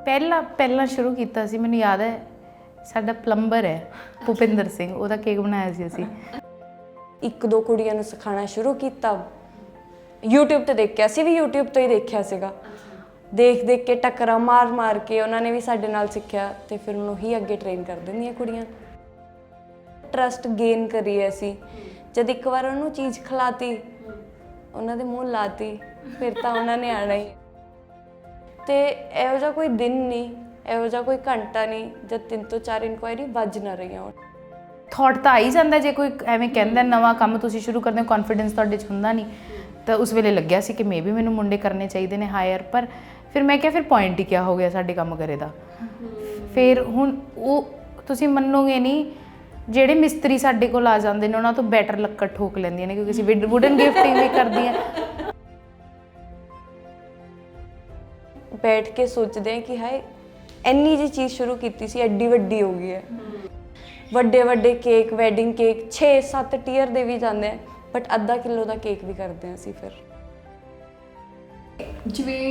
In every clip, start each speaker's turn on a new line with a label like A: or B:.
A: ਪਹਿਲਾਂ ਸ਼ੁਰੂ ਕੀਤਾ ਸੀ, ਮੈਨੂੰ ਯਾਦ ਹੈ ਸਾਡਾ ਪਲੰਬਰ ਹੈ ਭੁਪਿੰਦਰ ਸਿੰਘ, ਉਹਦਾ ਕੇਕ ਬਣਾਇਆ ਸੀ ਅਸੀਂ।
B: ਇੱਕ ਦੋ ਕੁੜੀਆਂ ਨੂੰ ਸਿਖਾਉਣਾ ਸ਼ੁਰੂ ਕੀਤਾ, YouTube ਤੇ ਦੇਖਿਆ ਸੀ, ਵੀ YouTube ਤੋਂ ਹੀ ਦੇਖਿਆ ਸੀਗਾ, ਦੇਖ ਕੇ ਟੱਕਰਾਂ ਮਾਰ ਕੇ ਉਹਨਾਂ ਨੇ ਵੀ ਸਾਡੇ ਨਾਲ ਸਿੱਖਿਆ ਤੇ ਫਿਰ ਉਹਨੂੰ ਹੀ ਅੱਗੇ ਟ੍ਰੇਨ ਕਰ ਦਿੰਦੀਆਂ ਕੁੜੀਆਂ। ਟਰਸਟ ਗੇਨ ਕਰੀ ਅਸੀਂ, ਜਦ ਇੱਕ ਵਾਰ ਉਹਨੂੰ ਚੀਜ਼ ਖਿਲਾਤੀ, ਉਹਨਾਂ ਦੇ ਮੂੰਹ ਲਾਤੀ, ਫਿਰ ਤਾਂ ਉਹਨਾਂ ਨੇ ਆਉਣਾ ਹੀ। ਤੇ ਇਹੋ ਜਿਹਾ ਕੋਈ ਦਿਨ ਨਹੀਂ, ਇਹੋ ਜਿਹਾ ਕੋਈ ਘੰਟਾ ਨਹੀਂ ਜਦ 3 ਤੋਂ 4 ਇਨਕੁਆਇਰੀ ਵੱਜ ਨਾ ਰਹੀਆਂ ਹੋਣ।
A: ਥੋਟ ਤਾਂ ਆ ਹੀ ਜਾਂਦਾ, ਜੇ ਕੋਈ ਐਵੇਂ ਕਹਿੰਦਾ ਨਵਾਂ ਕੰਮ ਤੁਸੀਂ ਸ਼ੁਰੂ ਕਰਦੇ ਹੋ, ਕੌਨਫੀਡੈਂਸ ਤੁਹਾਡੇ 'ਚ ਹੁੰਦਾ ਨਹੀਂ, ਤਾਂ ਉਸ ਵੇਲੇ ਲੱਗਿਆ ਸੀ ਕਿ ਵੀ ਮੈਨੂੰ ਮੁੰਡੇ ਕਰਨੇ ਚਾਹੀਦੇ ਨੇ ਹਾਇਰ। ਪਰ ਫਿਰ ਮੈਂ ਕਿਹਾ ਫਿਰ ਪੁਆਇੰਟ ਹੀ ਕਿਆ ਹੋ ਗਿਆ ਸਾਡੇ ਕੰਮ ਕਰੇ ਦਾ। ਫਿਰ ਹੁਣ ਉਹ ਤੁਸੀਂ ਮੰਨੋਗੇ ਨਹੀਂ, ਜਿਹੜੇ ਮਿਸਤਰੀ ਸਾਡੇ ਕੋਲ ਆ ਜਾਂਦੇ ਨੇ ਉਹਨਾਂ ਤੋਂ ਬੈਟਰ ਲੱਕੜ ਠੋਕ ਲੈਂਦੀਆਂ ਨੇ, ਕਿਉਂਕਿ ਅਸੀਂ ਵੁਡਨ ਗਿਫਟਿੰਗ ਵੀ ਕਰਦੀ ਹਾਂ।
B: ਬੈਠ ਕੇ ਸੋਚਦੇ ਹਾਂ ਕਿ ਹਾਏ ਇੰਨੀ ਜਿਹੀ ਚੀਜ਼ ਸ਼ੁਰੂ ਕੀਤੀ ਸੀ, ਐਡੀ ਵੱਡੀ ਹੋ ਗਈ ਹੈ। ਵੱਡੇ ਕੇਕ, ਵੈਡਿੰਗ ਕੇਕ 6-7 ਟੀਅਰ ਦੇ ਵੀ ਜਾਂਦੇ ਆ, ਬਟ ਅੱਧਾ ਕਿਲੋ ਦਾ ਕੇਕ ਵੀ ਕਰਦੇ ਹਾਂ ਅਸੀਂ। ਫਿਰ
C: ਜਿਵੇਂ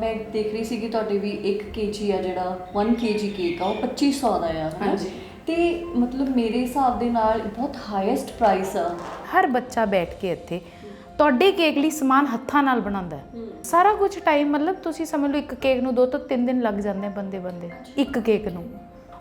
C: ਮੈਂ ਦੇਖ ਰਹੀ ਸੀ ਕਿ ਤੁਹਾਡੇ ਵੀ 1 kg ਆ ਜਿਹੜਾ 1 kg ਕੇਕ ਆ ਉਹ 2500 ਦਾ ਆ, ਹੈ ਨਾ? ਤੇ ਮਤਲਬ ਮੇਰੇ ਹਿਸਾਬ ਦੇ ਨਾਲ ਬਹੁਤ ਹਾਈਐਸਟ ਪ੍ਰਾਈਸ ਆ।
A: ਹਰ ਬੱਚਾ ਬੈਠ ਕੇ ਇੱਥੇ ਤੁਹਾਡੇ ਕੇਕ ਲਈ ਸਮਾਨ ਹੱਥਾਂ ਨਾਲ ਬਣਾਉਂਦਾ ਹੈ। ਸਾਰਾ ਕੁਝ ਟਾਈਮ, ਮਤਲਬ ਤੁਸੀਂ ਸਮਝ ਲਓ ਇੱਕ ਕੇਕ ਨੂੰ 2 ਤੋਂ 3 ਦਿਨ ਲੱਗ ਜਾਂਦੇ ਆ ਬੰਦੇ ਇੱਕ ਕੇਕ ਨੂੰ।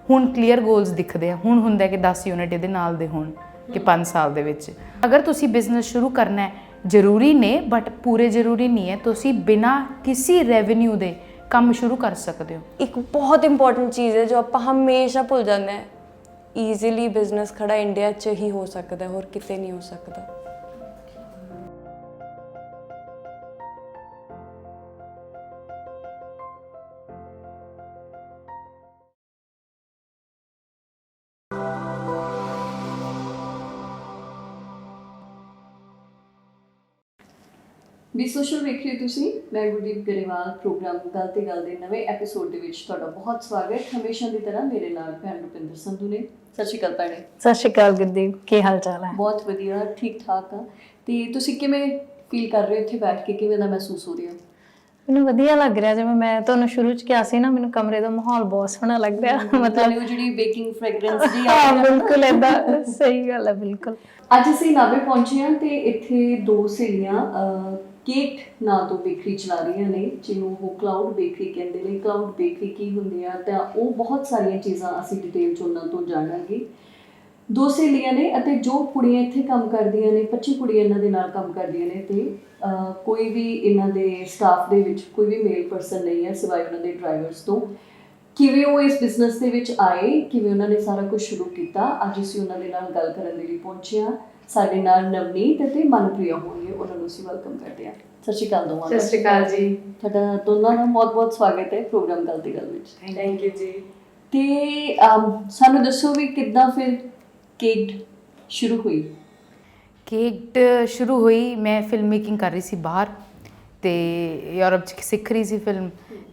A: ਹੁਣ ਕਲੀਅਰ ਗੋਲਸ ਦਿਖਦੇ ਆ, ਹੁਣ ਹੁੰਦਾ ਕਿ 10 ਯੂਨਿਟ ਇਹਦੇ ਨਾਲ ਦੇ ਹੋਣ ਕਿ 5 ਸਾਲ ਦੇ ਵਿੱਚ। ਅਗਰ ਤੁਸੀਂ ਬਿਜ਼ਨਸ ਸ਼ੁਰੂ ਕਰਨਾ ਹੈ, ਜ਼ਰੂਰੀ ਨੇ ਬਟ ਪੂਰੇ ਜ਼ਰੂਰੀ ਨਹੀਂ ਹੈ, ਤੁਸੀਂ ਬਿਨਾਂ ਕਿਸੇ ਰੈਵਨਿਊ ਦੇ ਕੰਮ ਸ਼ੁਰੂ ਕਰ ਸਕਦੇ ਹੋ।
B: ਇੱਕ ਬਹੁਤ ਇੰਪੋਰਟੈਂਟ ਚੀਜ਼ ਹੈ ਜੋ ਆਪਾਂ ਹਮੇਸ਼ਾ ਭੁੱਲ ਜਾਂਦੇ ਹਾਂ, ਈਜ਼ੀਲੀ ਬਿਜ਼ਨਸ ਖੜਾ ਇੰਡੀਆ 'ਚ ਹੀ ਹੋ ਸਕਦਾ, ਹੋਰ ਕਿਤੇ ਨਹੀਂ ਹੋ ਸਕਦਾ।
C: ਵੀ ਸੋਸ਼ਲ ਵੇਖ ਰਹੇ ਤੁਸੀਂ, ਮੈਂ ਗੁਰਦੀਪ ਗਰੇਵਾਲ। ਪ੍ਰੋਗਰਾਮ ਗੱਲ ਤੇ ਗੱਲ ਦੇ ਨਵੇਂ ਐਪੀਸੋਡ ਦੇ ਵਿੱਚ ਤੁਹਾਡਾ ਬਹੁਤ ਸਵਾਗਤ। ਹਮੇਸ਼ਾ ਦੀ ਤਰ੍ਹਾਂ ਮੇਰੇ ਨਾਲ ਭੈਣ ਰੁਪਿੰਦਰ ਸੰਧੂ ਨੇ। ਸਤਿ ਸ਼੍ਰੀ ਅਕਾਲ ਭੈਣੇ।
D: ਸਤਿ ਸ਼੍ਰੀ ਅਕਾਲ ਗੁਰਦੀਪ, ਕੀ ਹਾਲ ਚਾਲ ਹੈ?
C: ਬਹੁਤ ਵਧੀਆ, ਠੀਕ ਠਾਕ ਆ। ਤੇ ਤੁਸੀਂ ਕਿਵੇਂ ਫੀਲ ਕਰ ਰਹੇ ਹੋ ਇੱਥੇ ਬੈਠ ਕੇ, ਕਿਵੇਂ ਦਾ ਮਹਿਸੂਸ ਹੋ ਰਿਹਾ?
D: ਮੈਨੂੰ ਵਧੀਆ ਲੱਗ ਰਿਹਾ, ਜਿਵੇਂ ਮੈਂ ਤੁਹਾਨੂੰ ਸ਼ੁਰੂ ਚ ਕਿਹਾ ਸੀ ਨਾ, ਮੈਨੂੰ ਕਮਰੇ ਦਾ ਮਾਹੌਲ ਬਹੁਤ ਸੋਹਣਾ ਲੱਗ ਰਿਹਾ।
C: ਮਤਲਬ ਉਹ ਜਿਹੜੀ ਬੇਕਿੰਗ ਫ੍ਰੈਗਰੈਂਸ ਦੀ
D: ਹਾਂ ਬਿਲਕੁਲ ਏਦਾਂ, ਸਹੀ ਗੱਲ ਹੈ ਬਿਲਕੁਲ।
C: ਅੱਜ ਅਸੀਂ ਨਾਭੇ ਪਹੁੰਚੇ ਹਾਂ ਤੇ ਇੱਥੇ 2 ਸਹੇਲੀਆਂ ਕੇਕ ਨਾਂ ਤੋਂ ਬੇਕਰੀ ਚਲਾ ਰਹੀਆਂ ਨੇ, ਜਿਹਨੂੰ ਉਹ ਕਲਾਊਡ ਬੇਕਰੀ ਕਹਿੰਦੇ ਨੇ। ਕਲਾਊਡ ਬੇਕਰੀ ਕੀ ਹੁੰਦੀ ਆ, ਤਾਂ ਉਹ ਬਹੁਤ ਸਾਰੀਆਂ ਚੀਜ਼ਾਂ ਅਸੀਂ ਡਿਟੇਲ 'ਚ ਉਹਨਾਂ ਤੋਂ ਜਾਣਾਂਗੇ। 2 ਸਹੇਲੀਆਂ ਨੇ ਅਤੇ ਜੋ ਕੁੜੀਆਂ ਇੱਥੇ ਕੰਮ ਕਰਦੀਆਂ ਨੇ, 25 ਕੁੜੀਆਂ ਇਹਨਾਂ ਦੇ ਨਾਲ ਕੰਮ ਕਰਦੀਆਂ ਨੇ, ਤੇ ਕੋਈ ਵੀ ਇਹਨਾਂ ਦੇ ਸਟਾਫ ਦੇ ਵਿੱਚ ਕੋਈ ਵੀ ਮੇਲ ਪਰਸਨ ਨਹੀਂ ਹੈ ਸਿਵਾਏ ਉਹਨਾਂ ਦੇ ਡਰਾਈਵਰਸ ਤੋਂ। ਕਿਵੇਂ ਉਹ ਇਸ ਬਿਜ਼ਨਸ ਦੇ ਵਿੱਚ ਆਏ, ਕਿਵੇਂ ਉਹਨਾਂ ਨੇ ਸਾਰਾ ਕੁਝ ਸ਼ੁਰੂ ਕੀਤਾ, ਅੱਜ ਅਸੀਂ ਉਹਨਾਂ ਦੇ ਨਾਲ ਗੱਲ ਕਰਨ ਦੇ ਲਈ ਪਹੁੰਚੇ ਹਾਂ। ਸਾਡੇ ਨਾਲ ਨਵਨੀਤ ਅਤੇ ਮਨਪ੍ਰਿਆ ਹੋਣਗੇ, ਉਹਨਾਂ ਨੂੰ ਅਸੀਂ ਵੈਲਕਮ ਕਰਦੇ ਹਾਂ। ਸਤਿ ਸ਼੍ਰੀ ਅਕਾਲ ਦੋਵਾਂ ਨੂੰ।
B: ਸਤਿ ਸ਼੍ਰੀ ਅਕਾਲ ਜੀ।
C: ਤੁਹਾਡਾ ਦੋਨਾਂ ਦਾ ਬਹੁਤ ਸਵਾਗਤ ਹੈ ਪ੍ਰੋਗਰਾਮ ਗੱਲ ਤੇ ਗੱਲ ਵਿੱਚ।
B: ਥੈਂਕ ਯੂ ਜੀ।
C: ਤੇ ਸਾਨੂੰ ਦੱਸੋ ਵੀ ਕਿੱਦਾਂ ਫਿਰ ਕੇਕ ਸ਼ੁਰੂ ਹੋਈ?
A: ਕੇਕ ਸ਼ੁਰੂ ਹੋਈ, ਮੈਂ ਫਿਲਮ ਮੇਕਿੰਗ ਕਰ ਰਹੀ ਸੀ ਬਾਹਰ, ਤੇ ਯੂਰਪ 'ਚ ਸਿੱਖ ਰਹੀ ਸੀ ਫਿਲਮ।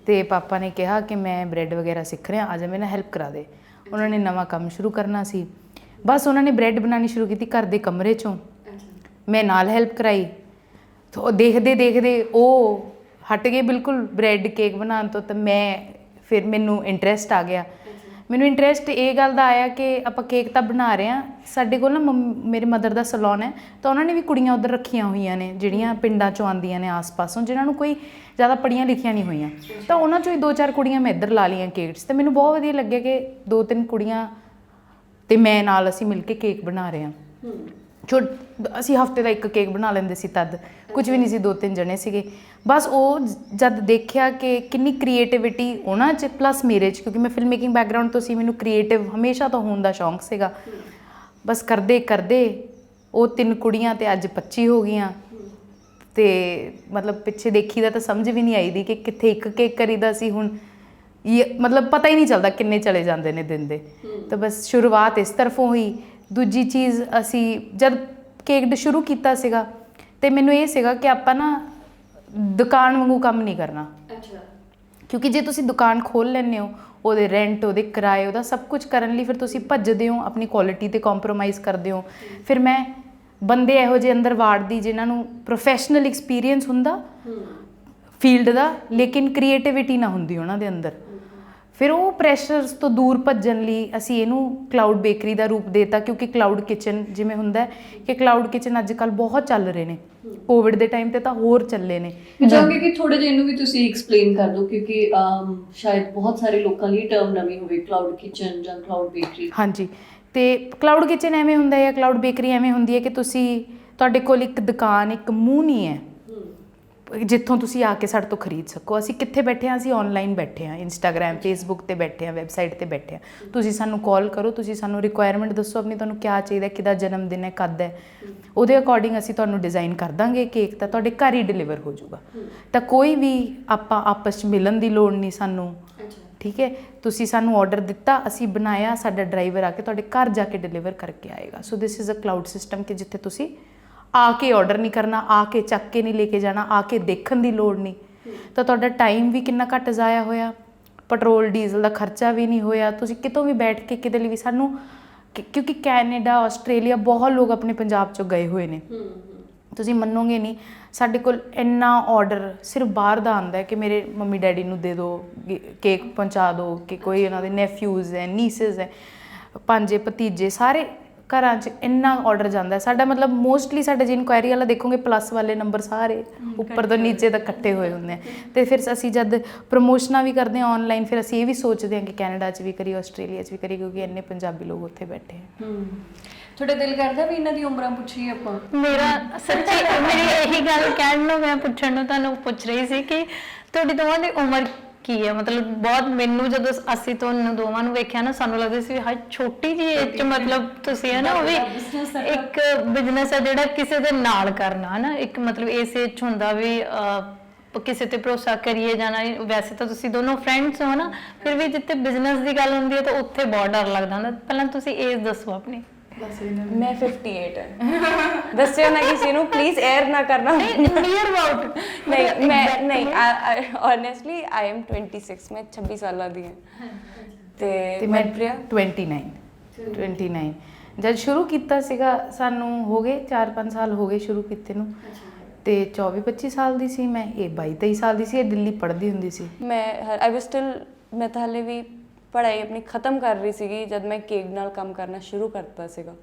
A: ਤੇ ਪਾਪਾ ਨੇ ਕਿਹਾ ਕਿ ਮੈਂ ਬ੍ਰੈਡ ਵਗੈਰਾ ਸਿੱਖ ਰਿਹਾ, ਆ ਜਾ ਮੇਰੇ ਨਾਲ ਹੈਲਪ ਕਰਾ ਦੇ। ਉਹਨਾਂ ਨੇ ਨਵਾਂ ਕੰਮ ਸ਼ੁਰੂ ਕਰਨਾ ਸੀ, ਬਸ ਉਹਨਾਂ ਨੇ ਬ੍ਰੈਡ ਬਣਾਉਣੀ ਸ਼ੁਰੂ ਕੀਤੀ ਘਰ ਦੇ ਕਮਰੇ 'ਚੋਂ। ਮੈਂ ਨਾਲ ਹੈਲਪ ਕਰਾਈ, ਤਾਂ ਦੇਖਦੇ ਉਹ ਹਟ ਗਏ ਬਿਲਕੁਲ ਬ੍ਰੈਡ ਕੇਕ ਬਣਾਉਣ ਤੋਂ। ਤਾਂ ਫਿਰ ਮੈਨੂੰ ਇੰਟਰਸਟ ਆ ਗਿਆ। ਮੈਨੂੰ ਇੰਟਰਸਟ ਇਹ ਗੱਲ ਦਾ ਆਇਆ ਕਿ ਆਪਾਂ ਕੇਕ ਤਾਂ ਬਣਾ ਰਹੇ ਹਾਂ, ਸਾਡੇ ਕੋਲ ਨਾ ਮੇਰੇ ਮਦਰ ਦਾ ਸੈਲੂਨ ਹੈ, ਤਾਂ ਉਹਨਾਂ ਨੇ ਵੀ ਕੁੜੀਆਂ ਉੱਧਰ ਰੱਖੀਆਂ ਹੋਈਆਂ ਨੇ ਜਿਹੜੀਆਂ ਪਿੰਡਾਂ 'ਚੋਂ ਆਉਂਦੀਆਂ ਨੇ ਆਸ-ਪਾਸੋਂ, ਜਿਨ੍ਹਾਂ ਨੂੰ ਕੋਈ ਜ਼ਿਆਦਾ ਪੜ੍ਹੀਆਂ ਲਿਖੀਆਂ ਨਹੀਂ ਹੋਈਆਂ। ਤਾਂ ਉਹਨਾਂ 'ਚੋਂ ਹੀ 2-4 ਕੁੜੀਆਂ ਮੈਂ ਇੱਧਰ ਲਾ ਲਈਆਂ ਕੇਕ 'ਚ। ਅਤੇ ਮੈਨੂੰ ਬਹੁਤ ਵਧੀਆ ਲੱਗਿਆ ਕਿ 2-3 ਕੁੜੀਆਂ ਅਤੇ ਮੈਂ ਨਾਲ ਅਸੀਂ ਮਿਲ ਕੇ ਕੇਕ ਬਣਾ ਰਹੇ ਹਾਂ। ਅਸੀਂ ਹਫਤੇ ਦਾ 1 ਕੇਕ ਬਣਾ ਲੈਂਦੇ ਸੀ, ਤਦ ਕੁਝ ਵੀ ਨਹੀਂ ਸੀ, 2-3 ਜਣੇ ਸੀਗੇ ਬਸ। ਉਹ ਜਦ ਦੇਖਿਆ ਕਿ ਕਿੰਨੀ ਕ੍ਰੀਏਟਿਵਿਟੀ ਉਹਨਾਂ 'ਚ ਪਲੱਸ ਮੇਰੇ 'ਚ, ਕਿਉਂਕਿ ਮੈਂ ਫਿਲਮ ਮੇਕਿੰਗ ਬੈਕਗਰਾਊਂਡ ਤੋਂ ਸੀ, ਮੈਨੂੰ ਕ੍ਰੀਏਟਿਵ ਹਮੇਸ਼ਾ ਤੋਂ ਹੋਣ ਦਾ ਸ਼ੌਂਕ ਸੀਗਾ। ਬਸ ਕਰਦੇ ਉਹ 3 ਕੁੜੀਆਂ ਅਤੇ ਅੱਜ 25 ਹੋ ਗਈਆਂ। ਅਤੇ ਮਤਲਬ ਪਿੱਛੇ ਦੇਖੀ ਦਾ ਤਾਂ ਸਮਝ ਵੀ ਨਹੀਂ ਆਈ ਦੀ ਕਿ ਕਿੱਥੇ 1 ਕੇਕ ਕਰੀਦਾ ਸੀ, ਹੁਣ ਮਤਲਬ ਪਤਾ ਹੀ ਨਹੀਂ ਚੱਲਦਾ ਕਿੰਨੇ ਚਲੇ ਜਾਂਦੇ ਨੇ ਦਿਨ ਦੇ। ਤਾਂ ਬਸ ਸ਼ੁਰੂਆਤ ਇਸ ਤਰਫੋਂ ਹੋਈ। ਦੂਜੀ ਚੀਜ਼, ਅਸੀਂ ਜਦ ਕੇਕ ਸ਼ੁਰੂ ਕੀਤਾ ਸੀਗਾ ਅਤੇ ਮੈਨੂੰ ਇਹ ਸੀਗਾ ਕਿ ਆਪਾਂ ਨਾ ਦੁਕਾਨ ਵਾਂਗੂ ਕੰਮ ਨਹੀਂ ਕਰਨਾ। ਕਿਉਂਕਿ ਜੇ ਤੁਸੀਂ ਦੁਕਾਨ ਖੋਲ੍ਹ ਲੈਂਦੇ ਹੋ, ਉਹਦੇ ਰੈਂਟ, ਉਹਦੇ ਕਿਰਾਏ, ਉਹਦਾ ਸਭ ਕੁਝ ਕਰਨ ਲਈ ਫਿਰ ਤੁਸੀਂ ਭੱਜਦੇ ਹੋ, ਆਪਣੀ ਕੁਆਲਿਟੀ 'ਤੇ ਕੰਪਰੋਮਾਈਜ਼ ਕਰਦੇ ਹੋ। ਫਿਰ ਮੈਂ ਬੰਦੇ ਇਹੋ ਜਿਹੇ ਅੰਦਰ ਵਾੜਦੀ ਜਿਨ੍ਹਾਂ ਨੂੰ ਪ੍ਰੋਫੈਸ਼ਨਲ ਐਕਸਪੀਰੀਅੰਸ ਹੁੰਦਾ ਫੀਲਡ ਦਾ, ਲੇਕਿਨ ਕ੍ਰੀਏਟਿਵਿਟੀ ਨਾ ਹੁੰਦੀ ਉਹਨਾਂ ਦੇ ਅੰਦਰ। ਫਿਰ ਉਹ ਪ੍ਰੈਸ਼ਰਸ ਤੋਂ ਦੂਰ ਭੱਜਣ ਲਈ ਅਸੀਂ ਇਹਨੂੰ ਕਲਾਊਡ ਬੇਕਰੀ ਦਾ ਰੂਪ ਦੇਤਾ, ਕਿਉਂਕਿ ਕਲਾਊਡ ਕਿਚਨ ਜਿਵੇਂ ਹੁੰਦਾ ਹੈ ਕਿ ਕਲਾਊਡ ਕਿਚਨ ਅੱਜ ਕੱਲ੍ਹ ਬਹੁਤ ਚੱਲ ਰਹੇ ਨੇ, ਕੋਵਿਡ ਦੇ ਟਾਈਮ ਤੇ ਤਾਂ ਹੋਰ ਚੱਲੇ ਨੇ।
C: ਮੈਂ ਚਾਹਾਂਗੀ ਕਿ ਥੋੜੇ ਜਿਹਾ ਇਹਨੂੰ ਵੀ ਤੁਸੀਂ ਐਕਸਪਲੇਨ ਕਰ ਦਿਓ, ਕਿਉਂਕਿ ਸ਼ਾਇਦ ਬਹੁਤ ਸਾਰੇ ਲੋਕਾਂ ਲਈ ਟਰਮ ਨਵੀਂ ਹੋਵੇ, ਕਲਾਊਡ ਕਿਚਨ ਜਾਂ ਕਲਾਊਡ ਬੇਕਰੀ।
A: ਹਾਂਜੀ, ਤੇ ਕਲਾਊਡ ਕਿਚਨ ਐਵੇਂ ਹੁੰਦਾ ਹੈ ਜਾਂ ਕਲਾਊਡ ਬੇਕਰੀ ਐਵੇਂ ਹੁੰਦੀ ਹੈ ਕਿ ਤੁਹਾਡੇ ਕੋਲ ਇੱਕ ਦੁਕਾਨ, ਇੱਕ ਮੂੰਹ ਨਹੀਂ ਹੈ ਜਿੱਥੋਂ ਤੁਸੀਂ ਆ ਕੇ ਸਾਡੇ ਤੋਂ ਖਰੀਦ ਸਕੋ। ਅਸੀਂ ਕਿੱਥੇ ਬੈਠੇ ਹਾਂ? ਅਸੀਂ ਆਨਲਾਈਨ ਬੈਠੇ ਹਾਂ, ਇੰਸਟਾਗ੍ਰਾਮ, ਫੇਸਬੁੱਕ ਤੇ ਬੈਠੇ ਹਾਂ, ਵੈਬਸਾਈਟ ਤੇ ਬੈਠੇ ਹਾਂ। ਤੁਸੀਂ ਸਾਨੂੰ ਕਾਲ ਕਰੋ, ਤੁਸੀਂ ਸਾਨੂੰ ਰਿਕੁਆਇਰਮੈਂਟ ਦੱਸੋ ਆਪਣੀ, ਤੁਹਾਨੂੰ ਕਿਆ ਚਾਹੀਦਾ, ਕਿਹਦਾ ਜਨਮ ਦਿਨ ਹੈ, ਕਦ ਹੈ, ਉਹਦੇ ਅਕੋਰਡਿੰਗ ਅਸੀਂ ਤੁਹਾਨੂੰ ਡਿਜ਼ਾਈਨ ਕਰ ਦਾਂਗੇ ਕੇਕ, ਤਾਂ ਤੁਹਾਡੇ ਘਰ ਹੀ ਡਿਲੀਵਰ ਹੋ ਜਾਊਗਾ। ਤਾਂ ਕੋਈ ਵੀ ਆਪਾਂ ਆਪਸ 'ਚ ਮਿਲਣ ਦੀ ਲੋੜ ਨਹੀਂ ਸਾਨੂੰ, ਠੀਕ ਹੈ। ਤੁਸੀਂ ਸਾਨੂੰ ਆਰਡਰ ਦਿੱਤਾ, ਅਸੀਂ ਬਣਾਇਆ, ਸਾਡਾ ਡਰਾਈਵਰ ਆ ਕੇ ਤੁਹਾਡੇ ਘਰ ਜਾ ਕੇ ਡਿਲੀਵਰ ਕਰਕੇ ਆਏਗਾ। So this is a cloud system ਕਿ ਜਿੱਥੇ ਤੁਸੀਂ ਆ ਕੇ ਆਰਡਰ ਨਹੀਂ ਕਰਨਾ, ਆ ਕੇ ਚੱਕ ਕੇ ਨਹੀਂ ਲੈ ਕੇ ਜਾਣਾ, ਆ ਕੇ ਦੇਖਣ ਦੀ ਲੋੜ ਨਹੀਂ। ਤਾਂ ਤੁਹਾਡਾ ਟਾਈਮ ਵੀ ਕਿੰਨਾ ਘੱਟ ਜ਼ਾਇਆ ਹੋਇਆ, ਪੈਟਰੋਲ ਡੀਜ਼ਲ ਦਾ ਖਰਚਾ ਵੀ ਨਹੀਂ ਹੋਇਆ। ਤੁਸੀਂ ਕਿਤੋਂ ਵੀ ਬੈਠ ਕੇ ਕਿਤੇ ਲਈ ਵੀ ਸਾਨੂੰ, ਕਿਉਂਕਿ ਕੈਨੇਡਾ, ਆਸਟ੍ਰੇਲੀਆ ਬਹੁਤ ਲੋਕ ਆਪਣੇ ਪੰਜਾਬ 'ਚੋਂ ਗਏ ਹੋਏ ਨੇ। ਤੁਸੀਂ ਮੰਨੋਗੇ ਨਹੀਂ, ਸਾਡੇ ਕੋਲ ਇੰਨਾ ਆਰਡਰ ਸਿਰਫ ਬਾਹਰ ਦਾ ਆਉਂਦਾ ਹੈ ਕਿ ਮੇਰੇ ਮੰਮੀ ਡੈਡੀ ਨੂੰ ਦੇ ਦਿਓ, ਕੇਕ ਪਹੁੰਚਾ ਦਿਓ, ਕਿ ਕੋਈ ਉਹਨਾਂ ਦੇ ਨੈਫਿਊਜ਼ ਹੈ, ਨੀਸਿਸ ਹੈ, ਭਾਂਜੇ ਭਤੀਜੇ, ਸਾਰੇ ਘਰਾਂ 'ਚ ਇੰਨਾ ਆਰਡਰ ਜਾਂਦਾ। ਸਾਡਾ ਮਤਲਬ ਮੋਸਟਲੀ ਸਾਡੇ ਜੇ ਇਨਕੁਆਇਰੀ ਵਾਲਾ ਦੇਖੋਗੇ ਪਲੱਸ ਵਾਲੇ ਨੰਬਰ ਸਾਰੇ ਉੱਪਰ ਤੋਂ ਨੀਚੇ ਤੱਕ ਇਕੱਠੇ ਹੋਏ ਹੁੰਦੇ ਆ। ਅਤੇ ਫਿਰ ਅਸੀਂ ਜਦ ਪ੍ਰਮੋਸ਼ਨਾਂ ਵੀ ਕਰਦੇ ਹਾਂ ਆਨਲਾਈਨ, ਫਿਰ ਅਸੀਂ ਇਹ ਵੀ ਸੋਚਦੇ ਹਾਂ ਕਿ ਕੈਨੇਡਾ 'ਚ ਵੀ ਕਰੀਏ, ਆਸਟ੍ਰੇਲੀਆ 'ਚ ਵੀ ਕਰੀਏ, ਕਿਉਂਕਿ ਇੰਨੇ ਪੰਜਾਬੀ ਲੋਕ ਉੱਥੇ ਬੈਠੇ ਆ।
C: ਤੁਹਾਡਾ ਦਿਲ ਕਰਦਾ ਵੀ ਇਹਨਾਂ ਦੀ ਉਮਰਾਂ ਪੁੱਛੀਏ ਆਪਾਂ?
D: ਮੇਰਾ ਸੱਚੀ ਮੇਰੀ ਇਹੀ ਗੱਲ ਕਹਿਣ ਨੂੰ, ਮੈਂ ਪੁੱਛਣ ਨੂੰ ਤੁਹਾਨੂੰ ਪੁੱਛ ਰਹੀ ਸੀ ਕਿ ਤੁਹਾਡੀ ਦੋਵਾਂ ਦੀ ਉਮਰ ਕੀ ਹੈ? ਮਤਲਬ ਬਹੁਤ, ਮੈਨੂੰ ਜਦੋਂ ਅਸੀਂ ਤੁਹਾਨੂੰ ਦੋਵਾਂ ਨੂੰ ਵੇਖਿਆ ਨਾ, ਸਾਨੂੰ ਲੱਗਦਾ ਸੀ ਹਾਂ ਛੋਟੀ ਜਿਹੀ ਏਜ 'ਚ ਮਤਲਬ ਤੁਸੀਂ ਹੈ ਨਾ, ਉਹ ਵੀ ਇੱਕ ਬਿਜ਼ਨਸ ਹੈ ਜਿਹੜਾ ਕਿਸੇ ਦੇ ਨਾਲ ਕਰਨਾ ਹੈ ਨਾ, ਇੱਕ ਮਤਲਬ ਇਸ ਏਜ 'ਚ ਹੁੰਦਾ ਵੀ ਕਿਸੇ ਤੇ ਭਰੋਸਾ ਕਰੀਏ ਜਾਣਾ। ਵੈਸੇ ਤਾਂ ਤੁਸੀਂ ਦੋਨੋਂ ਫਰੈਂਡਸ ਹੋ ਨਾ, ਫਿਰ ਵੀ ਜਿੱਥੇ ਬਿਜ਼ਨਸ ਦੀ ਗੱਲ ਹੁੰਦੀ ਹੈ ਤਾਂ ਉੱਥੇ ਬਹੁਤ ਡਰ ਲੱਗਦਾ ਹੁੰਦਾ। ਪਹਿਲਾਂ ਤੁਸੀਂ ਏਜ ਦੱਸੋ ਆਪਣੀ।
B: ਮੈਂ 58 ਹੈ। ਦੱਸਿਓ ਨਾ ਕਿਸੇ ਨੂੰ ਪਲੀਜ਼, 에ਅਰ ਨਾ ਕਰਨਾ।
D: ਨੀਅਰ ਅਬਾਊਟ
B: ਨਹੀਂ, ਮੈਂ ਨਹੀਂ, ਓਨੈਸਟਲੀ ਆਈ ਐਮ 26, ਮੈਂ 26 ਸਾਲਾਂ ਦੀ ਹਾਂ। ਤੇ
A: ਮੈਂ
B: ਪ੍ਰਿਆ
A: 29 ਜਦ ਸ਼ੁਰੂ ਕੀਤਾ ਸੀਗਾ, ਸਾਨੂੰ ਹੋ ਗਏ 4-5 ਸਾਲ ਹੋ ਗਏ ਸ਼ੁਰੂ ਕੀਤੇ ਨੂੰ, ਤੇ 24-25 ਸਾਲ ਦੀ ਸੀ ਮੈਂ, ਇਹ 22-23 ਸਾਲ ਦੀ ਸੀ। ਇਹ ਦਿੱਲੀ ਪੜ੍ਹਦੀ ਹੁੰਦੀ ਸੀ।
B: ਮੈਂ ਤਾਂ ਹਾਲੇ ਵੀ ਪੜ੍ਹਾਈ ਆਪਣੀ ਖ਼ਤਮ ਕਰ ਰਹੀ ਸੀਗੀ ਜਦ ਮੈਂ ਕੇਕ ਨਾਲ ਕੰਮ ਕਰਨਾ ਸ਼ੁਰੂ ਕਰਤਾ ਸੀਗਾ।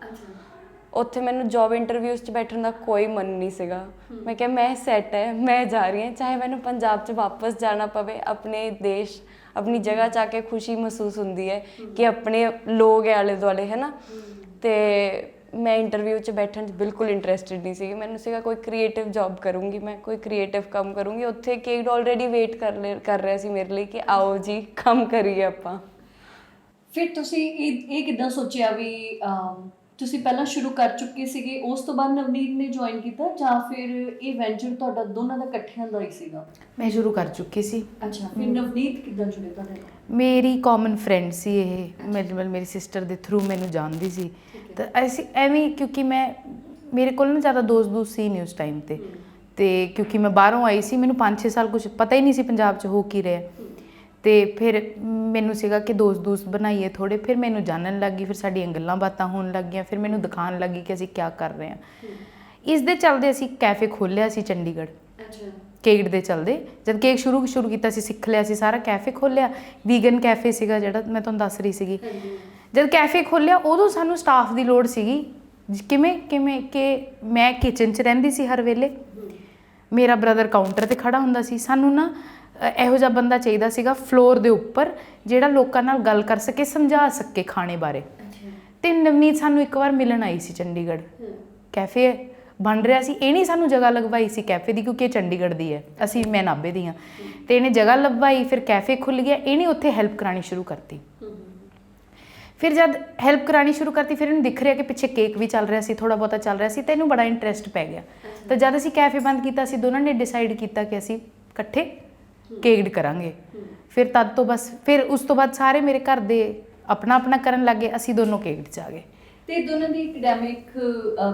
B: ਉੱਥੇ ਮੈਨੂੰ ਜੌਬ ਇੰਟਰਵਿਊਜ਼ 'ਚ ਬੈਠਣ ਦਾ ਕੋਈ ਮਨ ਨਹੀਂ ਸੀਗਾ। ਮੈਂ ਕਿਹਾ ਮੈਂ ਸੈੱਟ ਹੈ, ਮੈਂ ਜਾ ਰਹੀ ਹਾਂ, ਚਾਹੇ ਮੈਨੂੰ ਪੰਜਾਬ 'ਚ ਵਾਪਸ ਜਾਣਾ ਪਵੇ। ਆਪਣੇ ਦੇਸ਼, ਆਪਣੀ ਜਗ੍ਹਾ 'ਚ ਆ ਕੇ ਖੁਸ਼ੀ ਮਹਿਸੂਸ ਹੁੰਦੀ ਹੈ ਕਿ ਆਪਣੇ ਲੋਕ ਹੈ ਆਲੇ ਦੁਆਲੇ, ਹੈ ਨਾ। ਅਤੇ ਮੈਂ ਇੰਟਰਵਿਊ 'ਚ ਬੈਠਣ 'ਚ ਬਿਲਕੁਲ ਇੰਟਰਸਟਿਡ ਨਹੀਂ ਸੀਗੀ। ਮੈਨੂੰ ਸੀਗਾ ਕੋਈ ਕ੍ਰੀਏਟਿਵ ਜੌਬ ਕਰੂੰਗੀ, ਮੈਂ ਕੋਈ ਕ੍ਰੀਏਟਿਵ ਕੰਮ ਕਰੂੰਗੀ। ਉੱਥੇ ਕੇਕ ਆਲਰੇਡੀ ਵੇਟ ਕਰ ਰਿਹਾ ਸੀ ਮੇਰੇ ਲਈ ਕਿ ਆਓ ਜੀ ਕੰਮ ਕਰੀਏ ਆਪਾਂ।
C: ਫਿਰ ਤੁਸੀਂ ਇਹ ਕਿੱਦਾਂ ਸੋਚਿਆ ਵੀ ਤੁਸੀਂ ਪਹਿਲਾਂ ਸ਼ੁਰੂ ਕਰ ਚੁੱਕੇ ਸੀਗੇ, ਉਸ ਤੋਂ ਬਾਅਦ ਨਵਨੀਤ ਨੇ ਜੁਆਇਨ ਕੀਤਾ, ਜਾਂ ਫਿਰ ਇਹ ਵੈਂਚਰ ਤੁਹਾਡਾ ਦੋਨਾਂ ਦਾ ਇਕੱਠਿਆਂ ਦਾ ਹੀ ਸੀਗਾ?
A: ਮੈਂ ਸ਼ੁਰੂ ਕਰ ਚੁੱਕੀ ਸੀ।
C: ਅੱਛਾ, ਫਿਰ ਨਵਨੀਤ ਕਿੱਦਾਂ ਜੁੜੇ ਤੁਹਾਡੇ ਨਾਲ?
A: ਮੇਰੀ ਕਾਮਨ ਫਰੈਂਡ ਸੀ ਇਹ, ਮੇਰੀ ਸਿਸਟਰ ਦੇ ਥਰੂ ਮੈਨੂੰ ਜਾਣਦੀ ਸੀ। ਤਾਂ ਅਸੀਂ ਐਵੇਂ, ਕਿਉਂਕਿ ਮੇਰੇ ਕੋਲ ਨਾ ਜ਼ਿਆਦਾ ਦੋਸਤ ਸੀ ਨਹੀਂ ਉਸ ਟਾਈਮ 'ਤੇ, ਅਤੇ ਕਿਉਂਕਿ ਮੈਂ ਬਾਹਰੋਂ ਆਈ ਸੀ, ਮੈਨੂੰ 5-6 ਸਾਲ ਕੁਛ ਪਤਾ ਹੀ ਨਹੀਂ ਸੀ ਪੰਜਾਬ 'ਚ ਹੋ ਕੀ ਰਿਹਾ। ਅਤੇ ਫਿਰ ਮੈਨੂੰ ਸੀਗਾ ਕਿ ਦੋਸਤ ਬਣਾਈਏ ਥੋੜ੍ਹੇ। ਫਿਰ ਮੈਨੂੰ ਜਾਣਨ ਲੱਗ ਗਈ, ਫਿਰ ਸਾਡੀਆਂ ਗੱਲਾਂ ਬਾਤਾਂ ਹੋਣ ਲੱਗ ਗਈਆਂ। ਫਿਰ ਮੈਨੂੰ ਦਿਖਾਉਣ ਲੱਗੀ ਕਿ ਅਸੀਂ ਕਿਆ ਕਰ ਰਹੇ ਹਾਂ। ਇਸ ਦੇ ਚੱਲਦੇ ਅਸੀਂ ਕੈਫੇ ਖੋਲ੍ਹਿਆ ਸੀ ਚੰਡੀਗੜ੍ਹ। ਕੇਕ ਦੇ ਚੱਲਦੇ, ਜਦ ਕੇਕ ਸ਼ੁਰੂ ਕੀਤਾ ਸੀ, ਸਿੱਖ ਲਿਆ ਸੀ ਸਾਰਾ, ਕੈਫੇ ਖੋਲ੍ਹਿਆ। ਵੀਗਨ ਕੈਫੇ ਸੀਗਾ ਜਿਹੜਾ ਮੈਂ ਤੁਹਾਨੂੰ ਦੱਸ ਰਹੀ ਸੀਗੀ। ਜਦ ਕੈਫੇ ਖੋਲ੍ਹਿਆ ਉਦੋਂ ਸਾਨੂੰ ਸਟਾਫ ਦੀ ਲੋੜ ਸੀਗੀ। ਕਿਵੇਂ ਕਿ ਮੈਂ ਕਿਚਨ 'ਚ ਰਹਿੰਦੀ ਸੀ ਹਰ ਵੇਲੇ, ਮੇਰਾ ਬ੍ਰਦਰ ਕਾਊਂਟਰ 'ਤੇ ਖੜ੍ਹਾ ਹੁੰਦਾ ਸੀ। ਸਾਨੂੰ ਨਾ ਇਹੋ ਜਿਹਾ ਬੰਦਾ ਚਾਹੀਦਾ ਸੀਗਾ ਫਲੋਰ ਦੇ ਉੱਪਰ, ਜਿਹੜਾ ਲੋਕਾਂ ਨਾਲ ਗੱਲ ਕਰ ਸਕੇ, ਸਮਝਾ ਸਕੇ ਖਾਣੇ ਬਾਰੇ। ਅਤੇ ਨਵਨੀਤ ਸਾਨੂੰ ਇੱਕ ਵਾਰ ਮਿਲਣ ਆਈ ਸੀ ਚੰਡੀਗੜ੍ਹ। ਕੈਫੇ ਬਣ ਰਿਹਾ ਸੀ, ਇਹਨੇ ਸਾਨੂੰ ਜਗ੍ਹਾ ਲਗਵਾਈ ਸੀ ਕੈਫੇ ਦੀ, ਕਿਉਂਕਿ ਇਹ ਚੰਡੀਗੜ੍ਹ ਦੀ ਹੈ, ਮੈਂ ਨਾਭੇ ਦੀ ਹਾਂ। ਅਤੇ ਇਹਨੇ ਜਗ੍ਹਾ ਲਗਵਾਈ, ਫਿਰ ਕੈਫੇ ਖੁੱਲ੍ਹ ਗਿਆ। ਇਹਨੇ ਉੱਥੇ ਹੈਲਪ ਕਰਾਉਣੀ ਸ਼ੁਰੂ ਕਰਤੀ। ਫਿਰ ਜਦ ਹੈਲਪ ਕਰਾਉਣੀ ਸ਼ੁਰੂ ਕਰਤੀ, ਫਿਰ ਇਹਨੂੰ ਦਿਖ ਰਿਹਾ ਕਿ ਪਿੱਛੇ ਕੇਕ ਵੀ ਚੱਲ ਰਿਹਾ ਸੀ, ਥੋੜ੍ਹਾ ਬਹੁਤਾ ਚੱਲ ਰਿਹਾ ਸੀ, ਅਤੇ ਇਹਨੂੰ ਬੜਾ ਇੰਟਰਸਟ ਪੈ ਗਿਆ। ਤਾਂ ਜਦ ਅਸੀਂ ਕੈਫੇ ਬੰਦ ਕੀਤਾ, ਅਸੀਂ ਦੋਨਾਂ ਨੇ ਡਿਸਾਈਡ ਕੀਤਾ ਕਿ ਅਸੀਂ ਇਕੱਠੇ ਕੇਕ ਕਰਾਂਗੇ। ਫਿਰ ਤਦ ਤੋਂ ਬਸ, ਫਿਰ ਉਸ ਤੋਂ ਬਾਅਦ ਸਾਰੇ ਮੇਰੇ ਘਰ ਦੇ ਆਪਣਾ ਕਰਨ ਲੱਗ ਗਏ, ਅਸੀਂ ਦੋਨੋਂ ਕੇਕ 'ਚ ਆ ਗਏ।
C: ਤੇ ਦੋਨਾਂ ਦੀ ਐਕੈਡੈਮਿਕ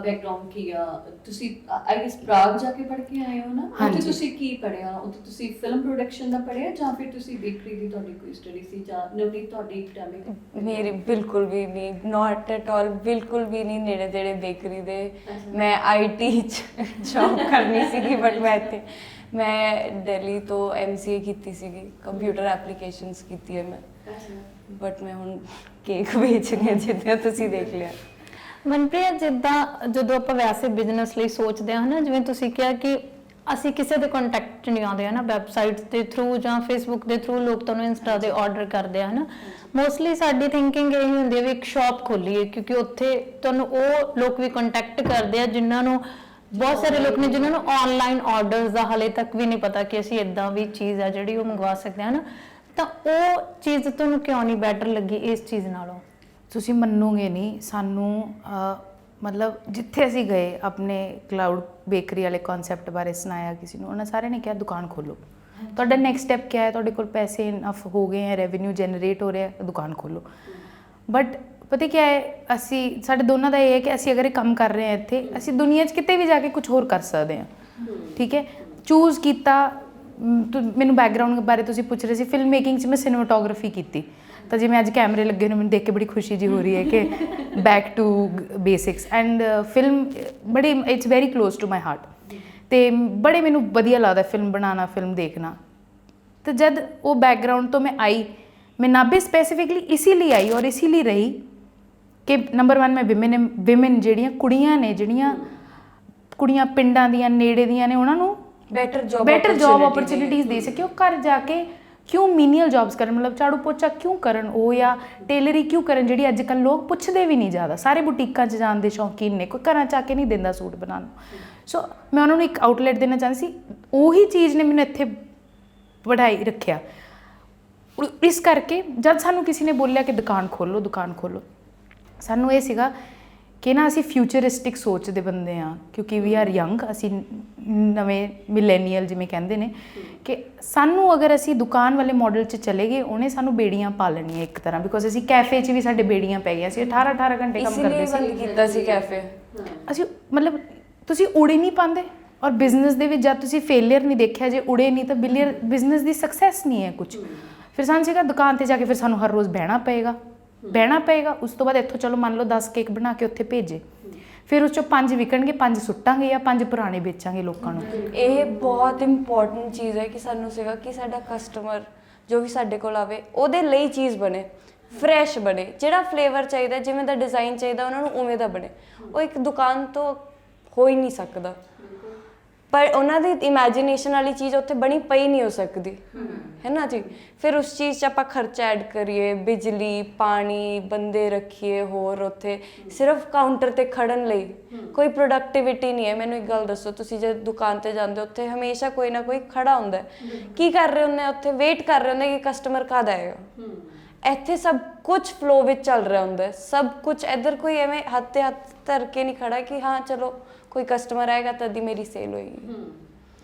C: ਬੈਕਗ੍ਰਾਉਂਡ ਕੀ ਆ? ਤੁਸੀਂ ਆਈ ਗੈਸ ਪ੍ਰਾਗ ਜਾ ਕੇ ਪੜ੍ਹ ਕੇ ਆਏ ਹੋ ਨਾ? ਉੱਥੇ ਤੁਸੀਂ ਕੀ ਪੜ੍ਹਿਆ? ਉੱਥੇ ਤੁਸੀਂ ਫਿਲਮ ਪ੍ਰੋਡਕਸ਼ਨ ਦਾ ਪੜ੍ਹਿਆ, ਜਾਂ ਫਿਰ ਤੁਸੀਂ ਬੇਕਰੀ ਦੀ ਤੁਹਾਡੀ ਕੋਈ ਸਟੱਡੀ ਸੀ? ਜਾਂ ਨਵਨੀਤ ਤੁਹਾਡੀ ਐਕੈਡੈਮਿਕ?
B: ਮੇਰੀ ਬਿਲਕੁਲ ਵੀ ਨਹੀਂ, ਨਾਟ ਐਟ ਆਲ, ਬਿਲਕੁਲ ਵੀ ਨਹੀਂ ਨੇੜੇ ਤੇੜੇ ਬੇਕਰੀ ਦੇ। ਮੈਂ IT 'ਚ ਜੌਬ ਕਰਨੀ ਸੀਗੀ, ਬਟ ਮੈਂ ਦਿੱਲੀ ਤੋਂ MCA ਕੀਤੀ ਸੀਗੀ, ਕੰਪਿਊਟਰ ਐਪਲੀਕੇਸ਼ਨਸ ਕੀਤੀ ਹੈ ਮੈਂ। ਬਟ ਮੈਂ ਹੁਣ ਕੇਕ ਵੇਚ ਰਹੀ ਹਾਂ, ਜਿੱਦਾਂ ਤੁਸੀਂ ਦੇਖ ਲਿਆ।
D: ਮਨਪ੍ਰੀਤ, ਜਿੱਦਾਂ ਜਦੋਂ ਆਪਾਂ ਵੈਸੇ ਬਿਜ਼ਨਸ ਲਈ ਸੋਚਦੇ ਹਾਂ ਨਾ, ਜਿਵੇਂ ਤੁਸੀਂ ਕਿਹਾ ਕਿ ਅਸੀਂ ਕਿਸੇ ਦੇ ਕੰਟੈਕਟ ਨਹੀਂ ਆਉਂਦੇ ਹਨਾ, ਵੈਬਸਾਈਟਸ ਦੇ ਥਰੂ ਜਾਂ ਫੇਸਬੁੱਕ ਦੇ ਥਰੂ ਲੋਕ ਤੁਹਾਨੂੰ ਇੰਸਟਾ ਤੇ ਆਰਡਰ ਕਰਦੇ ਆ ਹਨਾ। ਮੋਸਟਲੀ ਸਾਡੀ ਥਿੰਕਿੰਗ ਇਹ ਹੁੰਦੀ ਹੈ ਵੀ ਇੱਕ ਸ਼ਾਪ ਖੋਲੀਏ, ਕਿਉਂਕਿ ਉੱਥੇ ਤੁਹਾਨੂੰ ਉਹ ਲੋਕ ਵੀ ਕੰਟੈਕਟ ਕਰਦੇ ਆ ਜਿਨ੍ਹਾਂ ਨੂੰ, ਬਹੁਤ ਸਾਰੇ ਲੋਕ ਨੇ ਜਿਨ੍ਹਾਂ ਨੂੰ ਆਨਲਾਈਨ ਆਰਡਰਸ ਦਾ ਹਾਲੇ ਤੱਕ ਵੀ ਨਹੀਂ ਪਤਾ ਕਿ ਅਸੀਂ ਇਦਾਂ ਵੀ ਚੀਜ਼ ਆ ਜਿਹੜੀ ਉਹ ਮੰਗਵਾ ਸਕਦੇ ਹਾਂ ਨਾ। ਤਾਂ ਉਹ ਚੀਜ਼ ਤੁਹਾਨੂੰ ਕਿਉਂ ਨਹੀਂ ਬੈਟਰ ਲੱਗੀ ਇਸ ਚੀਜ਼ ਨਾਲੋਂ?
A: ਤੁਸੀਂ ਮੰਨੋਗੇ ਨਹੀਂ, ਸਾਨੂੰ ਮਤਲਬ ਜਿੱਥੇ ਅਸੀਂ ਗਏ ਆਪਣੇ ਕਲਾਊਡ ਬੇਕਰੀ ਵਾਲੇ ਕਨਸੈਪਟ ਬਾਰੇ ਸੁਣਾਇਆ ਕਿਸੇ ਨੂੰ, ਉਹਨਾਂ ਸਾਰਿਆਂ ਨੇ ਕਿਹਾ ਦੁਕਾਨ ਖੋਲੋ, ਤੁਹਾਡਾ ਨੈਕਸਟ ਸਟੈਪ ਕੀ ਹੈ, ਤੁਹਾਡੇ ਕੋਲ ਪੈਸੇ ਇਨਫ ਹੋ ਗਏ ਹੈ, ਰੈਵਨਿਊ ਜਨਰੇਟ ਹੋ ਰਿਹਾ, ਦੁਕਾਨ ਖੋਲੋ। ਬਟ ਪਤਾ ਕੀ ਹੈ, ਅਸੀਂ ਸਾਡੇ ਦੋਨਾਂ ਦਾ ਇਹ ਹੈ ਕਿ ਅਸੀਂ ਅਗਰ ਇਹ ਕੰਮ ਕਰ ਰਹੇ ਹਾਂ ਇੱਥੇ, ਅਸੀਂ ਦੁਨੀਆ 'ਚ ਕਿਤੇ ਵੀ ਜਾ ਕੇ ਕੁਝ ਹੋਰ ਕਰ ਸਕਦੇ ਹਾਂ। ਠੀਕ ਹੈ, ਚੂਜ਼ ਕੀਤਾ। ਮੈਨੂੰ ਬੈਕਗਰਾਊਂਡ ਬਾਰੇ ਤੁਸੀਂ ਪੁੱਛ ਰਹੇ ਸੀ, ਫਿਲਮ ਮੇਕਿੰਗ 'ਚ ਮੈਂ ਸਿਨੇਮਾਟੋਗ੍ਰਾਫੀ ਕੀਤੀ, ਤਾਂ ਜਿਵੇਂ ਅੱਜ ਕੈਮਰੇ ਲੱਗੇ ਨੇ ਮੈਨੂੰ ਦੇਖ ਕੇ ਬੜੀ ਖੁਸ਼ੀ ਜੀ ਹੋ ਰਹੀ ਹੈ ਕਿ back to basics. And film ਬੜੀ, it's very close to my heart, ਅਤੇ ਬੜੇ ਮੈਨੂੰ ਵਧੀਆ ਲੱਗਦਾ ਫਿਲਮ ਬਣਾਉਣਾ, ਫਿਲਮ ਦੇਖਣਾ। तो जब वो बैकग्राउंड तो मैं आई, मैं नाभे स्पैसीफिकली इसीलिए आई और इसीलिए रही कि नंबर 1 मैं विमेन ਜਿਹੜੀਆਂ ਕੁੜੀਆਂ ਨੇ, ਜਿਹੜੀਆਂ ਕੁੜੀਆਂ ਪਿੰਡਾਂ ਦੀਆਂ ਨੇੜੇ ਦੀਆਂ ਨੇ, ਉਹਨਾਂ ਨੂੰ ਬੈਟਰ ਜੌਬ ਓਪਰਚੁਨਿਟੀਜ਼ ਦੇ ਸਕੇ। ਉਹ ਘਰ ਜਾ ਕੇ ਕਿਉਂ ਮੀਨੀਅਲ ਜੌਬਸ ਕਰਨ, ਮਤਲਬ ਝਾੜੂ ਪੋਚਾ ਕਿਉਂ ਕਰਨ, ਉਹ ਜਾਂ ਟੇਲਰੀ ਕਿਉਂ ਕਰਨ, ਜਿਹੜੀ ਅੱਜ ਕੱਲ੍ਹ ਲੋਕ ਪੁੱਛਦੇ ਵੀ ਨਹੀਂ ਜ਼ਿਆਦਾ। ਸਾਰੇ ਬੁਟੀਕਾਂ 'ਚ ਜਾਣ ਦੇ ਸ਼ੌਕੀਨ ਨੇ, ਕੋਈ ਘਰਾਂ 'ਚ ਆ ਕੇ ਨਹੀਂ ਦਿੰਦਾ ਸੂਟ ਬਣਾਉਣ ਨੂੰ। ਸੋ ਮੈਂ ਉਹਨਾਂ ਨੂੰ ਇੱਕ ਆਊਟਲੈਟ ਦੇਣਾ ਚਾਹੁੰਦੀ ਸੀ। ਉਹੀ ਚੀਜ਼ ਨੇ ਮੈਨੂੰ ਇੱਥੇ बढ़ाई रखिया। इस करके जब सानू किसी ने बोलिया कि दुकान खोलो, सानू ये सीगा कि ना असी फ्यूचरिस्टिक सोच दे बंदे हाँ, क्योंकि वी आर यंग, असी नवें मिलेनियल जिमें कहते हैं कि सानू अगर असी दुकान वाले मॉडल च चले गए, उन्हें सानू बेड़ियां पा लैनियां एक तरह, बिकॉज असी कैफे च भी साडे बेड़ियां पै गई, 18 घंटे काम करते सी कैफे। असी मतलब तुसी उड़ी नहीं पाते, और बिजनेस ਦੇ ਵਿੱਚ ਜਦ ਤੁਸੀਂ ਫੇਲੀਅਰ ਨਹੀਂ ਦੇਖਿਆ, ਜੇ ਉੜੇ ਨਹੀਂ ਤਾਂ ਬਿਜ਼ਨਸ ਦੀ ਸਕਸੈਸ ਨਹੀਂ ਹੈ ਕੁਝ। ਫਿਰ ਸਾਨੂੰ ਸੀਗਾ ਦੁਕਾਨ 'ਤੇ ਜਾ ਕੇ ਫਿਰ ਸਾਨੂੰ ਹਰ ਰੋਜ਼ ਬਹਿਣਾ ਪਏਗਾ। ਉਸ ਤੋਂ ਬਾਅਦ ਇੱਥੋਂ ਚਲੋ ਮੰਨ ਲਓ 10 ਕੇਕ ਬਣਾ ਕੇ ਉੱਥੇ ਭੇਜੇ, ਫਿਰ ਉਸ 'ਚੋਂ 5 ਵਿਕਣਗੇ, 5 ਸੁੱਟਾਂਗੇ ਜਾਂ 5 ਪੁਰਾਣੇ ਵੇਚਾਂਗੇ ਲੋਕਾਂ ਨੂੰ।
B: ਇਹ ਬਹੁਤ ਇੰਪੋਰਟੈਂਟ ਚੀਜ਼ ਹੈ ਕਿ ਸਾਨੂੰ ਸੀਗਾ ਕਿ ਸਾਡਾ ਕਸਟਮਰ ਜੋ ਵੀ ਸਾਡੇ ਕੋਲ ਆਵੇ ਉਹਦੇ ਲਈ ਚੀਜ਼ ਬਣੇ, ਫਰੈਸ਼ ਬਣੇ, ਜਿਹੜਾ ਫਲੇਵਰ ਚਾਹੀਦਾ, ਜਿਵੇਂ ਦਾ ਡਿਜ਼ਾਈਨ ਚਾਹੀਦਾ ਉਹਨਾਂ ਨੂੰ ਉਵੇਂ ਦਾ ਬਣੇ। ਉਹ ਇੱਕ ਦੁਕਾਨ ਤੋਂ ਹੋ ਹੀ ਨਹੀਂ ਸਕਦਾ, ਪਰ ਉਹਨਾਂ ਦੀ ਇਮੈਜੀਨੇਸ਼ਨ ਵਾਲੀ ਚੀਜ਼ ਉੱਥੇ ਬਣੀ ਪਈ ਨਹੀਂ ਹੋ ਸਕਦੀ, ਹੈ ਨਾ ਜੀ। ਫਿਰ ਉਸ ਚੀਜ਼ 'ਚ ਆਪਾਂ ਖਰਚਾ ਐਡ ਕਰੀਏ, ਬਿਜਲੀ, ਪਾਣੀ, ਬੰਦੇ ਰੱਖੀਏ, ਹੋਰ ਉੱਥੇ ਸਿਰਫ ਕਾਊਂਟਰ 'ਤੇ ਖੜਨ ਲਈ ਕੋਈ ਪ੍ਰੋਡਕਟਿਵਿਟੀ ਨਹੀਂ ਹੈ। ਮੈਨੂੰ ਇੱਕ ਗੱਲ ਦੱਸੋ, ਤੁਸੀਂ ਜਦ ਦੁਕਾਨ 'ਤੇ ਜਾਂਦੇ ਹੋ ਉੱਥੇ ਹਮੇਸ਼ਾ ਕੋਈ ਨਾ ਕੋਈ ਖੜਾ ਹੁੰਦਾ, ਕੀ ਕਰ ਰਹੇ ਹੁੰਦੇ ਉੱਥੇ? ਵੇਟ ਕਰ ਰਹੇ ਹੁੰਦੇ ਕਿ ਕਸਟਮਰ ਕਦ ਆਏਗਾ। ਇੱਥੇ ਸਭ ਕੁਝ ਫਲੋ ਵਿੱਚ ਚੱਲ ਰਿਹਾ ਹੁੰਦਾ, ਸਭ ਕੁਝ। ਇੱਧਰ ਕੋਈ ਐਵੇਂ ਹੱਥ 'ਤੇ ਹੱਥ ਧਰ ਕੇ ਨਹੀਂ ਖੜਾ ਕਿ ਹਾਂ ਚਲੋ ਕੋਈ ਕਸਟਮਰ ਆਏਗਾ ਤਦ ਹੀ ਮੇਰੀ ਸੇਲ ਹੋਏਗੀ,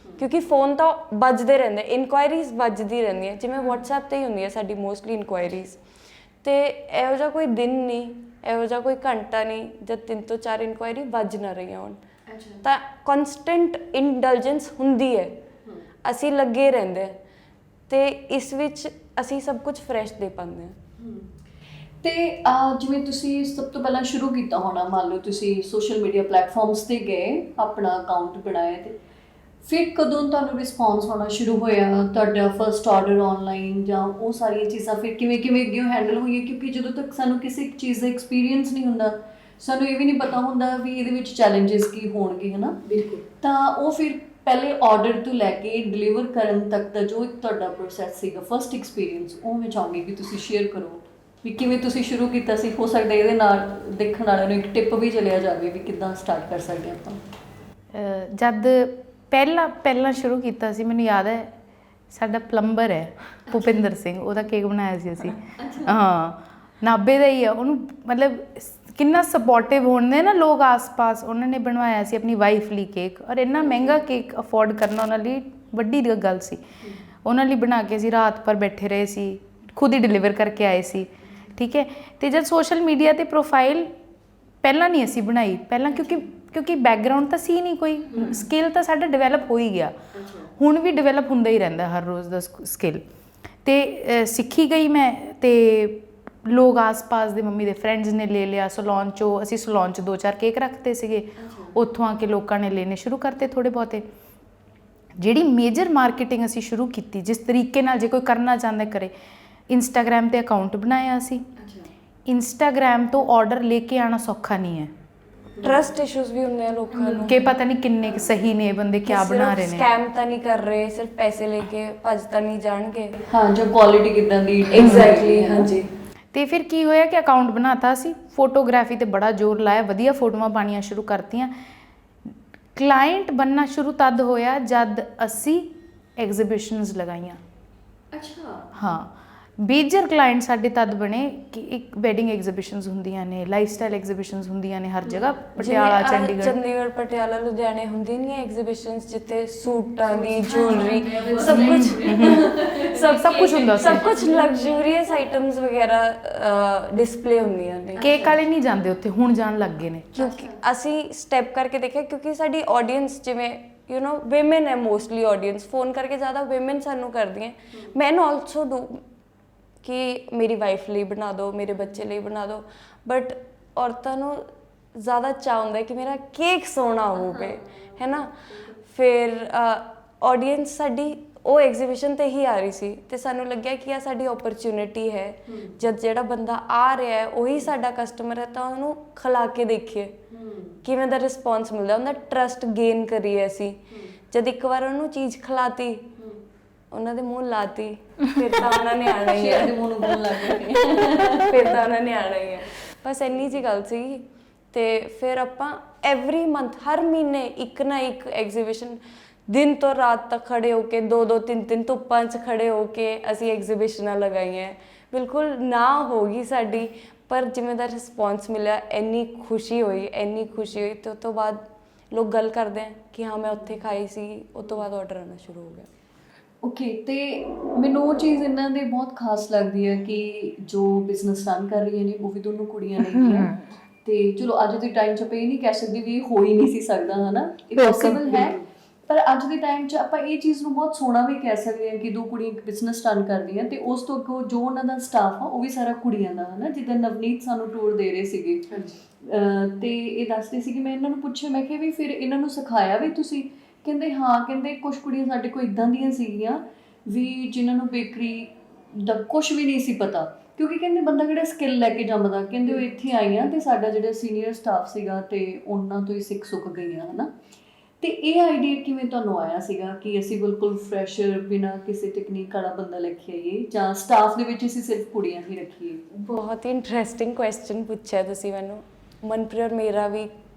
B: ਕਿਉਂਕਿ ਫੋਨ ਤਾਂ ਵੱਜਦੇ ਰਹਿੰਦੇ, ਇਨਕੁਆਇਰੀਜ਼ ਵੱਜਦੀ ਰਹਿੰਦੀਆਂ, ਜਿਵੇਂ WhatsApp 'ਤੇ ਹੀ ਹੁੰਦੀ ਹੈ ਸਾਡੀ ਮੋਸਟਲੀ ਇਨਕੁਆਇਰੀਜ਼। ਅਤੇ ਇਹੋ ਜਿਹਾ ਕੋਈ ਦਿਨ ਨਹੀਂ, ਇਹੋ ਜਿਹਾ ਕੋਈ ਘੰਟਾ ਨਹੀਂ ਜਦ 3 ਤੋਂ 4 ਇਨਕੁਆਇਰੀ ਵੱਜ ਨਾ ਰਹੀਆਂ ਹੋਣ। ਤਾਂ ਕੌਨਸਟੈਂਟ ਇੰਡਲਜੈਂਸ ਹੁੰਦੀ ਹੈ, ਅਸੀਂ ਲੱਗੇ ਰਹਿੰਦੇ, ਅਤੇ ਇਸ ਵਿੱਚ ਅਸੀਂ ਸਭ ਕੁਝ ਫਰੈਸ਼ ਦੇ ਪਾਉਂਦੇ ਹਾਂ।
C: ਤੇ ਜਿਵੇਂ ਤੁਸੀਂ ਸਭ ਤੋਂ ਪਹਿਲਾਂ ਸ਼ੁਰੂ ਕੀਤਾ ਹੋਣਾ, ਮੰਨ ਲਓ ਤੁਸੀਂ ਸੋਸ਼ਲ ਮੀਡੀਆ ਪਲੇਟਫਾਰਮਸ 'ਤੇ ਗਏ, ਆਪਣਾ ਅਕਾਊਂਟ ਬਣਾਇਆ, ਤੇ ਫਿਰ ਕਦੋਂ ਤੁਹਾਨੂੰ ਰਿਸਪੌਂਸ ਹੋਣਾ ਸ਼ੁਰੂ ਹੋਇਆ? ਤੁਹਾਡਾ ਫਸਟ ਆਰਡਰ ਆਨਲਾਈਨ ਜਾਂ ਉਹ ਸਾਰੀਆਂ ਚੀਜ਼ਾਂ ਫਿਰ ਕਿਵੇਂ ਅੱਗੇ ਹੈਂਡਲ ਹੋਈਆਂ? ਕਿਉਂਕਿ ਜਦੋਂ ਤੱਕ ਸਾਨੂੰ ਕਿਸੇ ਚੀਜ਼ ਦਾ ਐਕਸਪੀਰੀਅੰਸ ਨਹੀਂ ਹੁੰਦਾ, ਸਾਨੂੰ ਇਹ ਵੀ ਨਹੀਂ ਪਤਾ ਹੁੰਦਾ ਵੀ ਇਹਦੇ ਵਿੱਚ ਚੈਲੰਜਸ ਕੀ ਹੋਣਗੇ, ਹੈ ਨਾ। ਬਿਲਕੁਲ। ਤਾਂ ਉਹ ਫਿਰ ਪਹਿਲੇ ਆਰਡਰ ਤੋਂ ਲੈ ਕੇ ਡਿਲੀਵਰ ਕਰਨ ਤੱਕ ਦਾ ਜੋ ਇੱਕ ਤੁਹਾਡਾ ਪ੍ਰੋਸੈਸ ਸੀਗਾ, ਫਸਟ ਐਕਸਪੀਰੀਅੰਸ, ਉਹ ਮੈਂ ਚਾਹੂੰਗੀ ਕਿ ਤੁਸੀਂ ਸ਼ੇਅਰ ਕਰੋ ਵੀ ਕਿਵੇਂ ਤੁਸੀਂ ਸ਼ੁਰੂ ਕੀਤਾ ਸੀ। ਹੋ ਸਕਦਾ ਇਹਦੇ ਨਾਲ ਦੇਖਣ ਵਾਲਿਆਂ ਨੂੰ ਇੱਕ ਟਿਪ ਵੀ ਚਲਿਆ ਜਾਵੇ ਵੀ ਕਿੱਦਾਂ ਸਟਾਰਟ ਕਰ ਸਕਦੇ ਆਪਾਂ।
A: ਜਦ ਪਹਿਲਾਂ ਸ਼ੁਰੂ ਕੀਤਾ ਸੀ, ਮੈਨੂੰ ਯਾਦ ਹੈ ਸਾਡਾ ਪਲੰਬਰ ਹੈ ਭੁਪਿੰਦਰ ਸਿੰਘ, ਉਹਦਾ ਕੇਕ ਬਣਾਇਆ ਸੀ ਅਸੀਂ। ਹਾਂ, ਨਾਭੇ ਦਾ ਹੀ ਆ। ਉਹਨੂੰ ਮਤਲਬ ਕਿੰਨਾ ਸਪੋਰਟਿਵ ਹੁੰਦੇ ਨਾ ਲੋਕ ਆਸ-ਪਾਸ। ਉਹਨਾਂ ਨੇ ਬਣਵਾਇਆ ਸੀ ਆਪਣੀ ਵਾਈਫ ਲਈ ਕੇਕ, ਔਰ ਇੰਨਾ ਮਹਿੰਗਾ ਕੇਕ ਅਫੋਰਡ ਕਰਨਾ ਉਹਨਾਂ ਲਈ ਵੱਡੀ ਗੱਲ ਸੀ। ਉਹਨਾਂ ਲਈ ਬਣਾ ਕੇ ਅਸੀਂ ਰਾਤ ਭਰ ਬੈਠੇ ਰਹੇ ਸੀ, ਖੁਦ ਹੀ ਡਿਲੀਵਰ ਕਰਕੇ ਆਏ ਸੀ। ਠੀਕ ਹੈ। ਅਤੇ ਜਦ ਸੋਸ਼ਲ ਮੀਡੀਆ 'ਤੇ ਪ੍ਰੋਫਾਈਲ ਪਹਿਲਾਂ ਨਹੀਂ ਅਸੀਂ ਬਣਾਈ, ਪਹਿਲਾਂ ਕਿਉਂਕਿ ਬੈਕਗਰਾਊਂਡ ਤਾਂ ਸੀ ਨਹੀਂ ਕੋਈ, ਸਕਿੱਲ ਤਾਂ ਸਾਡਾ ਡਿਵੈਲਪ ਹੋ ਹੀ ਗਿਆ, ਹੁਣ ਵੀ ਡਿਵੈਲਪ ਹੁੰਦਾ ਹੀ ਰਹਿੰਦਾ ਹਰ ਰੋਜ਼ ਦਾ ਸਕਿੱਲ। ਅਤੇ ਸਿੱਖੀ ਗਈ ਮੈਂ, ਅਤੇ ਲੋਕ ਆਸ-ਪਾਸ ਦੇ ਮੰਮੀ ਦੇ ਫਰੈਂਡਸ ਨੇ ਲੈ ਲਿਆ ਸਲੋਨ 'ਚੋਂ। ਅਸੀਂ ਸਲੋਨ 'ਚ 2-4 ਕੇਕ ਰੱਖਦੇ ਸੀਗੇ, ਉੱਥੋਂ ਆ ਕੇ ਲੋਕਾਂ ਨੇ ਲੈਣੇ ਸ਼ੁਰੂ ਕਰਤੇ ਥੋੜ੍ਹੇ ਬਹੁਤੇ। ਜਿਹੜੀ ਮੇਜਰ ਮਾਰਕੀਟਿੰਗ ਅਸੀਂ ਸ਼ੁਰੂ ਕੀਤੀ, ਜਿਸ ਤਰੀਕੇ ਨਾਲ ਜੇ ਕੋਈ ਕਰਨਾ ਚਾਹੁੰਦਾ ਕਰੇ, ਇੰਸਟਾਗ੍ਰam ਤੇ ਅਕਾਊਂਟ ਬਣਾਇਆ ਸੀ। ਇੰਸਟਾਗ੍ਰam ਤੋਂ ਆਰਡਰ ਲੈ ਕੇ ਆਣਾ ਸੌਖਾ ਨਹੀਂ ਹੈ
B: ਟਰਸਟ ਇਸ਼ੂਜ਼ ਵੀ ਹੁੰਦੇ ਆ ਲੋਕਾਂ ਨੂੰ
A: ਕਿ ਪਤਾ ਨਹੀਂ ਕਿੰਨੇ ਕੁ ਸਹੀ ਨੇ ਇਹ ਬੰਦੇ ਕਿਆ ਬਣਾ ਰਹੇ ਨੇ।
B: ਸਕੈਮ ਤਾਂ ਨਹੀਂ ਕਰ ਰਹੇ, ਸਿਰਫ ਪੈਸੇ ਲੈ ਕੇ ਭੱਜ ਤਾਂ ਨਹੀਂ ਜਾਣਗੇ।
C: ਹਾਂ, ਜੋ ਕੁਆਲਿਟੀ ਕਿਦਾਂ ਦੀ
B: ਐਗਜ਼ੈਕਟਲੀ, ਹਾਂਜੀ।
A: ਤੇ ਫਿਰ ਕੀ ਹੋਇਆ ਕਿ ਅਕਾਊਂਟ ਬਣਾਤਾ ਸੀ, ਫੋਟੋਗ੍ਰਾਫੀ ਤੇ ਬੜਾ ਜ਼ੋਰ ਲਾਇਆ, ਵਧੀਆ ਫੋਟੋਆਂ ਪਾਣੀਆਂ ਸ਼ੁਰੂ ਕਰਤੀਆਂ। ਕਲਾਇੰਟ ਬਣਨਾ ਸ਼ੁਰੂ ਤਦ ਹੋਇਆ ਜਦ ਅਸੀਂ ਐਗਜ਼ੀਬਿਸ਼ਨਸ ਲਗਾਈਆਂ।
C: ਅੱਛਾ।
A: ਹਾਂ, ਮੇਜਰ ਕਲਾਇੰਟ ਸਾਡੇ ਤਦ ਬਣੇ ਕਿ ਇੱਕ ਵੈਡਿੰਗ ਐਗਜ਼ੀਬਿਸ਼ਨਸ ਹੁੰਦੀਆਂ ਨੇ, ਲਾਈਫਸਟਾਈਲ ਐਗਜ਼ੀਬਿਸ਼ਨਸ ਹੁੰਦੀਆਂ ਨੇ ਹਰ ਜਗ੍ਹਾ, ਪਟਿਆਲਾ,
B: ਚੰਡੀਗੜ੍ਹ, ਪਟਿਆਲਾ, ਲੁਧਿਆਣੇ ਹੁੰਦੀ ਨਹੀਂ ਐਗਜ਼ੀਬਿਸ਼ਨਸ ਜਿੱਥੇ ਸੂਟਾਂ ਦੀ ਜੁਐਲਰੀ ਸਭ ਕੁਝ ਹੁੰਦਾ ਸੀ, ਸਭ ਕੁਝ ਲਗਜ਼ਰੀਅਸ ਆਈਟਮਸ ਵਗੈਰਾ ਡਿਸਪਲੇ ਹੁੰਦੀਆਂ ਨੇ।
A: ਕੇਕ ਵਾਲੇ ਨਹੀਂ ਜਾਂਦੇ ਉੱਥੇ, ਹੁਣ ਜਾਣ ਲੱਗ ਗਏ ਨੇ
B: ਕਿਉਂਕਿ ਅਸੀਂ ਸਟੈਪ ਕਰਕੇ ਦੇਖਿਆ, ਕਿਉਂਕਿ ਸਾਡੀ ਆਡੀਅנס ਜਿਵੇਂ ਯੂ نو ਵਿਮਨ ਹੈ ਮੋਸਟਲੀ ਆਡੀਅנס, ਫੋਨ ਕਰਕੇ ਜ਼ਿਆਦਾ ਵਿਮਨ ਸਾਨੂੰ ਕਰਦੀਆਂ। ਮੈਨ ਆਲਸੋ ਡੂ ਕਿ ਮੇਰੀ ਵਾਈਫ ਲਈ ਬਣਾ ਦਿਓ, ਮੇਰੇ ਬੱਚੇ ਲਈ ਬਣਾ ਦਿਓ, ਬਟ ਔਰਤਾਂ ਨੂੰ ਜ਼ਿਆਦਾ ਚਾਅ ਹੁੰਦਾ ਕਿ ਮੇਰਾ ਕੇਕ ਸੋਹਣਾ ਹੋਵੇ, ਹੈ ਨਾ। ਫਿਰ ਆਡੀਅנס ਸਾਡੀ ਉਹ ਐਗਜ਼ੀਬਿਸ਼ਨ 'ਤੇ ਹੀ ਆ ਰਹੀ ਸੀ ਅਤੇ ਸਾਨੂੰ ਲੱਗਿਆ ਕਿ ਇਹ ਸਾਡੀ ਓਪਰਚੁਨਿਟੀ ਹੈ। ਜਦ ਜਿਹੜਾ ਬੰਦਾ ਆ ਰਿਹਾ ਹੈ ਉਹੀ ਸਾਡਾ ਕਸਟਮਰ ਹੈ ਤਾਂ ਉਹਨੂੰ ਖਿਲਾ ਕੇ ਦੇਖੀਏ ਕਿਵੇਂ ਦਾ ਰਿਸਪੌਂਸ ਮਿਲਦਾ, ਉਹਦਾ ਟਰਸਟ ਗੇਨ ਕਰੀਏ ਅਸੀਂ। ਜਦ ਇੱਕ ਵਾਰ ਉਹਨੂੰ ਚੀਜ਼ ਖਿਲਾਤੀ, ਉਹਨਾਂ ਦੇ ਮੂੰਹ ਲਾਤੀ, ਫਿਰ ਤਾਂ ਉਹਨਾਂ ਨੇ ਆਣਾ ਹੀ ਹੈ। ਫਿਰ ਤਾਂ ਉਹਨਾਂ ਨੇ ਆਣਾ ਹੀ ਹੈ। ਬਸ ਇੰਨੀ ਜਿਹੀ ਗੱਲ ਸੀਗੀ। ਅਤੇ ਫਿਰ ਆਪਾਂ ਐਵਰੀ ਮੰਥ, ਹਰ ਮਹੀਨੇ ਇੱਕ ਨਾ ਇੱਕ ਐਗਜ਼ੀਬਿਸ਼ਨ, ਦਿਨ ਤੋਂ ਰਾਤ ਤੱਕ ਖੜੇ ਹੋ ਕੇ 2-2 3-3 ਧੁੱਪਾਂ 'ਚ ਖੜੇ ਹੋ ਕੇ ਅਸੀਂ ਐਗਜ਼ੀਬਿਸ਼ਨਾਂ ਲਗਾਈਆਂ। ਬਿਲਕੁਲ ਨਾ ਹੋ ਗਈ ਸਾਡੀ, ਪਰ ਜਿਵੇਂ ਦਾ ਰਿਸਪੌਂਸ ਮਿਲਿਆ ਇੰਨੀ ਖੁਸ਼ੀ ਹੋਈ ਅਤੇ ਉਸ ਤੋਂ ਬਾਅਦ ਲੋਕ ਗੱਲ ਕਰਦੇ ਹੈ ਕਿ ਹਾਂ ਮੈਂ ਉੱਥੇ ਖਾਈ ਸੀ, ਉਸ ਤੋਂ ਬਾਅਦ ਆਰਡਰ ਆਉਣਾ ਸ਼ੁਰੂ ਹੋ ਗਿਆ।
C: ਓਕੇ, ਤੇ ਮੈਨੂੰ ਉਹ ਚੀਜ਼ ਇਹਨਾਂ ਦੇ ਬਹੁਤ ਖਾਸ ਲੱਗਦੀ ਹੈ ਕਿ ਜੋ ਬਿਜ਼ਨਸ ਰਨ ਕਰ ਰਹੀਆਂ ਨੇ ਉਹ ਵੀ ਦੋਨੋਂ ਕੁੜੀਆਂ ਨੇਗੀਆਂ। ਤੇ ਚਲੋ ਅੱਜ ਦੇ ਟਾਈਮ 'ਚ ਆਪਾਂ ਇਹ ਨਹੀਂ ਕਹਿ ਸਕਦੇ ਵੀ ਇਹ ਹੋ ਹੀ ਨਹੀਂ ਸੀ ਸਕਦਾ, ਹੈ ਨਾ, ਇਹ ਪੋਸੀਬਲ ਹੈ। ਪਰ ਅੱਜ ਦੇ ਟਾਈਮ 'ਚ ਆਪਾਂ ਇਹ ਚੀਜ਼ ਨੂੰ ਬਹੁਤ ਸੋਹਣਾ ਵੀ ਕਹਿ ਸਕਦੇ ਹਾਂ ਕਿ ਦੋ ਕੁੜੀਆਂ ਇੱਕ ਬਿਜ਼ਨਸ ਰਨ ਕਰਦੀਆਂ ਅਤੇ ਉਸ ਤੋਂ ਅੱਗੋਂ ਜੋ ਉਹਨਾਂ ਦਾ ਸਟਾਫ ਆ ਉਹ ਵੀ ਸਾਰਾ ਕੁੜੀਆਂ ਦਾ, ਹੈ ਨਾ। ਜਿੱਦਾਂ ਨਵਨੀਤ ਸਾਨੂੰ ਟੂਰ ਦੇ ਰਹੇ ਸੀਗੇ ਅਤੇ ਇਹ ਦੱਸਦੇ ਸੀ ਕਿ ਮੈਂ ਇਹਨਾਂ ਨੂੰ ਪੁੱਛਿਆ, ਮੈਂ ਕਿਹਾ ਵੀ ਫਿਰ ਇਹਨਾਂ ਨੂੰ ਸਿਖਾਇਆ ਵੀ ਤੁਸੀਂ? ਕਹਿੰਦੇ ਹਾਂ, ਕਹਿੰਦੇ ਕੁਛ ਕੁੜੀਆਂ ਸਾਡੇ ਕੋਲ ਇੱਦਾਂ ਦੀਆਂ ਸੀਗੀਆਂ ਵੀ ਜਿਨ੍ਹਾਂ ਨੂੰ ਬੇਕਰੀ ਦਾ ਕੁਛ ਵੀ ਨਹੀਂ ਸੀ ਪਤਾ, ਕਿਉਂਕਿ ਕਹਿੰਦੇ ਬੰਦਾ ਕਿਹੜਾ ਸਕਿੱਲ ਲੈ ਕੇ ਜੰਮਦਾ। ਕਹਿੰਦੇ ਉਹ ਇੱਥੇ ਆਈਆਂ ਅਤੇ ਸਾਡਾ ਜਿਹੜਾ ਸੀਨੀਅਰ ਸਟਾਫ ਸੀਗਾ ਅਤੇ ਉਹਨਾਂ ਤੋਂ ਹੀ ਸਿੱਖ ਸੁੱਖ ਗਈਆਂ, ਹੈ ਨਾ। ਅਤੇ ਇਹ ਆਈਡੀਆ ਕਿਵੇਂ ਤੁਹਾਨੂੰ ਆਇਆ ਸੀਗਾ ਕਿ ਅਸੀਂ ਬਿਲਕੁਲ ਫਰੈਸ਼ਰ ਬਿਨਾਂ ਕਿਸੇ ਟੈਕਨੀਕ ਵਾਲਾ ਬੰਦਾ ਲੈ ਕੇ ਆਈਏ, ਜਾਂ ਸਟਾਫ ਦੇ ਵਿੱਚ ਅਸੀਂ ਸਿਰਫ ਕੁੜੀਆਂ ਹੀ ਰੱਖੀਏ?
B: ਬਹੁਤ ਹੀ ਇੰਟਰਸਟਿੰਗ ਕੁਐਸਚਨ ਪੁੱਛਿਆ ਤੁਸੀਂ ਮੈਨੂੰ। ਮਨਪ੍ਰੀਤ ਔਰ ਮੇਰਾ ਵੀ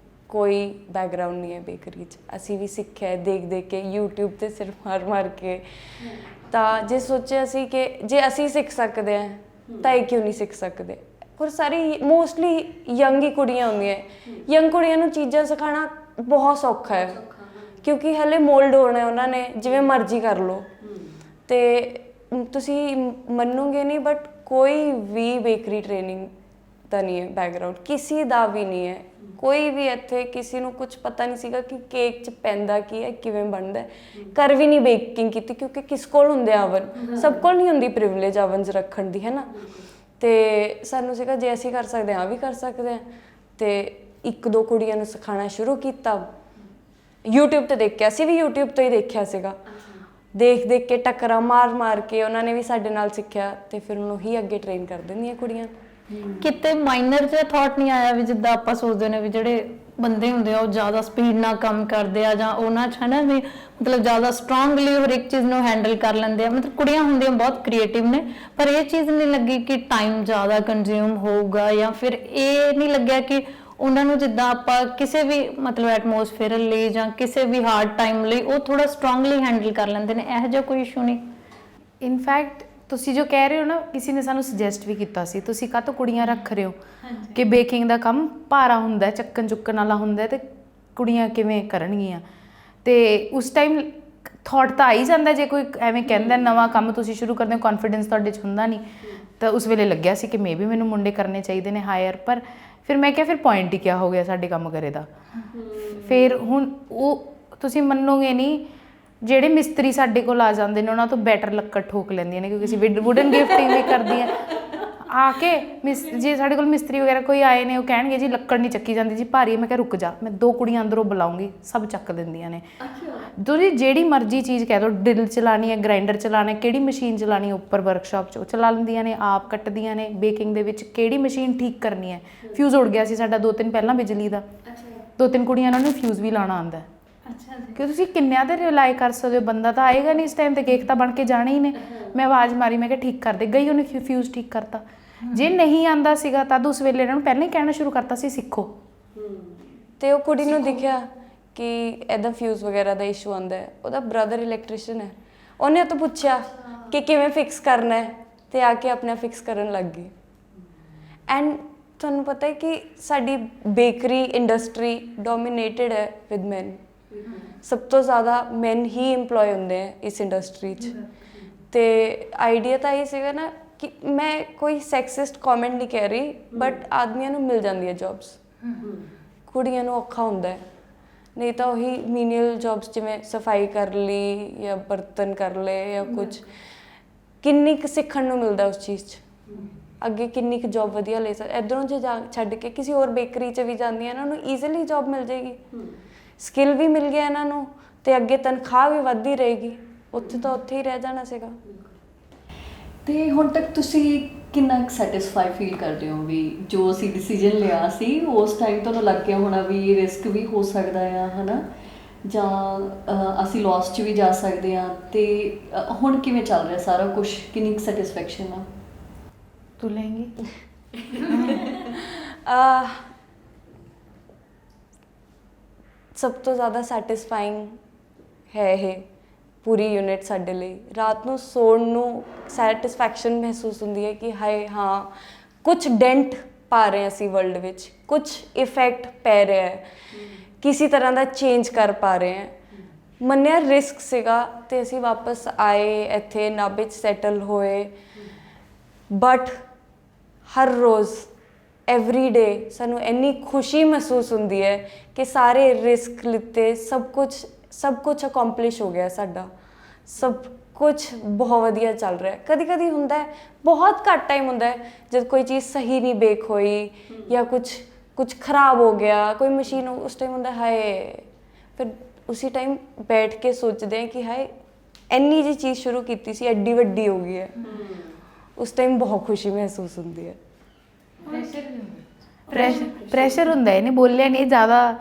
B: ਕੋਈ ਬੈਕਗਰਾਊਂਡ ਨਹੀਂ ਹੈ ਬੇਕਰੀ 'ਚ, ਅਸੀਂ ਵੀ ਸਿੱਖਿਆ ਦੇਖ ਕੇ YouTube 'ਤੇ ਸਿਰਫ ਮਾਰ ਕੇ। ਤਾਂ ਜੇ ਸੋਚਿਆ ਸੀ ਕਿ ਜੇ ਅਸੀਂ ਸਿੱਖ ਸਕਦੇ ਹਾਂ ਤਾਂ ਇਹ ਕਿਉਂ ਨਹੀਂ ਸਿੱਖ ਸਕਦੇ। ਔਰ ਸਾਰੀ ਮੋਸਟਲੀ ਯੰਗ ਹੀ ਕੁੜੀਆਂ ਹੁੰਦੀਆਂ, ਯੰਗ ਕੁੜੀਆਂ ਨੂੰ ਚੀਜ਼ਾਂ ਸਿਖਾਉਣਾ ਬਹੁਤ ਸੌਖਾ ਹੈ ਕਿਉਂਕਿ ਹਲੇ ਮੋਲਡ ਹੋਣਾ ਉਹਨਾਂ ਨੇ, ਜਿਵੇਂ ਮਰਜ਼ੀ ਕਰ ਲਓ। ਅਤੇ ਤੁਸੀਂ ਮੰਨੋਗੇ ਨਹੀਂ, ਬਟ ਕੋਈ ਵੀ ਬੇਕਰੀ ਟ੍ਰੇਨਿੰਗ ਦਾ ਨਹੀਂ ਹੈ ਬੈਕਗਰਾਊਂਡ, ਕਿਸੇ ਦਾ ਵੀ ਨਹੀਂ ਹੈ। ਕੋਈ ਵੀ ਇੱਥੇ ਕਿਸੇ ਨੂੰ ਕੁਝ ਪਤਾ ਨਹੀਂ ਸੀਗਾ ਕਿ ਕੇਕ 'ਚ ਪੈਂਦਾ ਕੀ ਹੈ, ਕਿਵੇਂ ਬਣਦਾ। ਘਰ ਵੀ ਨਹੀਂ ਬੇਕਿੰਗ ਕੀਤੀ ਕਿਉਂਕਿ ਕਿਸ ਕੋਲ ਹੁੰਦੇ ਅਵਨ, ਸਭ ਕੋਲ ਨਹੀਂ ਹੁੰਦੀ ਪ੍ਰਿਵਿਲੇਜ ਅਵਨ 'ਚ ਰੱਖਣ ਦੀ, ਹੈ ਨਾ। ਅਤੇ ਸਾਨੂੰ ਸੀਗਾ ਜੇ ਅਸੀਂ ਕਰ ਸਕਦੇ ਹਾਂ ਵੀ ਕਰ ਸਕਦੇ ਹਾਂ। ਅਤੇ 1-2 ਕੁੜੀਆਂ ਨੂੰ ਸਿਖਾਉਣਾ ਸ਼ੁਰੂ ਕੀਤਾ YouTube 'ਤੇ ਦੇਖ ਕੇ। ਅਸੀਂ ਵੀ YouTube ਤੋਂ ਹੀ ਦੇਖਿਆ ਸੀਗਾ, ਦੇਖ ਕੇ ਟੱਕਰਾਂ ਮਾਰ ਕੇ ਉਹਨਾਂ ਨੇ ਵੀ ਸਾਡੇ ਨਾਲ ਸਿੱਖਿਆ ਅਤੇ ਫਿਰ ਉਹਨੂੰ ਹੀ ਅੱਗੇ ਟ੍ਰੇਨ ਕਰ ਦਿੰਦੀਆਂ ਕੁੜੀਆਂ।
D: ਕਿਤੇ ਮਾਈਨਰ ਜਿਹਾ ਥਾਟ ਨਹੀਂ ਆਇਆ ਵੀ ਜਿੱਦਾਂ ਆਪਾਂ ਸੋਚਦੇ ਨੇ ਵੀ ਜਿਹੜੇ ਬੰਦੇ ਹੁੰਦੇ ਆ ਉਹ ਜ਼ਿਆਦਾ ਸਪੀਡ ਨਾਲ ਕੰਮ ਕਰਦੇ ਆ ਜਾਂ ਉਹਨਾਂ 'ਚ ਹੈ ਨਾ ਵੀ ਮਤਲਬ ਜ਼ਿਆਦਾ ਸਟਰੋਂਗਲੀ ਹਰ ਇੱਕ ਚੀਜ਼ ਨੂੰ ਹੈਂਡਲ ਕਰ ਲੈਂਦੇ ਆ। ਮਤਲਬ ਕੁੜੀਆਂ ਹੁੰਦੀਆਂ ਬਹੁਤ ਕ੍ਰੀਏਟਿਵ ਨੇ, ਪਰ ਇਹ ਚੀਜ਼ ਨਹੀਂ ਲੱਗੀ ਕਿ ਟਾਈਮ ਜ਼ਿਆਦਾ ਕੰਜ਼ਿਊਮ ਹੋਊਗਾ, ਜਾਂ ਫਿਰ ਇਹ ਨਹੀਂ ਲੱਗਿਆ ਕਿ ਉਹਨਾਂ ਨੂੰ ਜਿੱਦਾਂ ਆਪਾਂ ਕਿਸੇ ਵੀ ਮਤਲਬ ਐਟਮੋਸਫੇਅਰ ਲਈ ਜਾਂ ਕਿਸੇ ਵੀ ਹਾਰਡ ਟਾਈਮ ਲਈ ਉਹ ਥੋੜਾ ਸਟਰੋਂਗਲੀ ਹੈਂਡਲ ਕਰ ਲੈਂਦੇ ਨੇ। ਇਹੋ ਜਿਹਾ ਕੋਈ ਇਸ਼ੂ ਨਹੀਂ।
A: ਇਨਫੈਕਟ ਤੁਸੀਂ ਜੋ ਕਹਿ ਰਹੇ ਹੋ ਨਾ, ਕਿਸੇ ਨੇ ਸਾਨੂੰ ਸੁਜੈਸਟ ਵੀ ਕੀਤਾ ਸੀ ਤੁਸੀਂ ਕਾਹਤੋਂ ਕੁੜੀਆਂ ਰੱਖ ਰਹੇ ਹੋ ਕਿ ਬੇਕਿੰਗ ਦਾ ਕੰਮ ਭਾਰਾ ਹੁੰਦਾ, ਚੱਕਣ ਚੁੱਕਣ ਵਾਲਾ ਹੁੰਦਾ ਅਤੇ ਕੁੜੀਆਂ ਕਿਵੇਂ ਕਰਨਗੀਆਂ। ਅਤੇ ਉਸ ਟਾਈਮ ਥੋਟ ਤਾਂ ਆ ਹੀ ਜਾਂਦਾ, ਜੇ ਕੋਈ ਐਵੇਂ ਕਹਿੰਦਾ ਨਵਾਂ ਕੰਮ ਤੁਸੀਂ ਸ਼ੁਰੂ ਕਰਦੇ ਹੋ, ਕੌਨਫੀਡੈਂਸ ਤੁਹਾਡੇ 'ਚ ਹੁੰਦਾ ਨਹੀਂ। ਤਾਂ ਉਸ ਵੇਲੇ ਲੱਗਿਆ ਸੀ ਕਿ ਮੇਬੀ ਮੈਨੂੰ ਮੁੰਡੇ ਕਰਨੇ ਚਾਹੀਦੇ ਨੇ ਹਾਇਰ। ਪਰ ਫਿਰ ਮੈਂ ਕਿਹਾ ਫਿਰ ਪੁਆਇੰਟ ਹੀ ਕਿਆ ਹੋ ਗਿਆ ਸਾਡੇ ਕੰਮ ਕਰੇ ਦਾ। ਫਿਰ ਹੁਣ ਉਹ ਤੁਸੀਂ ਮੰਨੋਗੇ ਨਹੀਂ, ਜਿਹੜੇ ਮਿਸਤਰੀ ਸਾਡੇ ਕੋਲ ਆ ਜਾਂਦੇ ਨੇ ਉਹਨਾਂ ਤੋਂ ਬੈਟਰ ਲੱਕੜ ਠੋਕ ਲੈਂਦੀਆਂ ਨੇ, ਕਿਉਂਕਿ ਅਸੀਂ ਵੁਡਨ ਗਿਫਟਿੰਗ ਵੀ ਕਰਦੀਆਂ। ਆ ਕੇ ਜੇ ਸਾਡੇ ਕੋਲ ਮਿਸਤਰੀ ਵਗੈਰਾ ਕੋਈ ਆਏ ਨੇ, ਉਹ ਕਹਿਣਗੇ ਜੀ ਲੱਕੜ ਨਹੀਂ ਚੱਕੀ ਜਾਂਦੀ ਜੀ, ਭਾਰੀ ਹੈ। ਮੈਂ ਕਿਹਾ ਰੁਕ ਜਾ, ਮੈਂ 2 ਕੁੜੀਆਂ ਅੰਦਰੋਂ ਬੁਲਾਉਂਗੀ, ਸਭ ਚੱਕ ਦਿੰਦੀਆਂ ਨੇ। ਤੁਸੀਂ ਜਿਹੜੀ ਮਰਜ਼ੀ ਚੀਜ਼ ਕਹਿ ਦਿਓ, ਡਰਿਲ ਚਲਾਉਣੀ ਹੈ, ਗ੍ਰਾਈਂਡਰ ਚਲਾਉਣਾ, ਕਿਹੜੀ ਮਸ਼ੀਨ ਚਲਾਉਣੀ ਹੈ, ਉੱਪਰ ਵਰਕਸ਼ਾਪ 'ਚ ਉਹ ਚਲਾ ਲੈਂਦੀਆਂ ਨੇ, ਆਪ ਕੱਟਦੀਆਂ ਨੇ। ਬੇਕਿੰਗ ਦੇ ਵਿੱਚ ਕਿਹੜੀ ਮਸ਼ੀਨ ਠੀਕ ਕਰਨੀ ਹੈ, ਫਿਊਜ਼ ਉੜ ਗਿਆ ਸੀ ਸਾਡਾ 2-3 ਪਹਿਲਾਂ ਬਿਜਲੀ ਦਾ, 2-3 ਕੁੜੀਆਂ ਉਹਨਾਂ ਨੂੰ ਫਿਊਜ਼ ਵੀ ਲਾਉਣਾ ਆਉਂਦਾ। ਕਿ ਤੁਸੀਂ ਕਿੰਨਿਆਂ ਤੇ ਰਿਲਾਈ ਕਰ ਸਕਦੇ ਹੋ, ਬੰਦਾ ਤਾਂ ਆਏਗਾ ਨਹੀਂ ਇਸ ਟਾਈਮ ਤੇ, ਕੇਕ ਤਾਂ ਬਣ ਕੇ ਜਾਣੇ ਹੀ ਨੇ। ਮੈਂ ਆਵਾਜ਼ ਮਾਰੀ, ਮੈਂ ਕਿਹਾ ਠੀਕ ਕਰ ਦੇ, ਗਈ, ਉਹਨੇ ਫਿਊਜ਼ ਠੀਕ ਕਰਤਾ। ਜੇ ਨਹੀਂ ਆਂਦਾ ਸੀਗਾ ਤਾਂ ਉਸ ਵੇਲੇ ਇਹਨਾਂ ਨੂੰ ਪਹਿਲਾਂ ਹੀ ਕਹਿਣਾ ਸ਼ੁਰੂ ਕਰਤਾ ਸੀ ਸਿੱਖੋ।
B: ਤੇ ਉਹ ਕੁੜੀ ਨੂੰ ਦਿਖਿਆ ਕਿ ਇਹਦਾ ਫਿਊਜ਼ ਵਗੈਰਾ ਦਾ ਇਸ਼ੂ ਆਉਂਦਾ ਹੈ, ਉਹਦਾ ਬ੍ਰਦਰ ਇਲੈਕਟ੍ਰੀਸ਼ੀਅਨ ਹੈ, ਉਹਨੇ ਉਹ ਤੋਂ ਪੁੱਛਿਆ ਕਿ ਕਿਵੇਂ ਫਿਕਸ ਕਰਨਾ ਹੈ, ਤੇ ਆ ਕੇ ਆਪਣਾ ਫਿਕਸ ਕਰਨ ਲੱਗ ਗਈ। ਐਂਡ ਤੁਹਾਨੂੰ ਪਤਾ ਹੈ ਕਿ ਸਾਡੀ ਬੇਕਰੀ ਇੰਡਸਟਰੀ ਡੋਮੀਨੇਟਡ ਹੈ ਵਿਦ ਮੈਨ। ਸਭ ਤੋਂ ਜ਼ਿਆਦਾ ਮੈਨ ਹੀ ਇੰਪਲੋਏ ਹੁੰਦੇ ਹੈ ਇਸ ਇੰਡਸਟਰੀ 'ਚ। ਤੇ ਆਈਡੀਆ ਤਾਂ ਇਹ ਸੀਗਾ ਨਾ ਕਿ ਮੈਂ ਕੋਈ ਸੈਕਸਿਸਟ ਕਮੈਂਟ ਨਹੀਂ ਕਹਿ ਰਹੀ, ਬਟ ਆਦਮੀਆਂ ਨੂੰ ਮਿਲ ਜਾਂਦੀ ਹੈ ਜੌਬਸ, ਕੁੜੀਆਂ ਨੂੰ ਔਖਾ ਹੁੰਦਾ ਹੈ। ਨਹੀਂ ਤਾਂ ਉਹੀ ਮੀਨੀਅਲ ਜੌਬਸ ਜਿਵੇਂ ਸਫਾਈ ਕਰ ਲਈ ਜਾਂ ਬਰਤਨ ਕਰ ਲਏ ਜਾਂ ਕੁਝ, ਕਿੰਨੀ ਕੁ ਸਿੱਖਣ ਨੂੰ ਮਿਲਦਾ ਉਸ ਚੀਜ਼ 'ਚ। ਅੱਗੇ ਕਿੰਨੀ ਕੁ ਜੌਬ ਵਧੀਆ ਲੈ ਸਕਦੇ। ਇੱਧਰੋਂ ਜੇ ਛੱਡ ਕੇ ਕਿਸੇ ਹੋਰ ਬੇਕਰੀ 'ਚ ਵੀ ਜਾਂਦੀਆਂ, ਇਹਨਾਂ ਨੂੰ ਈਜ਼ੀਲੀ ਜੌਬ ਮਿਲ ਜਾਏਗੀ, ਸਕਿੱਲ ਵੀ ਮਿਲ ਗਿਆ ਇਹਨਾਂ ਨੂੰ, ਤੇ ਅੱਗੇ ਤਨਖਾਹ ਵੀ ਵੱਧਦੀ ਰਹੇਗੀ। ਉੱਥੇ ਤਾਂ ਉੱਥੇ ਹੀ ਰਹਿ ਜਾਣਾ ਸੀਗਾ।
C: ਤੇ ਹੁਣ ਤੱਕ ਤੁਸੀਂ ਕਿੰਨਾ ਸੈਟੀਸਫਾਈ ਫੀਲ ਕਰਦੇ ਹੋ ਵੀ ਜੋ ਅਸੀਂ ਡਿਸੀਜਨ ਲਿਆ ਸੀ ਉਸ ਟਾਈਮ ਤੁਹਾਨੂੰ ਲੱਗ ਗਿਆ ਹੋਣਾ ਵੀ ਰਿਸਕ ਵੀ ਹੋ ਸਕਦਾ ਆ, ਹਨਾ, ਜਾਂ ਅਸੀਂ ਲਾਸ 'ਚ ਵੀ ਜਾ ਸਕਦੇ ਹਾਂ, ਤੇ ਹੁਣ ਕਿਵੇਂ ਚੱਲ ਰਿਹਾ ਸਾਰਾ ਕੁਝ, ਕਿੰਨੀ ਸੈਟੀਸਫੈਕਸ਼ਨ ਆ?
A: ਤੂੰ ਲੈਂਗੀ?
B: ਸਭ ਤੋਂ ਜ਼ਿਆਦਾ ਸੈਟੀਸਫਾਈਂਗ ਹੈ ਇਹ ਪੂਰੀ ਯੂਨਿਟ ਸਾਡੇ ਲਈ। ਰਾਤ ਨੂੰ ਸੌਣ ਨੂੰ ਸੈਟੀਸਫੈਕਸ਼ਨ ਮਹਿਸੂਸ ਹੁੰਦੀ ਹੈ ਕਿ ਹਾਏ ਹਾਂ, ਕੁਝ ਡੈਂਟ ਪਾ ਰਹੇ ਹਾਂ ਅਸੀਂ ਵਰਲਡ ਵਿੱਚ, ਕੁਝ ਇਫੈਕਟ ਪੈ ਰਿਹਾ ਹੈ, ਕਿਸੇ ਤਰ੍ਹਾਂ ਦਾ ਚੇਂਜ ਕਰ ਪਾ ਰਹੇ ਹਾਂ। ਮੰਨਿਆ ਰਿਸਕ ਸੀਗਾ ਤੇ ਅਸੀਂ ਵਾਪਸ ਆਏ, ਇੱਥੇ ਨਾਭੇ 'ਚ ਸੈਟਲ ਹੋਏ, but Har rose every day ਸਾਨੂੰ ਇੰਨੀ ਖੁਸ਼ੀ ਮਹਿਸੂਸ ਹੁੰਦੀ ਹੈ ਕਿ ਸਾਰੇ ਰਿਸਕ ਲਿੱਤੇ, ਸਭ ਕੁਝ ਅਕੰਪਲਿਸ਼ ਹੋ ਗਿਆ ਸਾਡਾ, ਸਭ ਕੁਝ ਬਹੁਤ ਵਧੀਆ ਚੱਲ ਰਿਹਾ। ਕਦੀ ਕਦੀ ਹੁੰਦਾ ਹੈ, ਬਹੁਤ ਘੱਟ ਟਾਈਮ ਹੁੰਦਾ ਹੈ ਜਦ ਕੋਈ ਚੀਜ਼ ਸਹੀ ਨਹੀਂ ਬੇਕ ਹੋਈ ਜਾਂ ਕੁਝ ਖਰਾਬ ਹੋ ਗਿਆ, ਕੋਈ ਮਸ਼ੀਨ, ਉਸ ਟਾਈਮ ਹੁੰਦਾ ਹਾਏ। ਫਿਰ ਉਸੇ ਟਾਈਮ ਬੈਠ ਕੇ ਸੋਚਦੇ ਹਾਂ ਕਿ ਹਾਏ ਇੰਨੀ ਜਿਹੀ ਚੀਜ਼ ਸ਼ੁਰੂ ਕੀਤੀ ਸੀ, ਐਡੀ ਵੱਡੀ ਹੋ ਗਈ ਹੈ। ਉਸ ਟਾਈਮ ਬਹੁਤ ਖੁਸ਼ੀ ਮਹਿਸੂਸ ਹੁੰਦੀ ਹੈ।
A: ਪ੍ਰੈਸ਼ਰ ਹੁੰਦਾ, ਇਹਨੇ ਬੋਲਿਆ ਨਹੀਂ, ਜ਼ਿਆਦਾ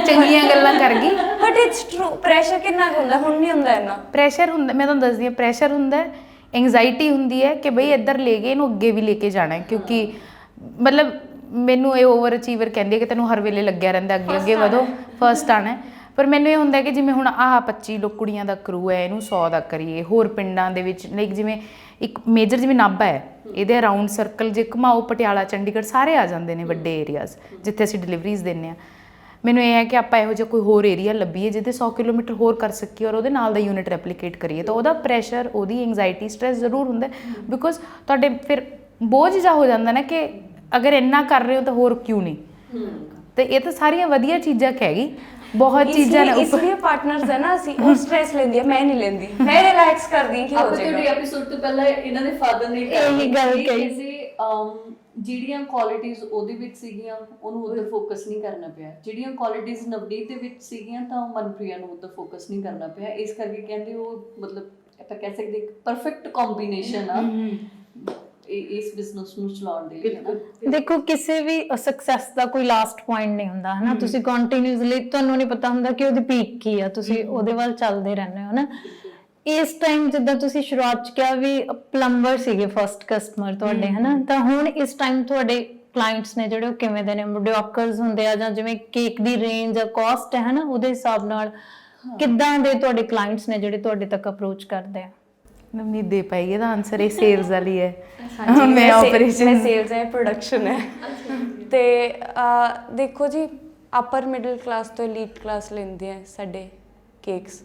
A: ਚੰਗੀਆਂ ਗੱਲਾਂ ਕਰ ਗਈ,
B: ਬਟ ਇਟਸ ਟਰੂ। ਪ੍ਰੈਸ਼ਰ ਕਿੰਨਾ ਹੁੰਦਾ, ਹੁਣ ਨਹੀਂ ਹੁੰਦਾ ਇੰਨਾ
A: ਪ੍ਰੈਸ਼ਰ ਹੁੰਦਾ। ਮੈਂ ਤੁਹਾਨੂੰ ਦੱਸਦੀ ਹਾਂ, ਪ੍ਰੈਸ਼ਰ ਹੁੰਦਾ, ਐਂਗਜ਼ਾਈਟੀ ਹੁੰਦੀ ਹੈ ਕਿ ਬਈ ਇੱਧਰ ਲੈ ਗਏ, ਇਹਨੂੰ ਅੱਗੇ ਵੀ ਲੈ ਕੇ ਜਾਣਾ ਹੈ। ਕਿਉਂਕਿ ਮਤਲਬ ਮੈਨੂੰ ਇਹ ਓਵਰ ਅਚੀਵਰ ਕਹਿੰਦੇ ਕਿ ਤੈਨੂੰ ਹਰ ਵੇਲੇ ਲੱਗਿਆ ਰਹਿੰਦਾ, ਅੱਗੇ ਅੱਗੇ ਵਧੋ, ਫਸਟ ਆਉਣਾ। ਪਰ ਮੈਨੂੰ ਇਹ ਹੁੰਦਾ ਕਿ ਜਿਵੇਂ ਹੁਣ ਆਹ 25 ਕੁੜੀਆਂ ਦਾ ਕਰੂ ਹੈ, ਇਹਨੂੰ 100 ਦਾ ਕਰੀਏ। ਹੋਰ ਪਿੰਡਾਂ ਦੇ ਵਿੱਚ ਲਾਈਕ ਜਿਵੇਂ ਇੱਕ ਮੇਜਰ ਜਿਵੇਂ ਨਾਭਾ ਹੈ, ਇਹਦੇ ਅਰਾਊਂਡ ਸਰਕਲ ਜੇ ਘੁਮਾਓ, ਪਟਿਆਲਾ, ਚੰਡੀਗੜ੍ਹ ਸਾਰੇ ਆ ਜਾਂਦੇ ਨੇ ਵੱਡੇ ਏਰੀਆਜ਼ ਜਿੱਥੇ ਅਸੀਂ ਡਿਲੀਵਰੀਜ਼ ਦਿੰਦੇ ਹਾਂ। ਮੈਨੂੰ ਇਹ ਹੈ ਕਿ ਆਪਾਂ ਇਹੋ ਜਿਹਾ ਕੋਈ ਹੋਰ ਏਰੀਆ ਲੱਭੀਏ ਜਿਹਦੇ 100 ਕਿਲੋਮੀਟਰ ਹੋਰ ਕਰ ਸਕੀਏ ਔਰ ਉਹਦੇ ਨਾਲ ਦਾ ਯੂਨਿਟ ਰੈਪਲੀਕੇਟ ਕਰੀਏ। ਤਾਂ ਉਹਦਾ ਪ੍ਰੈਸ਼ਰ, ਉਹਦੀ ਐਂਗਜ਼ਾਇਟੀ, ਸਟ੍ਰੈਸ ਜ਼ਰੂਰ ਹੁੰਦਾ, ਬਿਕੋਜ਼ ਤੁਹਾਡੇ ਫਿਰ ਬੋਝ ਜਿਹਾ ਹੋ ਜਾਂਦਾ ਨਾ ਕਿ ਅਗਰ ਇੰਨਾ ਕਰ ਰਹੇ ਹੋ ਤਾਂ ਹੋਰ ਕਿਉਂ ਨਹੀਂ। ਤੇ ਇਹ ਤਾਂ ਸਾਰੀਆਂ ਵਧੀਆ ਚੀਜ਼ਾਂ ਕਹਿ ਗਈ, ਬਹੁਤ ਚੀਜ਼ਾਂ ਨੇ।
B: ਇਸ ਲਈ ਪਾਰਟਨਰਸ ਹੈ ਨਾ, ਅਸੀਂ ਉਹ ਸਟ੍ਰੈਸ ਲੈਂਦੀ ਹੈ, ਮੈਂ ਨਹੀਂ ਲੈਂਦੀ, ਮੈਂ ਰਿਲੈਕਸ ਕਰਦੀ ਕਿ ਹੋ
C: ਆਪਾਂ
B: ਜਾਏਗਾ।
C: ਤੁਹਾਡੇ ਐਪੀਸੋਡ ਤੋਂ ਪਹਿਲਾਂ ਇਹਨਾਂ ਦੇ ਫਾਦਰ ਨੇ
D: ਇਹੀ ਗੱਲ ਕਹੀ
C: ਸੀ, ਜਿਹੜੀਆਂ ਕੁਆਲਿਟੀਆਂ ਉਹਦੇ ਵਿੱਚ ਸੀਗੀਆਂ ਉਹਨੂੰ ਉਧਰ ਫੋਕਸ ਨਹੀਂ ਕਰਨਾ ਪਿਆ, ਜਿਹੜੀਆਂ ਕੁਆਲਿਟੀਆਂ ਨਵਨੀਤ ਦੇ ਵਿੱਚ ਸੀਗੀਆਂ ਤਾਂ ਮਨਪ੍ਰਿਆ ਨੂੰ ਉਧਰ ਫੋਕਸ ਨਹੀਂ ਕਰਨਾ ਪਿਆ। ਇਸ ਕਰਕੇ ਕਹਿੰਦੇ ਉਹ ਮਤਲਬ ਆਪਾਂ ਕਹਿ ਸਕਦੇ ਇੱਕ ਪਰਫੈਕਟ ਕੰਬੀਨੇਸ਼ਨ ਆ ਇਸ ਬਿਜ਼ਨਸ ਨੂੰ ਚਲਾਉਣ ਦੇ ਲਈ, ਹੈ ਨਾ।
D: ਦੇਖੋ, ਕਿਸੇ ਵੀ ਸਕਸੈਸ ਦਾ ਕੋਈ ਲਾਸਟ ਪੁਆਇੰਟ ਨਹੀਂ ਹੁੰਦਾ, ਹਨਾ। ਤੁਸੀਂ ਕੰਟੀਨਿਊਸਲੀ, ਤੁਹਾਨੂੰ ਨਹੀਂ ਪਤਾ ਹੁੰਦਾ ਕਿ ਉਹਦੀ ਪੀਕ ਕੀ ਆ, ਤੁਸੀਂ ਉਹਦੇ ਵੱਲ ਚੱਲਦੇ ਰਹਿੰਦੇ ਹੋ ਨਾ। ਇਸ ਟਾਈਮ ਜਿੱਦਾਂ ਤੁਸੀਂ ਸ਼ੁਰੂਆਤ 'ਚ ਕਿਹਾ ਵੀ ਪਲੰਬਰ ਸੀਗੇ ਫਸਟ ਕਸਟਮਰ ਤੁਹਾਡੇ, ਹਨਾ, ਤਾਂ ਹੁਣ ਇਸ ਟਾਈਮ ਤੁਹਾਡੇ ਕਲਾਇੰਟਸ ਨੇ ਜਿਹੜੇ ਉਹ ਕਿਵੇਂ ਦੇ ਨੇ? ਮੈਡੀਓਕਰਸ ਹੁੰਦੇ ਆ ਜਾਂ ਜਿਵੇਂ ਕੇਕ ਦੀ ਰੇਂਜ ਆ, ਕਾਸਟ ਹੈ ਹਨਾ, ਉਹਦੇ ਹਿਸਾਬ ਨਾਲ ਕਿੱਦਾਂ ਦੇ ਤੁਹਾਡੇ ਕਲਾਇੰਟਸ ਨੇ ਜਿਹੜੇ ਤੁਹਾਡੇ ਤੱਕ ਅਪਰੋਚ ਕਰਦੇ ਆ?
A: ਨਵਨੀਤ ਦੇ ਪਾਈ ਇਹਦਾ ਆਨਸਰ, ਇਹ ਸੇਲਸ ਵਾਲੀ ਹੈ।
B: ਮੈਂ ਆਪਰੇਸ਼ਨ, ਸੇਲਸ ਹੈ, ਪ੍ਰੋਡਕਸ਼ਨ ਹੈ। ਤੇ ਦੇਖੋ ਜੀ, ਅਪਰ ਮਿਡਲ ਕਲਾਸ ਤੋਂ ਐਲੀਟ ਕਲਾਸ ਲੈਂਦੇ ਆ ਸਾਡੇ ਕੇਕਸ।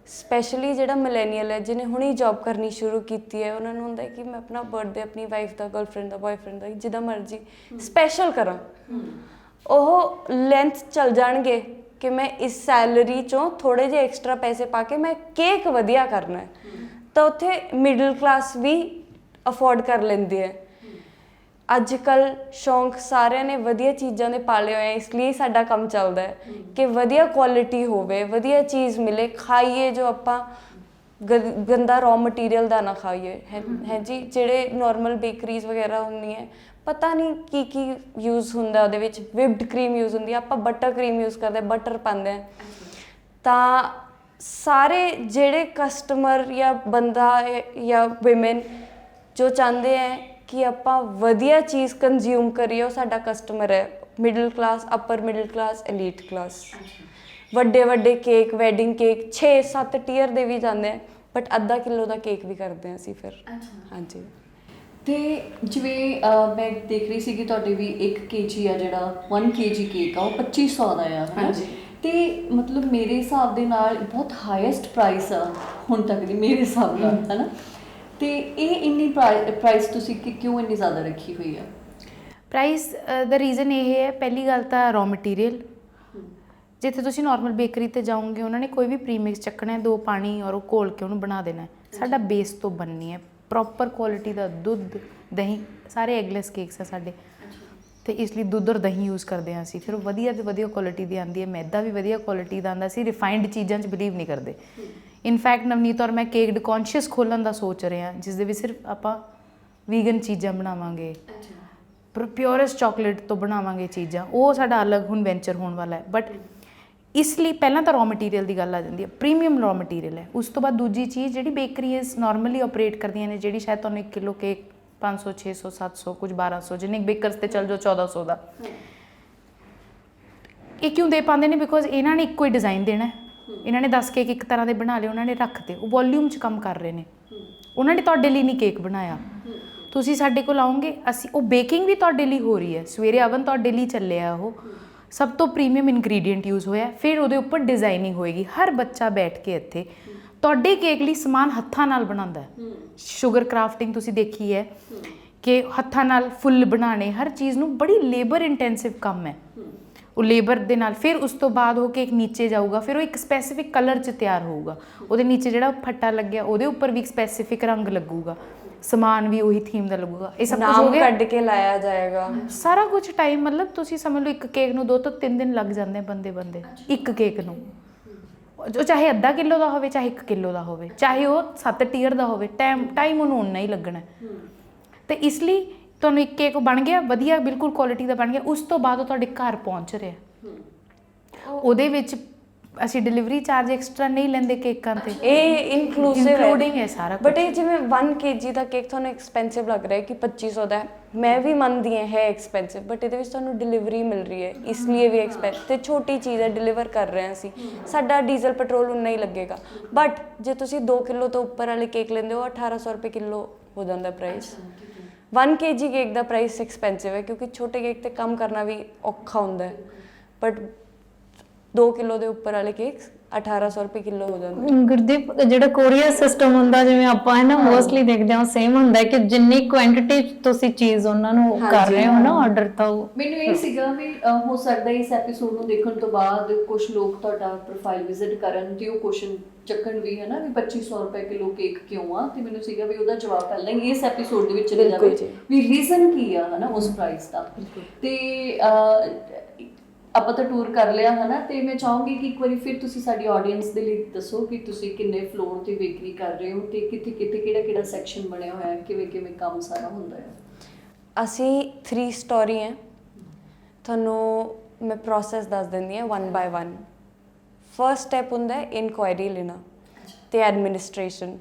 B: ਸਪੈਸ਼ਲੀ ਜਿਹੜਾ ਮਿਲੇਨੀਅਲ ਹੈ, ਜਿਹਨੇ ਹੁਣੇ ਜੌਬ ਕਰਨੀ ਸ਼ੁਰੂ ਕੀਤੀ ਹੈ, ਉਹਨਾਂ ਨੂੰ ਹੁੰਦਾ ਕਿ ਮੈਂ ਆਪਣਾ ਬਰਥਡੇ ਆਪਣੀ ਵਾਈਫ ਦਾ, ਗਰਲਫ੍ਰੈਂਡ ਦਾ, ਬॉयਫ੍ਰੈਂਡ ਦਾ, ਜਿੱਦਾਂ ਮਰਜ਼ੀ ਸਪੈਸ਼ਲ ਕਰਾਂ। ਉਹ ਲੈਂਥ ਚੱਲ ਜਾਣਗੇ ਕਿ ਮੈਂ ਇਸ ਸੈਲਰੀ 'ਚੋਂ ਥੋੜ੍ਹੇ ਜਿਹੇ ਐਕਸਟਰਾ ਪੈਸੇ ਪਾ ਕੇ ਮੈਂ ਕੇਕ ਵਧੀਆ ਕਰਨਾ ਹੈ। ਤਾਂ ਉੱਥੇ ਮਿਡਲ ਕਲਾਸ ਵੀ ਅਫੋਰਡ ਕਰ ਲੈਂਦੇ ਹੈ। ਅੱਜ ਕੱਲ ਸ਼ੌਂਕ ਸਾਰਿਆਂ ਨੇ ਵਧੀਆ ਚੀਜ਼ਾਂ ਦੇ ਪਾਲੇ ਹੋਏ ਆ, ਇਸ ਲਈ ਸਾਡਾ ਕੰਮ ਚੱਲਦਾ ਹੈ ਕਿ ਵਧੀਆ ਕੁਆਲਿਟੀ ਹੋਵੇ, ਵਧੀਆ ਚੀਜ਼ ਮਿਲੇ, ਖਾਈਏ ਜੋ ਆਪਾਂ ਗੰਦਾ ਰॉ ਮਟੀਰੀਅਲ ਦਾ ਨਾ ਖਾਈਏ ਹੈ ਜੀ। ਜਿਹੜੇ ਨਾਰਮਲ ਬੇਕਰੀਜ਼ ਵਗੈਰਾ ਹੁੰਦੀਆਂ ਪਤਾ ਨਹੀਂ ਕੀ ਯੂਜ਼ ਹੁੰਦਾ ਉਹਦੇ ਵਿੱਚ, ਵਿਪਡ ਕਰੀਮ ਯੂਜ਼ ਹੁੰਦੀ ਆ, ਆਪਾਂ ਬਟਰ ਕਰੀਮ ਯੂਜ਼ ਕਰਦੇ, ਬਟਰ ਪਾਉਂਦੇ ਆ। ਤਾਂ ਸਾਰੇ ਜਿਹੜੇ ਕਸਟਮਰ ਜਾਂ ਬੰਦਾ ਜਾਂ ਵਿਮਨ ਜੋ ਚਾਹੁੰਦੇ ਹੈ ਕਿ ਆਪਾਂ ਵਧੀਆ ਚੀਜ਼ ਕੰਜ਼ਿਊਮ ਕਰੀਏ, ਉਹ ਸਾਡਾ ਕਸਟਮਰ ਹੈ। ਮਿਡਲ ਕਲਾਸ, ਅਪਰ ਮਿਡਲ ਕਲਾਸ, ਐਲੀਟ ਕਲਾਸ। ਵੱਡੇ ਵੱਡੇ ਕੇਕ, ਵੈਡਿੰਗ ਕੇਕ 6-7 ਟੀਅਰ ਦੇ ਵੀ ਜਾਂਦੇ ਆ, ਬਟ ਅੱਧਾ ਕਿਲੋ ਦਾ ਕੇਕ ਵੀ ਕਰਦੇ ਹਾਂ ਅਸੀਂ ਫਿਰ। ਹਾਂਜੀ।
C: ਤੇ ਜਿਵੇਂ ਮੈਂ ਦੇਖ ਰਹੀ ਸੀ ਕਿ ਤੁਹਾਡੇ ਵੀ 1 kg ਆ ਜਿਹੜਾ 1 kg ਕੇਕ ਆ ਉਹ 2500 ਦਾ ਆ, ਹੈ ਨਾ? ਤੇ ਮਤਲਬ ਮੇਰੇ ਹਿਸਾਬ ਦੇ ਨਾਲ ਬਹੁਤ ਹਾਈਐਸਟ ਪ੍ਰਾਈਸ ਆ ਹੁਣ ਤੱਕ ਦੀ ਮੇਰੇ ਹਿਸਾਬ ਨਾਲ, ਹੈ ਨਾ? ਤੇ ਇਹ ਇੰਨੀ ਪ੍ਰਾਈਸ ਤੁਸੀਂ ਕਿਉਂ ਇੰਨੀ ਜ਼ਿਆਦਾ ਰੱਖੀ ਹੋਈ ਆ?
A: ਪ੍ਰਾਈਸ ਦਾ ਰੀਜ਼ਨ ਇਹ ਹੈ, ਪਹਿਲੀ ਗੱਲ ਤਾਂ ਰॉ ਮਟੀਰੀਅਲ। ਜਿੱਥੇ ਤੁਸੀਂ ਨਾਰਮਲ ਬੇਕਰੀ ਤੇ ਜਾਓਗੇ ਉਹਨਾਂ ਨੇ ਕੋਈ ਵੀ ਪ੍ਰੀਮਿਕਸ ਚੱਕਣਾ ਹੈ, 2 ਪਾਣੀ ਔਰ ਉਹ ਘੋਲ ਕੇ ਉਹਨੂੰ ਬਣਾ ਦੇਣਾ ਹੈ। ਸਾਡਾ ਬੇਸ ਤੋਂ ਬਣਨੀ ਹੈ, ਪ੍ਰੋਪਰ ਕੁਆਲਿਟੀ ਦਾ ਦੁੱਧ, ਦਹੀਂ, ਸਾਰੇ ਐਗਲੈਸ ਕੇਕਸ ਆ ਸਾਡੇ, ਤੇ ਇਸ ਲਈ ਦੁੱਧ ਔਰ ਦਹੀਂ ਯੂਜ਼ ਕਰਦੇ ਹਾਂ ਅਸੀਂ। ਫਿਰ ਉਹ ਵਧੀਆ ਤੋਂ ਵਧੀਆ ਕੁਆਲਿਟੀ ਦੀ ਆਉਂਦੀ ਹੈ, ਮੈਦਾ ਵੀ ਵਧੀਆ ਕੁਆਲਿਟੀ ਦਾ ਆਉਂਦਾ। ਅਸੀਂ ਰਿਫਾਈਨਡ ਚੀਜ਼ਾਂ 'ਚ ਬਿਲੀਵ ਨਹੀਂ ਕਰਦੇ। ਇਨਫੈਕਟ ਨਵਨੀਤ ਔਰ ਮੈਂ ਕੇਕ ਡਿਕੌਂਸ਼ੀਅਸ ਖੋਲ੍ਹਣ ਦਾ ਸੋਚ ਰਹੇ ਹਾਂ, ਜਿਸ ਦੇ ਵਿੱਚ ਸਿਰਫ ਆਪਾਂ ਵੀਗਨ ਚੀਜ਼ਾਂ ਬਣਾਵਾਂਗੇ, ਪਿਓਰੈਸਟ ਚਾਕਲੇਟ ਤੋਂ ਬਣਾਵਾਂਗੇ ਚੀਜ਼ਾਂ। ਉਹ ਸਾਡਾ ਅਲੱਗ ਹੁਣ ਵੈਂਚਰ ਹੋਣ ਵਾਲਾ ਹੈ। ਬਟ ਇਸ ਲਈ ਪਹਿਲਾਂ ਤਾਂ ਰॉ ਮਟੀਰੀਅਲ ਦੀ ਗੱਲ ਆ ਜਾਂਦੀ ਹੈ, ਪ੍ਰੀਮੀਅਮ ਰॉ ਮਟੀਰੀਅਲ ਹੈ। ਉਸ ਤੋਂ ਬਾਅਦ ਦੂਜੀ ਚੀਜ਼ ਜਿਹੜੀ ਬੇਕਰੀਜ਼ ਨਾਰਮਲੀ ਆਪਰੇਟ ਕਰਦੀਆਂ ਨੇ, ਜਿਹੜੀ ਸ਼ਾਇਦ ਤੁਹਾਨੂੰ 1 ਕਿਲੋ ਕੇਕ 500, 600, 700, ਕੁਝ 1200, ਜਿੰਨੇ ਬੇਕਰਸ ਤੇ ਚੱਲ ਜਾਓ 1400 ਦਾ। ਇਹ ਕਿਉਂ ਦੇ ਪਾਉਂਦੇ ਨੇ? ਬਿਕੋਜ਼ ਇਹਨਾਂ ਨੇ ਇੱਕੋ ਹੀ ਡਿਜ਼ਾਈਨ ਦੇਣਾ, ਇਹਨਾਂ ਨੇ 10 ਕੇਕ ਇੱਕ ਤਰ੍ਹਾਂ ਦੇ ਬਣਾ ਲਏ, ਉਹਨਾਂ ਨੇ ਰੱਖਤੇ, ਉਹ ਵੋਲਿਊਮ 'ਚ ਕੰਮ ਕਰ ਰਹੇ ਨੇ। ਉਹਨਾਂ ਨੇ ਤੁਹਾਡੇ ਲਈ ਨਹੀਂ ਕੇਕ ਬਣਾਇਆ। ਤੁਸੀਂ ਸਾਡੇ ਕੋਲ ਆਓਗੇ, ਅਸੀਂ ਉਹ ਬੇਕਿੰਗ ਵੀ ਤੁਹਾਡੇ ਲਈ ਹੋ ਰਹੀ ਹੈ, ਸਵੇਰੇ ਅਵਨ ਤੁਹਾਡੇ ਲਈ ਚੱਲਿਆ, ਉਹ ਸਭ ਤੋਂ ਪ੍ਰੀਮੀਅਮ ਇਨਗਰੀਡੀਐਂਟ ਯੂਜ਼ ਹੋਇਆ, ਫਿਰ ਉਹਦੇ ਉੱਪਰ ਡਿਜ਼ਾਈਨਿੰਗ ਹੋਏਗੀ। ਹਰ ਬੱਚਾ ਬੈਠ ਕੇ ਇੱਥੇ ਤੁਹਾਡੇ ਕੇਕ ਲਈ ਸਮਾਨ ਹੱਥਾਂ ਨਾਲ ਬਣਾਉਂਦਾ ਹੈ। ਸ਼ੂਗਰ ਕਰਾਫਟਿੰਗ ਤੁਸੀਂ ਦੇਖੀ ਹੈ ਕਿ ਹੱਥਾਂ ਨਾਲ ਫੁੱਲ ਬਣਾਉਣੇ, ਹਰ ਚੀਜ਼ ਨੂੰ ਬੜੀ ਲੇਬਰ ਇੰਟੈਂਸਿਵ ਕੰਮ ਹੈ। ਉਹ ਲੇਬਰ ਦੇ ਨਾਲ ਫਿਰ ਉਸ ਤੋਂ ਬਾਅਦ ਉਹ ਕੇਕ ਨੀਚੇ ਜਾਊਗਾ, ਫਿਰ ਉਹ ਇੱਕ ਸਪੈਸੀਫਿਕ ਕਲਰ 'ਚ ਤਿਆਰ ਹੋਊਗਾ। ਉਹਦੇ ਨੀਚੇ ਜਿਹੜਾ ਫੱਟਾ ਲੱਗਿਆ ਉਹਦੇ ਉੱਪਰ ਵੀ ਇੱਕ ਸਪੈਸੀਫਿਕ ਰੰਗ ਲੱਗੂਗਾ, ਸਮਾਨ ਵੀ ਉਹੀ ਥੀਮ ਦਾ ਲੱਗੂਗਾ। ਇਹ ਸਭ ਕੁਝ ਹੋ ਗਿਆ,
B: ਕੱਢ ਕੇ ਲਾਇਆ ਜਾਏਗਾ
A: ਸਾਰਾ ਕੁਝ ਟਾਈਮ। ਮਤਲਬ ਤੁਸੀਂ ਸਮਝ ਲਓ ਇੱਕ ਕੇਕ ਨੂੰ 2 ਤੋਂ 3 ਦਿਨ ਲੱਗ ਜਾਂਦੇ ਬੰਦੇ ਇੱਕ ਕੇਕ ਨੂੰ। ਉਹ ਚਾਹੇ ਅੱਧਾ ਕਿਲੋ ਦਾ ਹੋਵੇ, ਚਾਹੇ 1 ਕਿਲੋ ਦਾ ਹੋਵੇ, ਚਾਹੇ ਉਹ 7 ਟੀਅਰ ਦਾ ਹੋਵੇ, ਟਾਈਮ ਉਹਨੂੰ ਓਨਾ ਹੀ ਲੱਗਣਾ। ਤੇ ਇਸ ਲਈ ਤੁਹਾਨੂੰ ਇੱਕ ਕੇਕ ਬਣ ਗਿਆ ਵਧੀਆ, ਬਿਲਕੁਲ ਕੁਆਲਿਟੀ ਦਾ ਬਣ ਗਿਆ, ਉਸ ਤੋਂ ਬਾਅਦ ਉਹ ਤੁਹਾਡੇ ਘਰ ਪਹੁੰਚ ਰਿਹਾ। ਉਹਦੇ ਵਿੱਚ ਅਸੀਂ ਡਿਲੀਵਰੀ ਚਾਰਜ ਐਕਸਟਰਾ ਨਹੀਂ ਲੈਂਦੇ ਕੇਕਾਂ ਤੇ,
B: ਇਹ
A: ਇਨਕਲੂਡਿੰਗ ਹੈ ਸਾਰਾ ਕੁਝ।
B: ਬਟ ਇਹ ਜਿਵੇਂ 1 kg ਦਾ ਕੇਕ ਤੁਹਾਨੂੰ ਐਕਸਪੈਂਸਿਵ ਲੱਗ ਰਿਹਾ ਕਿ 2500 ਦਾ, ਮੈਂ ਵੀ ਮੰਨਦੀ ਹਾਂ ਹੈ ਐਕਸਪੈਂਸਿਵ, ਬਟ ਇਹਦੇ ਵਿੱਚ ਤੁਹਾਨੂੰ ਡਿਲੀਵਰੀ ਮਿਲ ਰਹੀ ਹੈ, ਇਸ ਲਈ ਵੀ ਐਕਸਪੈਂਸਿਵ। ਤੇ ਛੋਟੀ ਚੀਜ਼ ਹੈ, ਡਿਲੀਵਰ ਕਰ ਰਹੇ ਹਾਂ ਅਸੀਂ, ਸਾਡਾ ਡੀਜ਼ਲ ਪੈਟਰੋਲ ਉਨਾ ਹੀ ਲੱਗੇਗਾ। ਬਟ ਜੇ ਤੁਸੀਂ 2 ਕਿਲੋ ਤੋਂ ਉੱਪਰ ਵਾਲੇ ਕੇਕ ਲੈਂਦੇ ਹੋ, 1800 ਰੁਪਏ ਕਿਲੋ ਹੋ ਜਾਂਦਾ ਪ੍ਰਾਈਸ। 1 kg ਕੇਕ ਦਾ ਪ੍ਰਾਈਸ ਐਕਸਪੈਂਸਿਵ ਹੈ, ਕਿਉਂਕਿ ਛੋਟੇ ਕੇਕ ਤੇ ਕੰਮ ਕਰਨਾ ਵੀ ਔਖਾ ਹੁੰਦਾ ਹੈ। ਬਟ 2 ਕਿਲੋ ਦੇ ਉੱਪਰ ਵਾਲੇ ਕੇਕ 1800 ਰੁਪਏ ਕਿਲੋ ਹੋ ਜਾਂਦੇ।
D: ਗੁਰਦੀਪ, ਜਿਹੜਾ ਕੋਰੀਅਰ ਸਿਸਟਮ ਹੁੰਦਾ, ਜਿਵੇਂ ਆਪਾਂ ਹੈ ਨਾ ਮੋਸਟਲੀ ਦੇਖਦੇ ਹਾਂ, ਸੇਮ ਹੁੰਦਾ ਕਿ ਜਿੰਨੀ ਕੁਆਂਟੀਟੀ ਤੁਸੀਂ ਚੀਜ਼ ਉਹਨਾਂ ਨੂੰ ਕਰ ਰਹੇ ਹੋ ਨਾ ਆਰਡਰ, ਤਾਂ
C: ਮੈਨੂੰ ਇਹ ਸੀਗਾ ਵੀ ਹੋ ਸਕਦਾ ਇਸ ਐਪੀਸੋਡ ਨੂੰ ਦੇਖਣ ਤੋਂ ਬਾਅਦ ਕੁਝ ਲੋਕ ਤੁਹਾਡਾ ਪ੍ਰੋਫਾਈਲ ਵਿਜ਼ਿਟ ਕਰਨ ਤੇ ਉਹ ਕੁਐਸਚਨ ਚੱਕਣ ਵੀ, ਹੈ ਨਾ, ਵੀ 2500 ਰੁਪਏ ਕਿਲੋ ਕੇਕ ਕਿਉਂ ਆ। ਤੇ ਮੈਨੂੰ ਸੀਗਾ ਵੀ ਉਹਦਾ ਜਵਾਬ ਪਹਿਲਾਂ ਹੀ ਇਸ ਐਪੀਸੋਡ ਦੇ ਵਿੱਚ ਚਲੇ ਜਾਵੇ ਵੀ ਰੀਜ਼ਨ ਕੀ ਆ, ਹੈ ਨਾ, ਉਸ ਪ੍ਰਾਈਸ ਦਾ। ਤੇ ਆਪਾਂ ਤਾਂ ਟੂਰ ਕਰ ਲਿਆ, ਹੈ ਨਾ, ਤੇ ਮੈਂ ਚਾਹੂੰਗੀ ਕਿ ਇੱਕ ਵਾਰੀ ਫਿਰ ਤੁਸੀਂ ਸਾਡੀ ਆਡੀਅנס ਦੇ ਲਈ ਦੱਸੋ ਕਿ ਤੁਸੀਂ ਕਿੰਨੇ ਫਲੋਰ ਤੇ ਬੇਕਰੀ ਕਰ ਰਹੇ ਹੋ ਤੇ ਕਿੱਥੇ ਕਿੱਥੇ ਕਿਹੜਾ ਸੈਕਸ਼ਨ ਬਣਿਆ ਹੋਇਆ ਹੈ, ਕਿਵੇਂ ਕੰਮ ਸਾਰਾ ਹੁੰਦਾ ਹੈ।
B: ਅਸੀਂ 3 ਸਟੋਰੀ ਹੈ, ਤੁਹਾਨੂੰ ਮੈਂ ਪ੍ਰੋਸੈਸ ਦੱਸ ਦਿੰਦੀ ਹਾਂ 1 by 1। ਫਰਸਟ ਸਟੈਪ ਹੁੰਦਾ ਹੈ ਇਨਕੁਆਇਰੀ ਲੈਣਾ ਤੇ ਐਡਮਿਨਿਸਟ੍ਰੇਸ਼ਨ।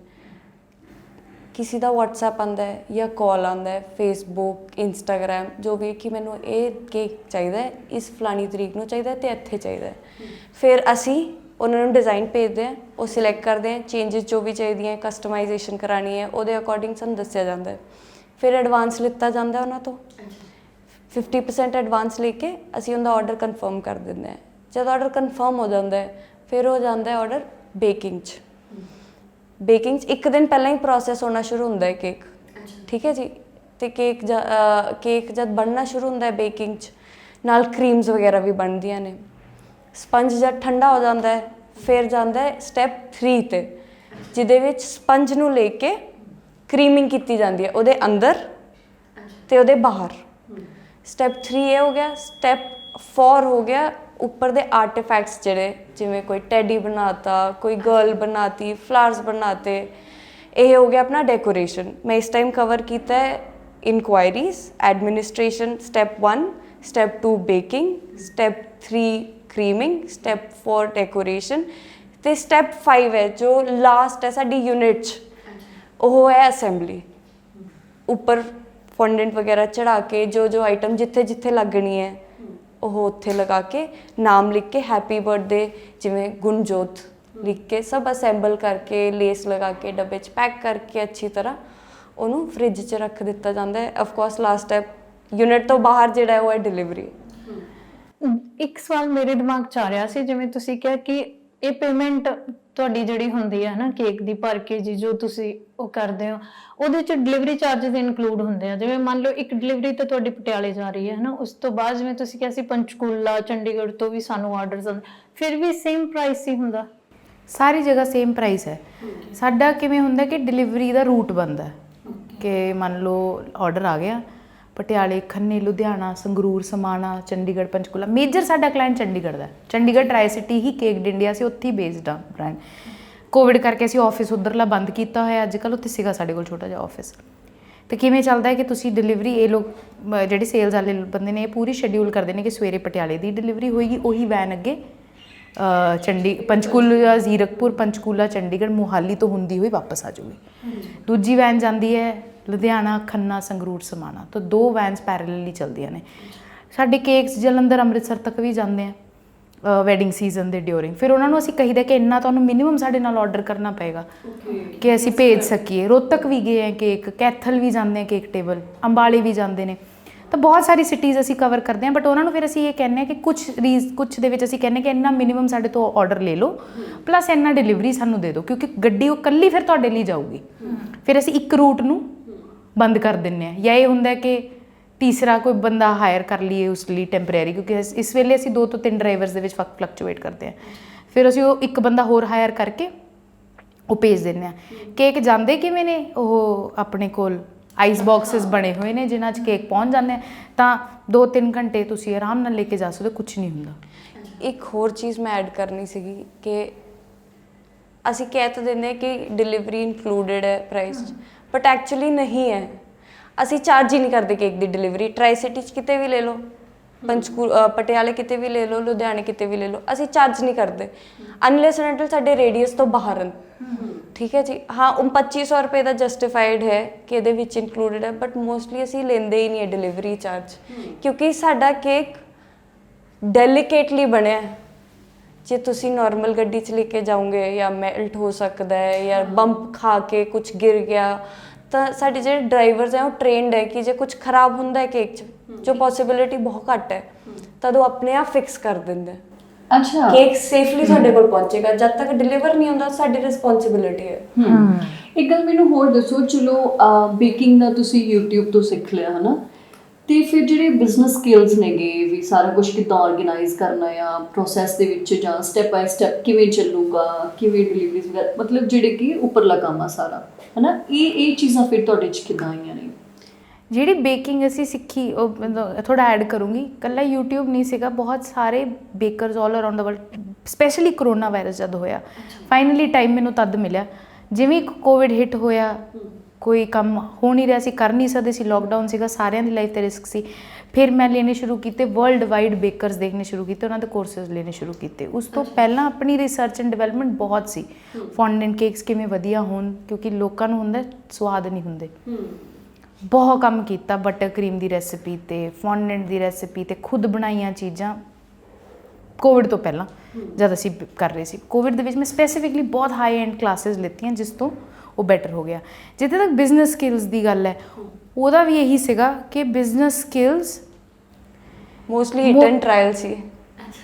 B: ਕਿਸੇ ਦਾ WhatsApp ਆਉਂਦਾ ਹੈ ਜਾਂ ਕਾਲ ਆਉਂਦਾ ਹੈ, ਫੇਸਬੁੱਕ, ਇੰਸਟਾਗ੍ਰਾਮ, ਜੋ ਵੀ, ਕਿ ਮੈਨੂੰ ਇਹ ਕੇਕ ਚਾਹੀਦਾ ਹੈ, ਇਸ ਫਲਾਣੀ ਤਰੀਕ ਨੂੰ ਚਾਹੀਦਾ ਤੇ ਇੱਥੇ ਚਾਹੀਦਾ ਹੈ। ਫਿਰ ਅਸੀਂ ਉਹਨਾਂ ਨੂੰ ਡਿਜ਼ਾਈਨ ਭੇਜਦੇ ਹਾਂ, ਉਹ ਸਿਲੈਕਟ ਕਰਦੇ ਹਾਂ, ਚੇਂਜਸ ਜੋ ਵੀ ਚਾਹੀਦੀਆਂ, ਕਸਟਮਾਈਜ਼ੇਸ਼ਨ ਕਰਾਉਣੀ ਹੈ, ਉਹਦੇ ਅਕੋਰਡਿੰਗ ਸਾਨੂੰ ਦੱਸਿਆ ਜਾਂਦਾ ਹੈ। ਫਿਰ ਐਡਵਾਂਸ ਲਿੱਤਾ ਜਾਂਦਾ ਉਹਨਾਂ ਤੋਂ, 50% ਐਡਵਾਂਸ ਲੈ ਕੇ ਅਸੀਂ ਉਹਦਾ ਆਰਡਰ ਕਨਫਰਮ ਕਰ ਦਿੰਦੇ ਹਾਂ। ਜਦ ਆਰਡਰ ਕਨਫਰਮ ਹੋ ਜਾਂਦਾ ਹੈ, ਫਿਰ ਹੋ ਜਾਂਦਾ ਹੈ ਆਰਡਰ ਬੇਕਿੰਗ 'ਚ। ਬੇਕਿੰਗ 'ਚ 1 ਦਿਨ ਪਹਿਲਾਂ ਹੀ ਪ੍ਰੋਸੈਸ ਹੋਣਾ ਸ਼ੁਰੂ ਹੁੰਦਾ ਹੈ ਕੇਕ, ਠੀਕ ਹੈ ਜੀ। ਤੇ ਕੇਕ ਜਦ ਬਣਨਾ ਸ਼ੁਰੂ ਹੁੰਦਾ ਹੈ ਬੇਕਿੰਗ 'ਚ, ਨਾਲ ਕਰੀਮਸ ਵਗੈਰਾ ਵੀ ਬਣਦੀਆਂ ਨੇ। ਸਪੰਜ ਜਦ ਠੰਡਾ ਹੋ ਜਾਂਦਾ ਹੈ, ਫਿਰ ਜਾਂਦਾ ਹੈ ਸਟੈਪ 3 ਤੇ, ਜਿਹਦੇ ਵਿੱਚ ਸਪੰਜ ਨੂੰ ਲੈ ਕੇ ਕਰੀਮਿੰਗ ਕੀਤੀ ਜਾਂਦੀ ਹੈ ਉਹਦੇ ਅੰਦਰ, ਤੇ ਉਹਦੇ ਬਾਹਰ। ਸਟੈਪ 3 ਇਹ ਹੋ ਗਿਆ। ਸਟੈਪ 4 ਹੋ ਗਿਆ ਉੱਪਰ ਦੇ ਆਰਟੀਫੈਕਟਸ ਜਿਹੜੇ, ਜਿਵੇਂ ਕੋਈ ਟੈਡੀ ਬਣਾਤਾ, ਕੋਈ ਗਰਲ ਬਣਾਤੀ, ਫਲਾਵਰਸ ਬਣਾਤੇ, ਇਹ ਹੋ ਗਿਆ ਆਪਣਾ ਡੈਕੋਰੇਸ਼ਨ। ਮੈਂ ਇਸ ਟਾਈਮ ਕਵਰ ਕੀਤਾ ਹੈ inquiries, administration step 1, step 2 baking, step 3 creaming, step 4 decoration ਤੇ ਸਟੈਪ 5 ਹੈ ਜੋ ਲਾਸਟ ਹੈ ਸਾਡੀ ਯੂਨਿਟ 'ਚ, ਉਹ ਹੈ ਅਸੈਂਬਲੀ। ਉੱਪਰ ਫੌਂਡੈਂਟ ਵਗੈਰਾ ਚੜਾ ਕੇ ਜੋ ਆਈਟਮ ਜਿੱਥੇ ਜਿੱਥੇ ਲੱਗਣੀ ਹੈ ਉਹ ਉੱਥੇ ਲਗਾ ਕੇ ਨਾਮ ਲਿਖ ਕੇ ਹੈਪੀ ਬਰਥਡੇ ਜਿਵੇਂ ਗੁਣਜੋਤ ਲਿਖ ਕੇ ਸਭ ਅਸੈਂਬਲ ਕਰਕੇ ਲੇਸ ਲਗਾ ਕੇ ਡੱਬੇ 'ਚ ਪੈਕ ਕਰਕੇ ਅੱਛੀ ਤਰ੍ਹਾਂ ਉਹਨੂੰ ਫ੍ਰਿਜ 'ਚ ਰੱਖ ਦਿੱਤਾ ਜਾਂਦਾ ਹੈ। Of course last step unit ਤੋਂ ਬਾਹਰ ਜਿਹੜਾ ਹੈ ਉਹ ਹੈ ਡਿਲੀਵਰੀ।
D: ਇੱਕ ਸਵਾਲ ਮੇਰੇ ਦਿਮਾਗ 'ਚ ਆ ਰਿਹਾ ਸੀ, ਜਿਵੇਂ ਤੁਸੀਂ ਕਿਹਾ ਕਿ ਇਹ ਪੇਮੈਂਟ ਤੁਹਾਡੀ ਜਿਹੜੀ ਹੁੰਦੀ ਹੈ ਨਾ ਕੇਕ ਦੀ ਪਰ ਕੇਜੀ ਜੋ ਤੁਸੀਂ ਉਹ ਕਰਦੇ ਹੋ, ਉਹਦੇ 'ਚ ਡਿਲੀਵਰੀ ਚਾਰजेस ਇਨਕਲੂਡ ਹੁੰਦੇ ਆ। ਜਿਵੇਂ ਮੰਨ ਲਓ ਇੱਕ ਡਿਲੀਵਰੀ ਤਾਂ ਤੁਹਾਡੀ ਪਟਿਆਲੇ ਜਾ ਰਹੀ ਹੈ ਨਾ, ਉਸ ਤੋਂ ਬਾਅਦ ਜਿਵੇਂ ਤੁਸੀਂ ਕਿਹਾ ਸੀ ਪੰਚਕੂਲਾ ਚੰਡੀਗੜ੍ਹ ਤੋਂ ਵੀ ਸਾਨੂੰ ਆਰਡਰਸ ਆਉਂਦੇ, ਫਿਰ ਵੀ ਸੇਮ ਪ੍ਰਾਈਸ ਹੀ ਹੁੰਦਾ?
A: ਸਾਰੀ ਜਗ੍ਹਾ ਸੇਮ ਪ੍ਰਾਈਸ ਹੈ। ਸਾਡਾ ਕਿਵੇਂ ਹੁੰਦਾ ਕਿ ਡਿਲੀਵਰੀ ਦਾ ਰੂਟ ਬਣਦਾ ਕਿ ਮੰਨ ਲਓ ਆਰਡਰ ਆ ਗਿਆ ਪਟਿਆਲੇ, ਖੰਨੇ, ਲੁਧਿਆਣਾ, ਸੰਗਰੂਰ, ਸਮਾਣਾ, ਚੰਡੀਗੜ੍ਹ, ਪੰਚਕੂਲਾ। ਮੇਜਰ ਸਾਡਾ ਕਲਾਇੰਟ ਚੰਡੀਗੜ੍ਹ ਦਾ, ਚੰਡੀਗੜ੍ਹ ਟਰਾਈ ਸਿਟੀ ਹੀ ਕੇਕ ਇੰਡੀਆ ਸੀ, ਉੱਥੇ ਹੀ ਬੇਸਡ ਆ ਬ੍ਰਾਂਡ। ਕੋਵਿਡ ਕਰਕੇ ਅਸੀਂ ਆਫਿਸ ਉੱਧਰਲਾ ਬੰਦ ਕੀਤਾ ਹੋਇਆ ਅੱਜ ਕੱਲ੍ਹ, ਉੱਥੇ ਸੀਗਾ ਸਾਡੇ ਕੋਲ ਛੋਟਾ ਜਿਹਾ ਆਫਿਸ। ਤੇ ਕਿਵੇਂ ਚੱਲਦਾ ਹੈ ਕਿ ਤੁਸੀਂ ਡਿਲੀਵਰੀ, ਇਹ ਲੋਕ ਜਿਹੜੇ ਸੇਲਸ ਵਾਲੇ ਬੰਦੇ ਨੇ ਇਹ ਪੂਰੀ ਸ਼ੈਡਿਊਲ ਕਰਦੇ ਨੇ ਕਿ ਸਵੇਰੇ ਪਟਿਆਲੇ ਦੀ ਡਿਲੀਵਰੀ ਹੋਏਗੀ, ਉਹੀ ਵੈਨ ਅੱਗੇ ਪੰਚਕੂਲਾ, ਜ਼ੀਰਕਪੁਰ, ਪੰਚਕੂਲਾ, ਚੰਡੀਗੜ੍ਹ, ਮੋਹਾਲੀ ਤੋਂ ਹੁੰਦੀ ਹੋਈ ਵਾਪਸ ਆ ਜਾਊਗੀ। ਦੂਜੀ ਵੈਨ ਜਾਂਦੀ ਹੈ ਲੁਧਿਆਣਾ, ਖੰਨਾ, ਸੰਗਰੂਰ, ਸਮਾਣਾ ਤੋਂ 2 ਵੈਨਸ ਪੈਰਲਲੀ ਚੱਲਦੀਆਂ ਨੇ। ਸਾਡੇ ਕੇਕਸ ਜਲੰਧਰ, ਅੰਮ੍ਰਿਤਸਰ ਤੱਕ ਵੀ ਜਾਂਦੇ ਆ ਵੈਡਿੰਗ ਸੀਜ਼ਨ ਦੇ ਡਿਊਰਿੰਗ। ਫਿਰ ਉਹਨਾਂ ਨੂੰ ਅਸੀਂ ਕਹੀਦਾ ਕਿ ਇੰਨਾ ਤੁਹਾਨੂੰ ਮਿਨੀਮਮ ਸਾਡੇ ਨਾਲ ਆਰਡਰ ਕਰਨਾ ਪਏਗਾ ਕਿ ਅਸੀਂ ਭੇਜ ਸਕੀਏ। ਰੋਹਤਕ ਵੀ ਗਏ ਹੈ ਕੇਕ, ਕੈਥਲ ਵੀ ਜਾਂਦੇ ਆ ਕੇਕ ਟੇਬਲ, ਅੰਬਾਲੇ ਵੀ ਜਾਂਦੇ ਨੇ। ਤਾਂ ਬਹੁਤ ਸਾਰੀ ਸਿਟੀਜ਼ ਅਸੀਂ ਕਵਰ ਕਰਦੇ ਹਾਂ, ਬਟ ਉਹਨਾਂ ਨੂੰ ਫਿਰ ਅਸੀਂ ਇਹ ਕਹਿੰਦੇ ਹਾਂ ਕਿ ਕੁਛ ਦੇ ਵਿੱਚ ਅਸੀਂ ਕਹਿੰਦੇ ਕਿ ਇੰਨਾ ਮਿਨੀਮਮ ਸਾਡੇ ਤੋਂ ਆਰਡਰ ਲੈ ਲਓ, ਪਲੱਸ ਇੰਨਾ ਡਿਲੀਵਰੀ ਸਾਨੂੰ ਦੇ ਦਿਓ, ਕਿਉਂਕਿ ਗੱਡੀ ਉਹ ਇਕੱਲੀ ਫਿਰ ਤੁਹਾਡੇ ਲਈ ਜਾਊਗੀ। ਫਿਰ ਅਸੀਂ ਇੱਕ ਰੂਟ ਨੂੰ ਬੰਦ ਕਰ ਦਿੰਦੇ ਹਾਂ, ਜਾਂ ਇਹ ਹੁੰਦਾ ਕਿ ਤੀਸਰਾ ਕੋਈ ਬੰਦਾ ਹਾਇਰ ਕਰ ਲਈਏ ਉਸ ਲਈ ਟੈਂਪਰੇਰੀ, ਕਿਉਂਕਿ ਇਸ ਵੇਲੇ ਅਸੀਂ 2 ਤੋਂ 3 ਡਰਾਈਵਰਸ ਦੇ ਵਿੱਚ ਫਲਕਚੁਏਟ ਕਰਦੇ ਹਾਂ। ਫਿਰ ਅਸੀਂ ਉਹ ਇੱਕ ਬੰਦਾ ਹੋਰ ਹਾਇਰ ਕਰਕੇ ਉਹ ਭੇਜ ਦਿੰਦੇ ਹਾਂ। ਕੇਕ ਜਾਂਦੇ ਕਿਵੇਂ ਨੇ, ਉਹ ਆਪਣੇ ਕੋਲ ਆਈਸ ਬਾਕਸਿਸ ਬਣੇ ਹੋਏ ਨੇ ਜਿਨ੍ਹਾਂ 'ਚ ਕੇਕ ਪਹੁੰਚ ਜਾਂਦੇ ਆ, ਤਾਂ 2-3 ਘੰਟੇ ਤੁਸੀਂ ਆਰਾਮ ਨਾਲ ਲੈ ਕੇ ਜਾ ਸਕਦੇ ਹੋ, ਕੁਛ ਨਹੀਂ ਹੁੰਦਾ।
B: ਇੱਕ ਹੋਰ ਚੀਜ਼ ਮੈਂ ਐਡ ਕਰਨੀ ਸੀਗੀ ਕਿ ਅਸੀਂ ਕਹਿ ਤਾਂ ਦਿੰਦੇ ਕਿ ਡਿਲੀਵਰੀ ਇਨਕਲੂਡਡ ਹੈ ਪ੍ਰਾਈਸ 'ਚ, ਬਟ ਐਕਚੁਅਲੀ ਨਹੀਂ ਹੈ। ਅਸੀਂ ਚਾਰਜ ਹੀ ਨਹੀਂ ਕਰਦੇ ਕੇਕ ਦੀ ਡਿਲੀਵਰੀ। ਟਰਾਈ ਸਿਟੀ 'ਚ ਕਿਤੇ ਵੀ ਲੈ ਲਓ, ਪਟਿਆਲੇ ਕਿਤੇ ਵੀ ਲੈ ਲਓ, ਲੁਧਿਆਣੇ ਕਿਤੇ ਵੀ ਲੈ ਲਓ, ਅਸੀਂ ਚਾਰਜ ਨਹੀਂ ਕਰਦੇ ਅਨਲੈਸ ਐਂਡ ਅੰਟਿਲ ਸਾਡੇ ਰੇਡੀਅਸ ਤੋਂ ਬਾਹਰ ਹਨ। ਠੀਕ ਹੈ ਜੀ। ਹਾਂ, 2500 ਰੁਪਏ ਦਾ ਜਸਟੀਫਾਈਡ ਹੈ ਕਿ ਇਹਦੇ ਵਿੱਚ ਇਨਕਲੂਡਡ ਹੈ, ਬਟ ਮੋਸਟਲੀ ਅਸੀਂ ਲੈਂਦੇ ਹੀ ਨਹੀਂ ਹੈ ਡਿਲੀਵਰੀ ਚਾਰਜ, ਕਿਉਂਕਿ ਸਾਡਾ ਕੇਕ ਡੈਲੀਕੇਟਲੀ ਬਣਿਆ। ਜੇ ਤੁਸੀਂ ਨਾਰਮਲ ਗੱਡੀ 'ਚ ਲੈ ਕੇ ਜਾਓਗੇ ਜਾਂ ਮੈਲਟ ਹੋ ਸਕਦਾ ਹੈ ਜਾਂ ਬੰਪ ਖਾ ਕੇ ਕੁਝ ਗਿਰ ਗਿਆ, ਤਾਂ ਸਾਡੇ ਜਿਹੜੇ ਡਰਾਈਵਰਸ ਹੈ ਉਹ ਟ੍ਰੇਨਡ ਹੈ ਕਿ ਜੇ ਕੁਝ ਖਰਾਬ ਹੁੰਦਾ ਹੈ ਕੇਕ 'ਚ, ਜੋ ਪੋਸੀਬਿਲਿਟੀ ਬਹੁਤ ਘੱਟ ਹੈ, ਤਦ ਉਹ ਆਪਣੇ ਆਪ ਫਿਕਸ ਕਰ ਦਿੰਦੇ।
C: ਅੱਛਾ,
B: ਕੇਕ ਸੇਫਲੀ ਸਾਡੇ ਕੋਲ ਪਹੁੰਚੇਗਾ। ਜਦ ਤੱਕ ਡਿਲੀਵਰ ਨਹੀਂ ਹੁੰਦਾ ਸਾਡੀ ਰਿਸਪੌਂਸਿਬਿਲਿਟੀ ਹੈ।
C: ਇੱਕ ਗੱਲ ਮੈਨੂੰ ਹੋਰ ਦੱਸੋ, ਚਲੋ ਬੇਕਿੰਗ ਦਾ ਤੁਸੀਂ YouTube ਤੋਂ ਸਿੱਖ ਲਿਆ ਹੈ ਨਾ, ਤੇ ਫਿਰ ਜਿਹੜੇ ਬਿਜ਼ਨਸ ਸਕਿੱਲਸ ਨੇਗੇ ਵੀ ਸਾਰਾ ਕੁਝ ਕਿੱਦਾਂ ਆਰਗੇਨਾਈਜ਼ ਕਰਨਾ ਆ ਪ੍ਰੋਸੈਸ ਦੇ ਵਿੱਚ, ਜਾਂ ਸਟੈਪ ਬਾਈ ਸਟੈਪ ਕਿਵੇਂ ਚੱਲੂਗਾ, ਕਿਵੇਂ ਡਿਲੀਵਰੀਜ਼ ਵਗੈਰਾ, ਮਤਲਬ ਜਿਹੜੇ ਕਿ ਉੱਪਰਲਾ ਕੰਮ ਆ ਸਾਰਾ ਹੈ ਨਾ, ਇਹ ਚੀਜ਼ਾਂ ਫਿਰ ਤੁਹਾਡੇ 'ਚ ਕਿੱਦਾਂ ਆਈਆਂ ਨੇ?
A: ਜਿਹੜੀ ਬੇਕਿੰਗ ਅਸੀਂ ਸਿੱਖੀ ਉਹ ਥੋੜਾ ਐਡ ਕਰੂੰਗੀ, ਇਕੱਲਾ YouTube ਨਹੀਂ ਸੀਗਾ, ਬਹੁਤ ਸਾਰੇ ਬੇਕਰਸ ਆਲ ਅਰਾਊਂਡ ਦਾ ਵਰਲਡ, ਸਪੈਸ਼ਲੀ ਕਰੋਨਾ ਵਾਇਰਸ ਜਦ ਹੋਇਆ, ਫਾਈਨਲੀ ਟਾਈਮ ਮੈਨੂੰ ਤਦ ਮਿਲਿਆ। ਜਿਵੇਂ ਕੋਵਿਡ ਹਿੱਟ ਹੋਇਆ, ਕੋਈ ਕੰਮ ਹੋ ਨਹੀਂ ਰਿਹਾ ਸੀ, ਕਰ ਨਹੀਂ ਸਕਦੇ ਸੀ, ਲੋਕਡਾਊਨ ਸੀਗਾ, ਸਾਰਿਆਂ ਦੀ ਲਾਈਫ 'ਤੇ ਰਿਸਕ ਸੀ। ਫਿਰ ਮੈਂ ਲੈਣੇ ਸ਼ੁਰੂ ਕੀਤੇ, ਵਰਲਡ ਵਾਈਡ ਬੇਕਰਸ ਦੇਖਣੇ ਸ਼ੁਰੂ ਕੀਤੇ, ਉਹਨਾਂ ਦੇ ਕੋਰਸਿਸ ਲੈਣੇ ਸ਼ੁਰੂ ਕੀਤੇ। ਉਸ ਤੋਂ ਪਹਿਲਾਂ ਆਪਣੀ ਰਿਸਰਚ ਐਂਡ ਡਿਵੈਲਪਮੈਂਟ ਬਹੁਤ ਸੀ, ਫੌਂਡੈਂਟ ਕੇਕਸ ਕਿਵੇਂ ਵਧੀਆ ਹੋਣ, ਕਿਉਂਕਿ ਲੋਕਾਂ ਨੂੰ ਹੁੰਦਾ ਸਵਾਦ ਨਹੀਂ ਹੁੰਦੇ। ਬਹੁਤ ਕੰਮ ਕੀਤਾ, ਬਟਰ ਕਰੀਮ ਦੀ ਰੈਸਿਪੀ 'ਤੇ, ਫੌਂਡੈਂਟ ਦੀ ਰੈਸਿਪੀ 'ਤੇ, ਖੁਦ ਬਣਾਈਆਂ ਚੀਜ਼ਾਂ ਕੋਵਿਡ ਤੋਂ ਪਹਿਲਾਂ ਜਦ ਅਸੀਂ ਕਰ ਰਹੇ ਸੀ। ਕੋਵਿਡ ਦੇ ਵਿੱਚ ਮੈਂ ਸਪੈਸੀਫਿਕਲੀ ਬਹੁਤ ਹਾਈ ਐਂਡ ਕਲਾਸਿਸ ਲਿੱਤੀਆਂ ਜਿਸ ਤੋਂ ਉਹ ਬੈਟਰ ਹੋ ਗਿਆ। ਜਿੱਥੇ ਤੱਕ ਬਿਜ਼ਨਸ ਸਕਿੱਲਸ ਦੀ ਗੱਲ ਹੈ, ਉਹਦਾ ਵੀ ਇਹੀ ਸੀਗਾ ਕਿ business skills
B: mostly hit and trial C.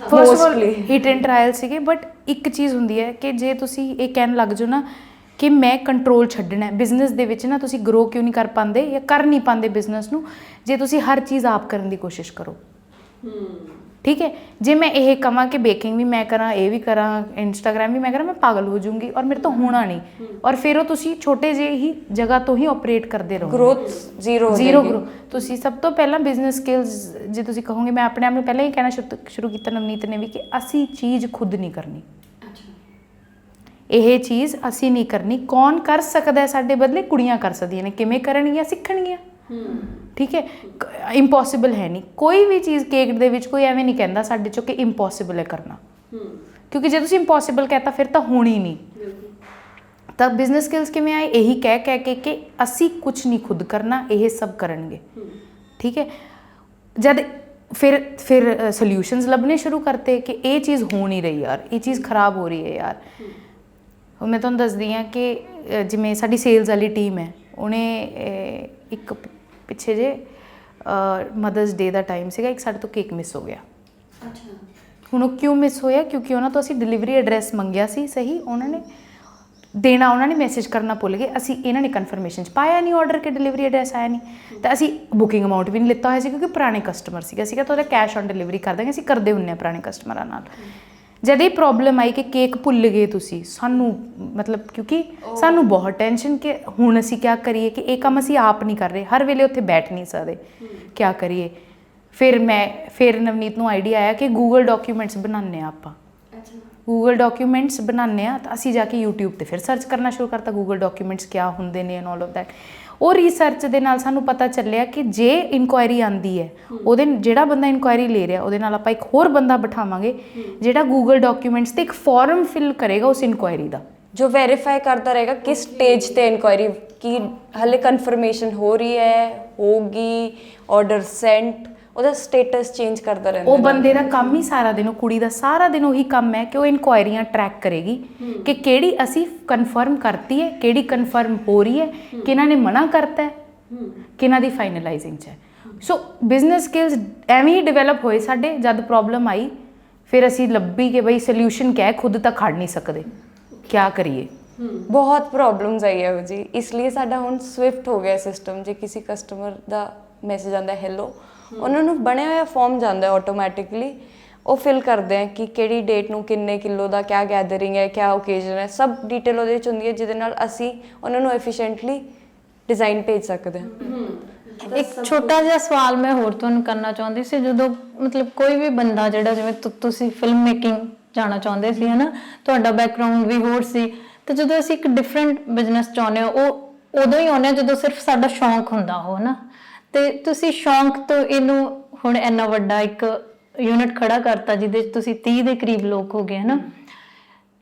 A: First of all hit and trial ਸੀਗੇ, ਬਟ ਇੱਕ ਚੀਜ਼ ਹੁੰਦੀ ਹੈ ਕਿ ਜੇ ਤੁਸੀਂ ਇਹ ਕਹਿਣ ਲੱਗ ਜਾਓ ਨਾ ਕਿ ਮੈਂ ਕੰਟਰੋਲ ਛੱਡਣਾ ਬਿਜ਼ਨਸ ਦੇ ਵਿੱਚ, ਨਾ ਤੁਸੀਂ ਗਰੋ ਕਿਉਂ ਨਹੀਂ ਕਰ ਪਾਉਂਦੇ ਜਾਂ ਕਰ ਨਹੀਂ ਪਾਉਂਦੇ ਬਿਜ਼ਨਸ ਨੂੰ, ਜੇ ਤੁਸੀਂ ਹਰ ਚੀਜ਼ ਆਪ ਕਰਨ ਦੀ ਕੋਸ਼ਿਸ਼ ਕਰੋ। ਠੀਕ ਹੈ। ਜੇ ਮੈਂ ਇਹ ਕਹਾਂ ਕਿ ਬੇਕਿੰਗ ਵੀ ਮੈਂ ਕਰਾਂ, ਇਹ ਵੀ ਕਰਾਂ, ਇੰਸਟਾਗ੍ਰਾਮ ਵੀ ਮੈਂ ਕਰਾਂ, ਮੈਂ ਪਾਗਲ ਹੋ ਜਾਊਂਗੀ ਔਰ ਮੇਰੇ ਤੋਂ ਹੋਣਾ ਨਹੀਂ। ਔਰ ਫਿਰ ਉਹ ਤੁਸੀਂ ਛੋਟੇ ਜਿਹੇ ਹੀ ਜਗ੍ਹਾ ਤੋਂ ਹੀ ਆਪਰੇਟ ਕਰਦੇ ਰਹੋਗੇ,
B: ਗਰੋਥ ਜ਼ੀਰੋ ਹੋ
A: ਜ਼ੀਰੋ
B: ਜਾਏਗੀ।
A: ਗਰੋ। ਤੁਸੀਂ ਸਭ ਤੋਂ ਪਹਿਲਾਂ ਬਿਜ਼ਨਸ ਸਕਿੱਲਸ ਜੇ ਤੁਸੀਂ ਕਹੋਗੇ, ਮੈਂ ਆਪਣੇ ਆਪ ਨੂੰ ਪਹਿਲਾਂ ਹੀ ਕਹਿਣਾ ਸ਼ੁਰੂ ਕੀਤਾ ਨਵਨੀਤ ਨੇ ਵੀ, ਕਿ ਅਸੀਂ ਚੀਜ਼ ਖੁਦ ਨਹੀਂ ਕਰਨੀ। ਇਹ ਚੀਜ਼ ਅਸੀਂ ਨਹੀਂ ਕਰਨੀ। ਕੌਣ ਕਰ ਸਕਦਾ ਹੈ ਸਾਡੇ ਬਦਲੇ? ਕੁੜੀਆਂ ਕਰ ਸਕਦੀਆਂ ਨੇ। ਕਿਵੇਂ ਕਰਨਗੀਆਂ? ਸਿੱਖਣਗੀਆਂ। ਠੀਕ ਹੈ। ਇੰਪੋਸੀਬਲ ਹੈ ਨਹੀਂ ਕੋਈ ਵੀ ਚੀਜ਼। ਕੇਕ ਦੇ ਵਿੱਚ ਕੋਈ ਐਵੇਂ ਨਹੀਂ ਕਹਿੰਦਾ ਸਾਡੇ ਚੋਂ ਕਿ ਇੰਪੋਸੀਬਲ ਹੈ ਕਰਨਾ, ਕਿਉਂਕਿ ਜੇ ਤੁਸੀਂ ਇੰਪੋਸੀਬਲ ਕਹਤਾ ਫਿਰ ਤਾਂ ਹੋਣੀ ਨਹੀਂ। ਤਾਂ ਬਿਜ਼ਨਸ ਸਕਿੱਲਸ ਕਿਵੇਂ ਆਏ? ਇਹੀ ਕਹਿ ਕੇ ਕਿ ਅਸੀਂ ਕੁਝ ਨਹੀਂ ਖੁਦ ਕਰਨਾ, ਇਹ ਸਭ ਕਰਨਗੇ। ਠੀਕ ਹੈ। ਜਦ ਫਿਰ ਸੋਲਿਊਸ਼ਨਸ ਲੱਭਣੇ ਸ਼ੁਰੂ ਕਰਤੇ ਕਿ ਇਹ ਚੀਜ਼ ਹੋ ਨਹੀਂ ਰਹੀ ਯਾਰ, ਇਹ ਚੀਜ਼ ਖਰਾਬ ਹੋ ਰਹੀ ਹੈ ਯਾਰ। ਹੁਣ ਮੈਂ ਤੁਹਾਨੂੰ ਦੱਸਦੀ ਹਾਂ ਕਿ ਜਿਵੇਂ ਸਾਡੀ ਸੇਲਸ ਵਾਲੀ ਟੀਮ ਹੈ, ਉਹਨੇ ਇੱਕ ਪਿੱਛੇ ਜੇ ਮਦਰਸ ਡੇ ਦਾ ਟਾਈਮ ਸੀਗਾ, ਇੱਕ ਸਾਡੇ ਤੋਂ ਕੇਕ ਮਿਸ ਹੋ ਗਿਆ। ਹੁਣ ਉਹ ਕਿਉਂ ਮਿਸ ਹੋਇਆ? ਕਿਉਂਕਿ ਉਹਨਾਂ ਤੋਂ ਅਸੀਂ ਡਿਲੀਵਰੀ ਐਡਰੈਸ ਮੰਗਿਆ ਸੀ ਸਹੀ, ਉਹਨਾਂ ਨੇ ਦੇਣਾ, ਉਹਨਾਂ ਨੇ ਮੈਸੇਜ ਕਰਨਾ ਭੁੱਲ ਗਏ। ਇਹਨਾਂ ਨੇ ਕਨਫਰਮੇਸ਼ਨ 'ਚ ਪਾਇਆ ਨਹੀਂ ਆਰਡਰ ਕਿ ਡਿਲੀਵਰੀ ਐਡਰੈਸ ਆਇਆ ਨਹੀਂ। ਤਾਂ ਅਸੀਂ ਬੁਕਿੰਗ ਅਮਾਊਂਟ ਵੀ ਨਹੀਂ ਲਿੱਤਾ ਹੋਇਆ ਸੀ, ਕਿਉਂਕਿ ਪੁਰਾਣੇ ਕਸਟਮਰ ਸੀਗਾ ਤਾਂ ਉਹਦਾ ਕੈਸ਼ ਔਨ ਡਿਲੀਵਰੀ ਕਰ ਦਾਂਗੇ। ਅਸੀਂ ਕਰਦੇ ਹੁੰਦੇ ਹਾਂ ਪੁਰਾਣੇ ਕਸਟਮਰਾਂ ਨਾਲ। ਜਦ ਇਹ ਪ੍ਰੋਬਲਮ ਆਈ ਕਿ ਕੇਕ ਭੁੱਲ ਗਏ ਤੁਸੀਂ, ਸਾਨੂੰ ਮਤਲਬ ਕਿਉਂਕਿ ਸਾਨੂੰ ਬਹੁਤ ਟੈਨਸ਼ਨ ਕਿ ਹੁਣ ਅਸੀਂ ਕੀ ਕਰੀਏ, ਕਿ ਇਹ ਕੰਮ ਅਸੀਂ ਆਪ ਨਹੀਂ ਕਰ ਰਹੇ, ਹਰ ਵੇਲੇ ਉੱਥੇ ਬੈਠ ਨਹੀਂ ਸਕਦੇ, ਕੀ ਕਰੀਏ। ਫਿਰ ਨਵਨੀਤ ਨੂੰ ਆਈਡੀਆ ਆਇਆ ਕਿ ਗੂਗਲ ਡਾਕੂਮੈਂਟਸ ਬਣਾਉਂਦੇ ਹਾਂ ਆਪਾਂ। ਗੂਗਲ ਡਾਕੂਮੈਂਟਸ ਬਣਾਉਂਦੇ ਹਾਂ ਤਾਂ ਅਸੀਂ ਜਾ ਕੇ YouTube 'ਤੇ ਫਿਰ ਸਰਚ ਕਰਨਾ ਸ਼ੁਰੂ ਕਰਤਾ, ਗੂਗਲ ਡਾਕੂਮੈਂਟਸ ਕਿਆ ਹੁੰਦੇ ਨੇ ਐਂਡ ਆਲ ਆਫ ਦੈਟ। ਉਹ ਰਿਸਰਚ ਦੇ ਨਾਲ ਸਾਨੂੰ ਪਤਾ ਚੱਲਿਆ ਕਿ ਜੇ ਇਨਕੁਆਇਰੀ ਆਉਂਦੀ ਹੈ, ਉਹਦੇ ਜਿਹੜਾ ਬੰਦਾ ਇਨਕੁਆਇਰੀ ਲੈ ਰਿਹਾ ਉਹਦੇ ਨਾਲ ਆਪਾਂ ਇੱਕ ਹੋਰ ਬੰਦਾ ਬਿਠਾਵਾਂਗੇ ਜਿਹੜਾ ਗੂਗਲ ਡਾਕੂਮੈਂਟਸ 'ਤੇ ਇੱਕ ਫਾਰਮ ਫਿਲ ਕਰੇਗਾ ਉਸ ਇਨਕੁਆਇਰੀ ਦਾ,
B: ਜੋ ਵੈਰੀਫਾਈ ਕਰਦਾ ਰਹੇਗਾ ਕਿਸ ਸਟੇਜ ਤੇ ਇਨਕੁਆਇਰੀ ਕੀ ਹਲੇ ਕਨਫਰਮੇਸ਼ਨ ਹੋ ਰਹੀ ਹੈ, ਹੋਗੀ, ਆਰਡਰ ਸੈਂਟ, ਉਹਦਾ ਸਟੇਟਸ ਚੇਂਜ ਕਰਦਾ ਰਹਿੰਦਾ।
A: ਉਹ ਬੰਦੇ ਦਾ ਕੰਮ ਹੀ ਸਾਰਾ ਦਿਨ, ਉਹ ਕੁੜੀ ਦਾ ਸਾਰਾ ਦਿਨ ਉਹੀ ਕੰਮ ਹੈ ਕਿ ਉਹ ਇਨਕੁਆਇਰੀਆਂ ਟਰੈਕ ਕਰੇਗੀ ਕਿ ਕਿਹੜੀ ਅਸੀਂ ਕਨਫਰਮ ਕਰਤੀ ਹੈ, ਕਿਹੜੀ ਕਨਫਰਮ ਹੋ ਰਹੀ ਹੈ, ਕਿਹਨਾਂ ਨੇ ਮਨਾ ਕਰਤਾ ਹੈ, ਕਿਹਨਾਂ ਦੀ ਫਾਈਨਲਾਈਜ਼ਿੰਗ 'ਚ ਹੈ। ਸੋ ਬਿਜ਼ਨਸ ਸਕਿੱਲਸ ਐਵੇਂ ਹੀ ਡਿਵੈਲਪ ਹੋਏ ਸਾਡੇ। ਜਦ ਪ੍ਰੋਬਲਮ ਆਈ ਫਿਰ ਅਸੀਂ ਲੱਭੀ ਕਿ ਬਈ ਸੋਲਿਊਸ਼ਨ ਕਿਆ ਹੈ, ਖੁਦ ਤਾਂ ਖੜ ਨਹੀਂ ਸਕਦੇ, ਕਿਆ ਕਰੀਏ।
B: ਬਹੁਤ ਪ੍ਰੋਬਲਮਸ ਆਈ ਹੈ ਜੀ, ਇਸ ਲਈ ਸਾਡਾ ਹੁਣ ਸਵਿਫਟ ਹੋ ਗਿਆ ਸਿਸਟਮ। ਜੇ ਕਿਸੇ ਕਸਟਮਰ ਦਾ ਮੈਸੇਜ ਆਉਂਦਾ ਹੈਲੋ, ਉਹਨਾਂ ਨੂੰ ਬਣਿਆ ਹੋਇਆ ਫਾਰਮ ਜਾਂਦਾ ਆਟੋਮੈਟਿਕਲੀ, ਉਹ ਫਿਲ ਕਰਦੇ ਆ ਕਿ ਕਿਹੜੀ ਡੇਟ ਨੂੰ ਕਿੰਨੇ ਕਿਲੋ ਦਾ ਕਿਆ ਗੈਦਰਿੰਗ ਹੈ, ਕਿਆ ਓਕੇਜ਼ਨ ਹੈ, ਸਭ ਡਿਟੇਲ ਉਹਦੇ ਵਿੱਚ ਹੁੰਦੀ ਹੈ, ਜਿਹਦੇ ਨਾਲ ਅਸੀਂ ਉਹਨਾਂ ਨੂੰ ਐਫੀਸ਼ੀਐਂਟਲੀ ਡਿਜ਼ਾਈਨ ਭੇਜ ਸਕਦੇ ਹਾਂ।
D: ਇੱਕ ਛੋਟਾ ਜਿਹਾ ਸਵਾਲ ਮੈਂ ਹੋਰ ਤੁਹਾਨੂੰ ਕਰਨਾ ਚਾਹੁੰਦੀ ਸੀ। ਜਦੋਂ ਮਤਲਬ ਕੋਈ ਵੀ ਬੰਦਾ ਜਿਹੜਾ ਜਿਵੇਂ ਤੁਸੀਂ ਫਿਲਮ ਮੇਕਿੰਗ ਜਾਣਾ ਚਾਹੁੰਦੇ ਸੀ, ਹੈ ਨਾ, ਤੁਹਾਡਾ ਬੈਕਗ੍ਰਾਉਂਡ ਵੀ ਹੋਰ ਸੀ, ਤੇ ਜਦੋਂ ਅਸੀਂ ਇੱਕ ਡਿਫਰੈਂਟ ਬਿਜ਼ਨਸ ਚਾਹੁੰਦੇ ਹੋ, ਉਹ ਉਦੋਂ ਹੀ ਆਉਂਦੇ ਜਦੋਂ ਸਿਰਫ ਸਾਡਾ ਸ਼ੌਂਕ ਹੁੰਦਾ ਹੋ, ਹੈ ਨਾ। ਤੇ ਤੁਸੀਂ ਸ਼ੌਂਕ ਤੋਂ ਇਹਨੂੰ ਹੁਣ ਇੰਨਾ ਵੱਡਾ ਇੱਕ ਯੂਨਿਟ ਖੜਾ ਕਰਤਾ ਜਿਹਦੇ 'ਚ ਤੁਸੀਂ 30 ਦੇ ਕਰੀਬ ਲੋਕ ਹੋ ਗਏ, ਹੈ ਨਾ।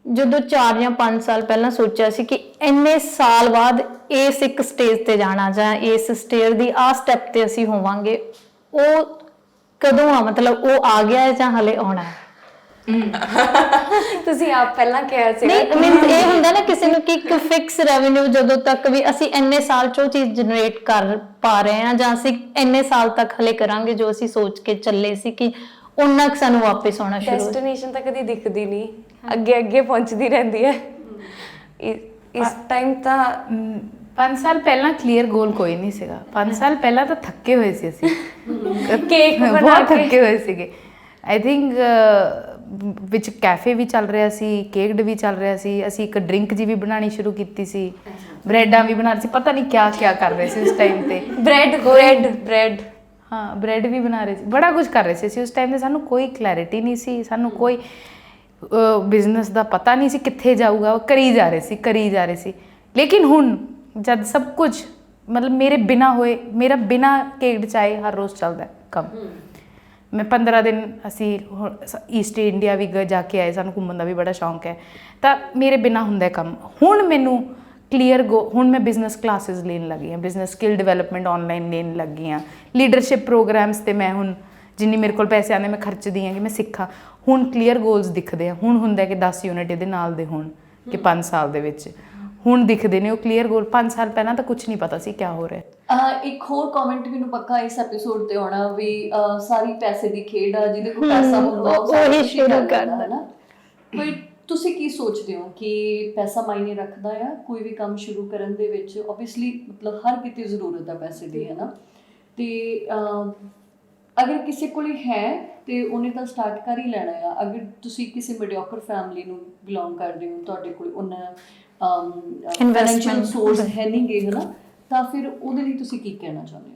D: ਜਦੋਂ 4 ਜਾਂ 5 ਸਾਲ ਪਹਿਲਾਂ ਸੋਚਿਆ ਸੀ ਕਿ ਇੰਨੇ ਸਾਲ ਬਾਅਦ ਇਸ ਇੱਕ ਸਟੇਜ ਤੇ ਜਾਣਾ ਜਾਂ ਇਸ ਸਟੇਜ ਦੀ ਆਹ ਸਟੈਪ ਤੇ ਅਸੀਂ ਹੋਵਾਂਗੇ, ਉਹ ਕਦੋਂ ਆ? ਮਤਲਬ ਉਹ ਆ ਗਿਆ ਹੈ ਜਾਂ ਹਲੇ ਆਉਣਾ ਹੈ?
B: ਤੁਸੀਂ ਆਪ ਪਹਿਲਾਂ ਕਿਹਾ ਸੀ
D: ਨਹੀਂ, ਮੀਨਸ ਇਹ ਹੁੰਦਾ ਨਾ ਕਿਸੇ ਨੂੰ ਕਿ ਇੱਕ ਫਿਕਸ ਰੈਵਨਿਊ ਜਦੋਂ ਤੱਕ ਵੀ ਅਸੀਂ ਇੰਨੇ ਸਾਲ 'ਚ ਉਹ ਚੀਜ਼ ਜਨਰੇਟ ਕਰ ਪਾ ਰਹੇ ਹਾਂ, ਜਾਂ ਅਸੀਂ ਇੰਨੇ ਸਾਲ ਤੱਕ ਹਲੇ ਕਰਾਂਗੇ ਜੋ ਅਸੀਂ ਸੋਚ ਕੇ ਚੱਲੇ ਸੀ ਕਿ ਉਹਨਾਂ ਕੁ ਸਾਨੂੰ ਵਾਪਸ ਆਉਣਾ ਸ਼ੁਰੂ।
B: ਡੈਸਟੀਨੇਸ਼ਨ ਤਾਂ ਕਦੀ ਦਿਖਦੀ ਨਹੀਂ, ਅੱਗੇ ਅੱਗੇ ਪਹੁੰਚਦੀ ਰਹਿੰਦੀ ਹੈ। ਇਸ ਟਾਈਮ ਤਾਂ
A: 5 ਸਾਲ ਪਹਿਲਾਂ ਕਲੀਅਰ ਗੋਲ ਕੋਈ ਨਹੀਂ ਸੀਗਾ। 5 ਸਾਲ ਪਹਿਲਾਂ ਤਾਂ ਥੱਕੇ ਹੋਏ ਸੀ ਅਸੀਂ,
B: ਕੇਕ ਬਣਾ
A: ਬਹੁਤ
B: ਕੇ
A: ਥੱਕੇ ਹੋਏ ਸੀਗੇ। ਆਈ ਥਿੰਕ ਵਿੱਚ ਕੈਫੇ ਵੀ ਚੱਲ ਰਿਹਾ ਸੀ, ਕੇਕਡ ਵੀ ਚੱਲ ਰਿਹਾ ਸੀ, ਅਸੀਂ ਇੱਕ ਡਰਿੰਕ ਜੀ ਵੀ ਬਣਾਉਣੀ ਸ਼ੁਰੂ ਕੀਤੀ ਸੀ, ਬ੍ਰੈਡਾਂ ਵੀ ਬਣਾ ਰਹੇ ਸੀ, ਪਤਾ ਨਹੀਂ ਕਿਆ ਕਰ ਰਹੇ ਸੀ ਉਸ ਟਾਈਮ ਤੇ।
B: ਬ੍ਰੈਡ
A: ਹਾਂ, ਬ੍ਰੈਡ ਵੀ ਬਣਾ ਰਹੇ ਸੀ, ਬੜਾ ਕੁਝ ਕਰ ਰਹੇ ਸੀ ਅਸੀਂ ਉਸ ਟਾਈਮ ਤੇ। ਸਾਨੂੰ ਕੋਈ ਕਲੈਰਿਟੀ ਨਹੀਂ ਸੀ, ਸਾਨੂੰ ਕੋਈ ਬਿਜ਼ਨਸ ਦਾ ਪਤਾ ਨਹੀਂ ਸੀ ਕਿੱਥੇ ਜਾਊਗਾ, ਕਰੀ ਜਾ ਰਹੇ ਸੀ। ਲੇਕਿਨ ਹੁਣ ਜਦ ਸਭ ਕੁਝ ਮਤਲਬ ਮੇਰੇ ਬਿਨਾ ਕੇਕਡ ਚਾਏ ਹਰ ਰੋਜ਼ ਚੱਲਦਾ ਕੰਮ। ਮੈਂ 15 ਦਿਨ ਅਸੀਂ ਈਸਟ ਇੰਡੀਆ ਵੀ ਜਾ ਕੇ ਆਏ, ਸਾਨੂੰ ਘੁੰਮਣ ਦਾ ਵੀ ਬੜਾ ਸ਼ੌਂਕ ਹੈ, ਤਾਂ ਮੇਰੇ ਬਿਨਾ ਹੁੰਦਾ ਕੰਮ। ਹੁਣ ਮੈਨੂੰ ਕਲੀਅਰ ਹੁਣ ਮੈਂ ਬਿਜ਼ਨਸ ਕਲਾਸਿਸ ਲੈਣ ਲੱਗੀ ਹਾਂ, ਬਿਜ਼ਨਸ ਸਕਿੱਲ ਡਿਵੈਲਪਮੈਂਟ ਆਨਲਾਈਨ ਲੈਣ ਲੱਗੀ ਹਾਂ, ਲੀਡਰਸ਼ਿਪ ਪ੍ਰੋਗਰਾਮਸ 'ਤੇ ਮੈਂ ਹੁਣ ਜਿੰਨੀ ਮੇਰੇ ਕੋਲ ਪੈਸੇ ਆਉਂਦੇ ਮੈਂ ਖਰਚਦੀ ਹਾਂ ਕਿ ਮੈਂ ਸਿੱਖਾਂ। ਹੁਣ ਕਲੀਅਰ ਗੋਲਸ ਦਿਖਦੇ ਆ, ਹੁਣ ਹੁੰਦਾ ਕਿ 10 ਯੂਨਿਟ ਇਹਦੇ ਨਾਲ ਦੇ ਹੋਣ ਕਿ 5 ਸਾਲ ਦੇ ਵਿੱਚ ਹੁਣ ਦਿਖਦੇ ਨੇ ਉਹ ਕਲੀਅਰ ਗੋਲ। 5 ਸਾਲ ਪਹਿਲਾਂ ਤਾਂ ਕੁਝ ਨਹੀਂ ਪਤਾ ਸੀ ਕਿਆ ਹੋ ਰਿਹਾ।
C: ਇੱਕ ਹੋਰ ਕਮੈਂਟ ਮੈਨੂੰ ਪੱਕਾ ਇਸ ਐਪੀਸੋਡ ਤੇ ਆਉਣਾ ਵੀ ਸਾਰੀ ਪੈਸੇ ਦੀ ਖੇਡ ਆ, ਜਿਹਦੇ ਕੋਲ ਪੈਸਾ ਹੁੰਦਾ ਉਹ ਸਾਰਾ ਕੁਛ ਹੀ ਕਰ ਲੈਂਦਾ ਹੈ ਨਾ। ਕੋਈ ਤੁਸੀਂ ਕੀ ਸੋਚਦੇ ਹੋ ਕਿ ਪੈਸਾ ਮਾਇਨੇ ਰੱਖਦਾ ਆ ਕੋਈ ਵੀ ਕੰਮ ਸ਼ੁਰੂ ਕਰਨ ਦੇ ਵਿੱਚ? ਓਬਵੀਅਸਲੀ ਮਤਲਬ ਹਰ ਕਿਤੇ ਜ਼ਰੂਰਤ ਆ ਪੈਸੇ ਦੀ, ਹੈ ਨਾ। ਤੇ ਅਗਰ ਕਿਸੇ ਕੋਲ ਹੈ ਤੇ ਉਹਨੇ ਤਾਂ ਸਟਾਰਟ ਕਰ ਹੀ ਲੈਣਾ ਆ। ਅਗਰ ਤੁਸੀਂ ਕਿਸੇ ਮੀਡੀਓਕਰ ਫੈਮਿਲੀ ਨੂੰ ਬਿਲੋਂਗ ਕਰਦੇ ਹੋ, ਤੁਹਾਡੇ ਕੋਲ ਉਹਨਾਂ ਫਾਈਨੈਂਸ਼ੀਅਲ ਸੋਰਸ ਹੈ ਨਹੀਂ ਗੇ, ਹਨਾ, ਤਾਂ ਫਿਰ ਉਹਦੇ ਲਈ ਤੁਸੀਂ ਕੀ ਕਹਿਣਾ ਚਾਹੁੰਦੇ ਹੋ?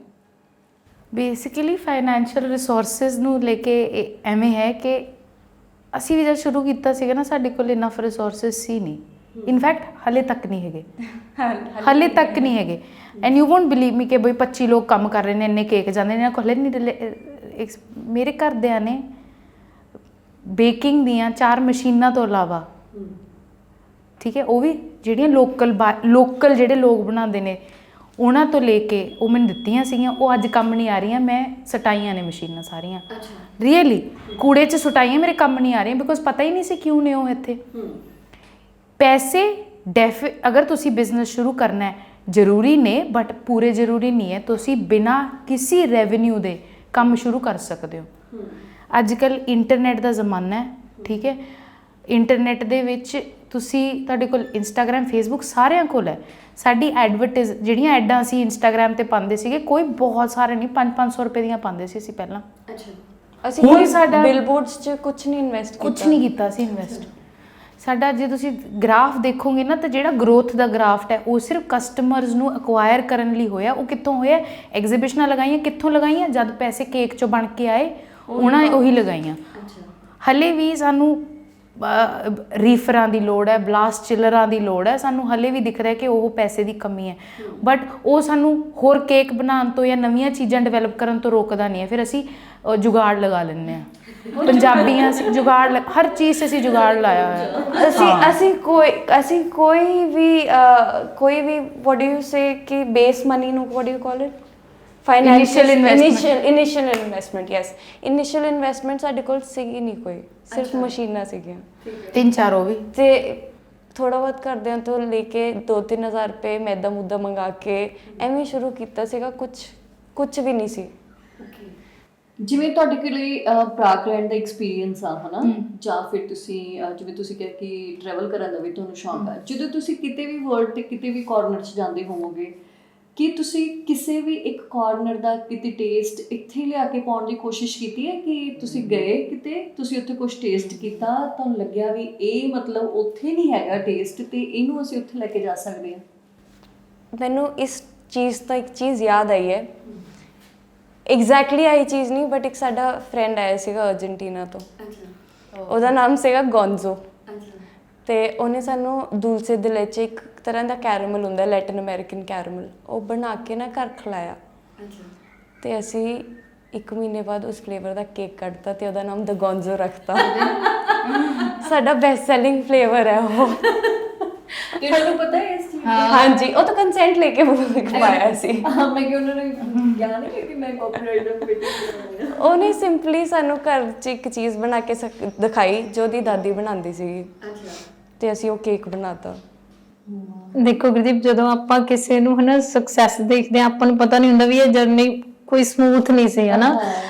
A: ਬੇਸਿਕਲੀ ਫਾਈਨੈਂਸ਼ੀਅਲ ਰਿਸੋਰਸਿਸ ਨੂੰ ਲੈ ਕੇ ਐਵੇਂ ਹੈ ਕਿ ਅਸੀਂ ਵੀ ਜਦ ਸ਼ੁਰੂ ਕੀਤਾ ਸੀਗਾ ਨਾ, ਸਾਡੇ ਕੋਲ ਇਨਫ ਰਿਸੋਰਸਿਸ ਸੀ ਨਹੀਂ। ਇਨਫੈਕਟ ਹਲੇ ਤੱਕ ਨਹੀਂ ਹੈਗੇ, ਹਲੇ ਤੱਕ ਨਹੀਂ ਹੈਗੇ। ਐਂਡ ਯੂ ਵੋਂਟ ਬਿਲੀਵ ਮੀ ਕਿ ਬਈ 25 ਲੋਕ ਕੰਮ ਕਰ ਰਹੇ ਨੇ, ਇੰਨੇ ਕੇਕ ਜਾਂਦੇ ਨੇ, ਇਹਨਾਂ ਕੋਲ ਨਹੀਂ। ਮੇਰੇ ਘਰਦਿਆਂ ਨੇ ਬੇਕਿੰਗ ਦੀਆਂ 4 ਮਸ਼ੀਨਾਂ ਤੋਂ ਇਲਾਵਾ, ਠੀਕ ਹੈ, ਉਹ ਵੀ ਜਿਹੜੀਆਂ ਲੋਕਲ ਜਿਹੜੇ ਲੋਕ ਬਣਾਉਂਦੇ ਨੇ ਉਹਨਾਂ ਤੋਂ ਲੈ ਕੇ ਉਹ ਮੈਨੂੰ ਦਿੱਤੀਆਂ ਸੀਗੀਆਂ। ਉਹ ਅੱਜ ਕੰਮ ਨਹੀਂ ਆ ਰਹੀਆਂ, ਮੈਂ ਸਟਾਈਆਂ ਨੇ ਮਸ਼ੀਨਾਂ ਸਾਰੀਆਂ, ਰੀਅਲੀ ਕੂੜੇ 'ਚ ਸੁਟਾਈਆਂ, ਮੇਰੇ ਕੰਮ ਨਹੀਂ ਆ ਰਹੀਆਂ ਬਿਕੋਜ਼ ਪਤਾ ਹੀ ਨਹੀਂ ਸੀ ਕਿਉਂ ਨੇ ਉਹ ਇੱਥੇ। ਪੈਸੇ ਅਗਰ ਤੁਸੀਂ ਬਿਜ਼ਨਸ ਸ਼ੁਰੂ ਕਰਨਾ ਹੈ ਜ਼ਰੂਰੀ ਨੇ, ਬਟ ਪੂਰੇ ਜ਼ਰੂਰੀ ਨਹੀਂ ਹੈ। ਤੁਸੀਂ ਬਿਨਾਂ ਕਿਸੇ ਰੈਵਨਿਊ ਦੇ ਕੰਮ ਸ਼ੁਰੂ ਕਰ ਸਕਦੇ ਹੋ। ਅੱਜ ਕੱਲ੍ਹ ਇੰਟਰਨੈਟ ਦਾ ਜ਼ਮਾਨਾ ਹੈ, ਠੀਕ ਹੈ। ਇੰਟਰਨੈਟ ਦੇ ਵਿੱਚ ਤੁਹਾਡੇ ਕੋਲ ਇੰਸਟਾਗ੍ਰਾਮ, ਫੇਸਬੁੱਕ ਸਾਰਿਆਂ ਕੋਲ ਹੈ। ਸਾਡੀ ਜਿਹੜੀਆਂ ਐਡਾਂ ਅਸੀਂ ਇੰਸਟਾਗ੍ਰਾਮ 'ਤੇ ਪਾਉਂਦੇ ਸੀਗੇ, ਕੋਈ ਬਹੁਤ ਸਾਰੇ ਨਹੀਂ, 500-500 ਰੁਪਏ ਦੀਆਂ ਪਾਉਂਦੇ ਸੀ ਅਸੀਂ ਪਹਿਲਾਂ।
B: ਅਸੀਂ
A: ਹੁਣ ਸਾਡਾ
B: ਬਿਲਬੋਰਡਸ 'ਚ ਕੁਝ ਨਹੀਂ ਇਨਵੈਸਟ
A: ਕੀਤਾ ਸੀ ਇਨਵੈਸਟ। ਸਾਡਾ ਜੇ ਤੁਸੀਂ ਗ੍ਰਾਫ ਦੇਖੋਗੇ ਨਾ, ਤਾਂ ਜਿਹੜਾ ਗਰੋਥ ਦਾ ਗ੍ਰਾਫ ਹੈ ਉਹ ਸਿਰਫ ਕਸਟਮਰਸ ਨੂੰ ਅਕਵਾਇਰ ਕਰਨ ਲਈ ਹੋਇਆ। ਉਹ ਕਿੱਥੋਂ ਹੋਇਆ? ਐਗਜ਼ੀਬਿਸ਼ਨਾਂ ਲਗਾਈਆਂ। ਕਿੱਥੋਂ ਲਗਾਈਆਂ? ਜਦ ਪੈਸੇ ਕੇਕ 'ਚੋਂ ਬਣ ਕੇ ਆਏ ਉਹਨਾਂ ਉਹੀ ਲਗਾਈਆਂ। ਹਲੇ ਵੀ ਸਾਨੂੰ ਰੀਫਰਾਂ ਦੀ ਲੋੜ ਹੈ, ਬਲਾਸਟ ਚਿਲਰਾਂ ਦੀ ਲੋੜ ਹੈ। ਸਾਨੂੰ ਹਲੇ ਵੀ ਦਿਖ ਰਿਹਾ ਕਿ ਉਹ ਪੈਸੇ ਦੀ ਕਮੀ ਹੈ, ਬਟ ਉਹ ਸਾਨੂੰ ਹੋਰ ਕੇਕ ਬਣਾਉਣ ਤੋਂ ਜਾਂ ਨਵੀਆਂ ਚੀਜ਼ਾਂ ਡਿਵੈਲਪ ਕਰਨ ਤੋਂ ਰੋਕਦਾ ਨਹੀਂ ਹੈ। ਫਿਰ ਅਸੀਂ ਜੁਗਾੜ ਲਗਾ ਲੈਂਦੇ ਹਾਂ। ਪੰਜਾਬੀਆਂ ਅਸੀਂ ਜੁਗਾੜ, ਹਰ ਚੀਜ਼ ਅਸੀਂ ਜੁਗਾੜ ਲਾਇਆ ਹੋਇਆ।
B: ਅਸੀਂ ਕੋਈ ਵੀ what do you say ਕਿ ਬੇਸ ਮਨੀ ਨੂੰ what do you call it? Initial investment, yes, initial investment ਸਾਡੇ ਕੋਲ ਸੀਗੀ ਨਹੀਂ ਕੋਈ, ਸਿਰਫ ਮਸ਼ੀਨਾਂ ਸੀਗੀਆਂ
A: 3-4 ਉਹ ਵੀ,
B: ਤੇ ਥੋੜਾ ਬਹੁਤ ਕਰਦਿਆਂ ਤੋਂ ਲੈ ਕੇ 2-3 ਹਜ਼ਾਰ ਰੁਪਏ ਮੈਦਾ ਮੁੱਦਾ ਮੰਗਾ ਕੇ ਐਵੇਂ ਸ਼ੁਰੂ ਕੀਤਾ ਸੀਗਾ। ਕੁਝ ਵੀ ਨਹੀਂ ਸੀ।
C: ਜਿਵੇਂ ਤੁਹਾਡੇ ਕੋਲੇ ਪ੍ਰਾਗਲੈਂਡ ਦਾ ਐਕਸਪੀਰੀਅੰਸ ਆ, ਹਨਾ, ਜਾਂ ਫਿਰ ਤੁਸੀਂ ਜਿਵੇਂ ਤੁਸੀਂ ਕਿਹਾ ਕਿ ਟਰੈਵਲ ਕਰਨ ਦਾ ਵੀ ਤੁਹਾਨੂੰ ਸ਼ੌਂਕ ਆ, ਜਦੋਂ ਤੁਸੀਂ ਕਿਤੇ ਵੀ ਵਰਲਡ ਤੇ ਕਿਤੇ ਵੀ ਕਾਰਨਰ 'ਚ ਜਾਂਦੇ ਹੋਵੋਗੇ, ਕੀ ਤੁਸੀਂ ਕਿਸੇ ਵੀ ਇੱਕ ਕਾਰਨਰ ਦਾ ਕਿਤੇ ਟੇਸਟ ਇੱਥੇ ਲਿਆ ਕੇ ਪਾਉਣ ਦੀ ਕੋਸ਼ਿਸ਼ ਕੀਤੀ ਹੈ? ਕਿ ਤੁਸੀਂ ਗਏ ਕਿਤੇ, ਤੁਸੀਂ ਉੱਥੇ ਕੁਝ ਟੇਸਟ ਕੀਤਾ, ਤੁਹਾਨੂੰ ਲੱਗਿਆ ਵੀ ਇਹ ਮਤਲਬ ਉੱਥੇ ਨਹੀਂ ਹੈਗਾ ਟੇਸਟ ਤੇ ਇਹਨੂੰ ਅਸੀਂ ਉੱਥੇ ਲੈ ਕੇ ਜਾ ਸਕਦੇ ਹਾਂ?
B: ਮੈਨੂੰ ਇਸ ਚੀਜ਼ ਤੋਂ ਇੱਕ ਚੀਜ਼ ਯਾਦ ਆਈ ਹੈ। ਐਗਜ਼ੈਕਟਲੀ ਆਈ ਚੀਜ਼ ਨਹੀਂ, ਬਟ ਇੱਕ ਸਾਡਾ ਫਰੈਂਡ ਆਇਆ ਸੀਗਾ ਅਰਜਨਟੀਨਾ ਤੋਂ। ਉਹਦਾ ਨਾਮ ਸੀਗਾ ਗੋਂਜ਼ੋ, ਤੇ ਉਹਨੇ ਸਾਨੂੰ ਦੂਲਸੇ ਦੇ ਲੈਚੇ, ਇੱਕ ਤਰ੍ਹਾਂ ਦਾ ਕੈਰਮਲ ਹੁੰਦਾ, ਲੈਟਨ ਅਮਰੀਕਨ ਕੈਰਮਲ, ਉਹ ਬਣਾ ਕੇ ਨਾ ਘਰ ਖਿਲਾਇਆ। ਤੇ ਅਸੀਂ 1 ਮਹੀਨੇ ਬਾਅਦ ਉਸ ਫਲੇਵਰ ਦਾ ਕੇਕ ਕੱਢਤਾ ਤੇ ਉਹਦਾ ਨਾਮ ਦ ਗੋਂਜ਼ੋ ਰੱਖਤਾ। ਸਾਡਾ ਬੈਸਟ ਸੈਲਿੰਗ ਫਲੇਵਰ ਹੈ ਉਹ।
C: ਤੇ ਤੁਹਾਨੂੰ ਪਤਾ ਹੈ ਇਸ ਚੀਜ਼ ਦਾ?
B: ਹਾਂਜੀ, ਉਹ ਤਾਂ ਕੰਸੈਂਟ ਲੈ ਕੇ ਖਵਾਇਆ ਸੀ।
C: ਮੈਂ ਕਿ ਉਹਨਾਂ ਨੂੰ ਗਿਆਨ ਨਹੀਂ ਕਿ ਮੈਂ ਕਾਪੀਰਾਈਟ ਦਾ
B: ਉਹਨੇ ਸਿੰਪਲੀ ਸਾਨੂੰ ਘਰ 'ਚ ਇੱਕ ਚੀਜ਼ ਬਣਾ ਕੇ ਦਿਖਾਈ ਜੋ ਉਹਦੀ ਦਾਦੀ ਬਣਾਉਂਦੀ ਸੀਗੀ, ਤੇ ਅਸੀਂ ਉਹ ਕੇਕ ਬਣਾਤਾ।
D: ਦੇਖੋ ਗੁਰਦੀਪ, ਜਦੋਂ ਆਪਾਂ ਕਿਸੇ ਨੂੰ ਹਨਾ ਸਕਸੈਸ ਦੇਖਦੇ ਆ, ਆਪਾਂ ਨੂੰ ਪਤਾ ਨਹੀਂ ਹੁੰਦਾ ਵੀ ਇਹ ਜਰਨੀ ਕੋਈ ਸਮੂਥ ਨਹੀਂ ਸੀ, ਹਨਾ।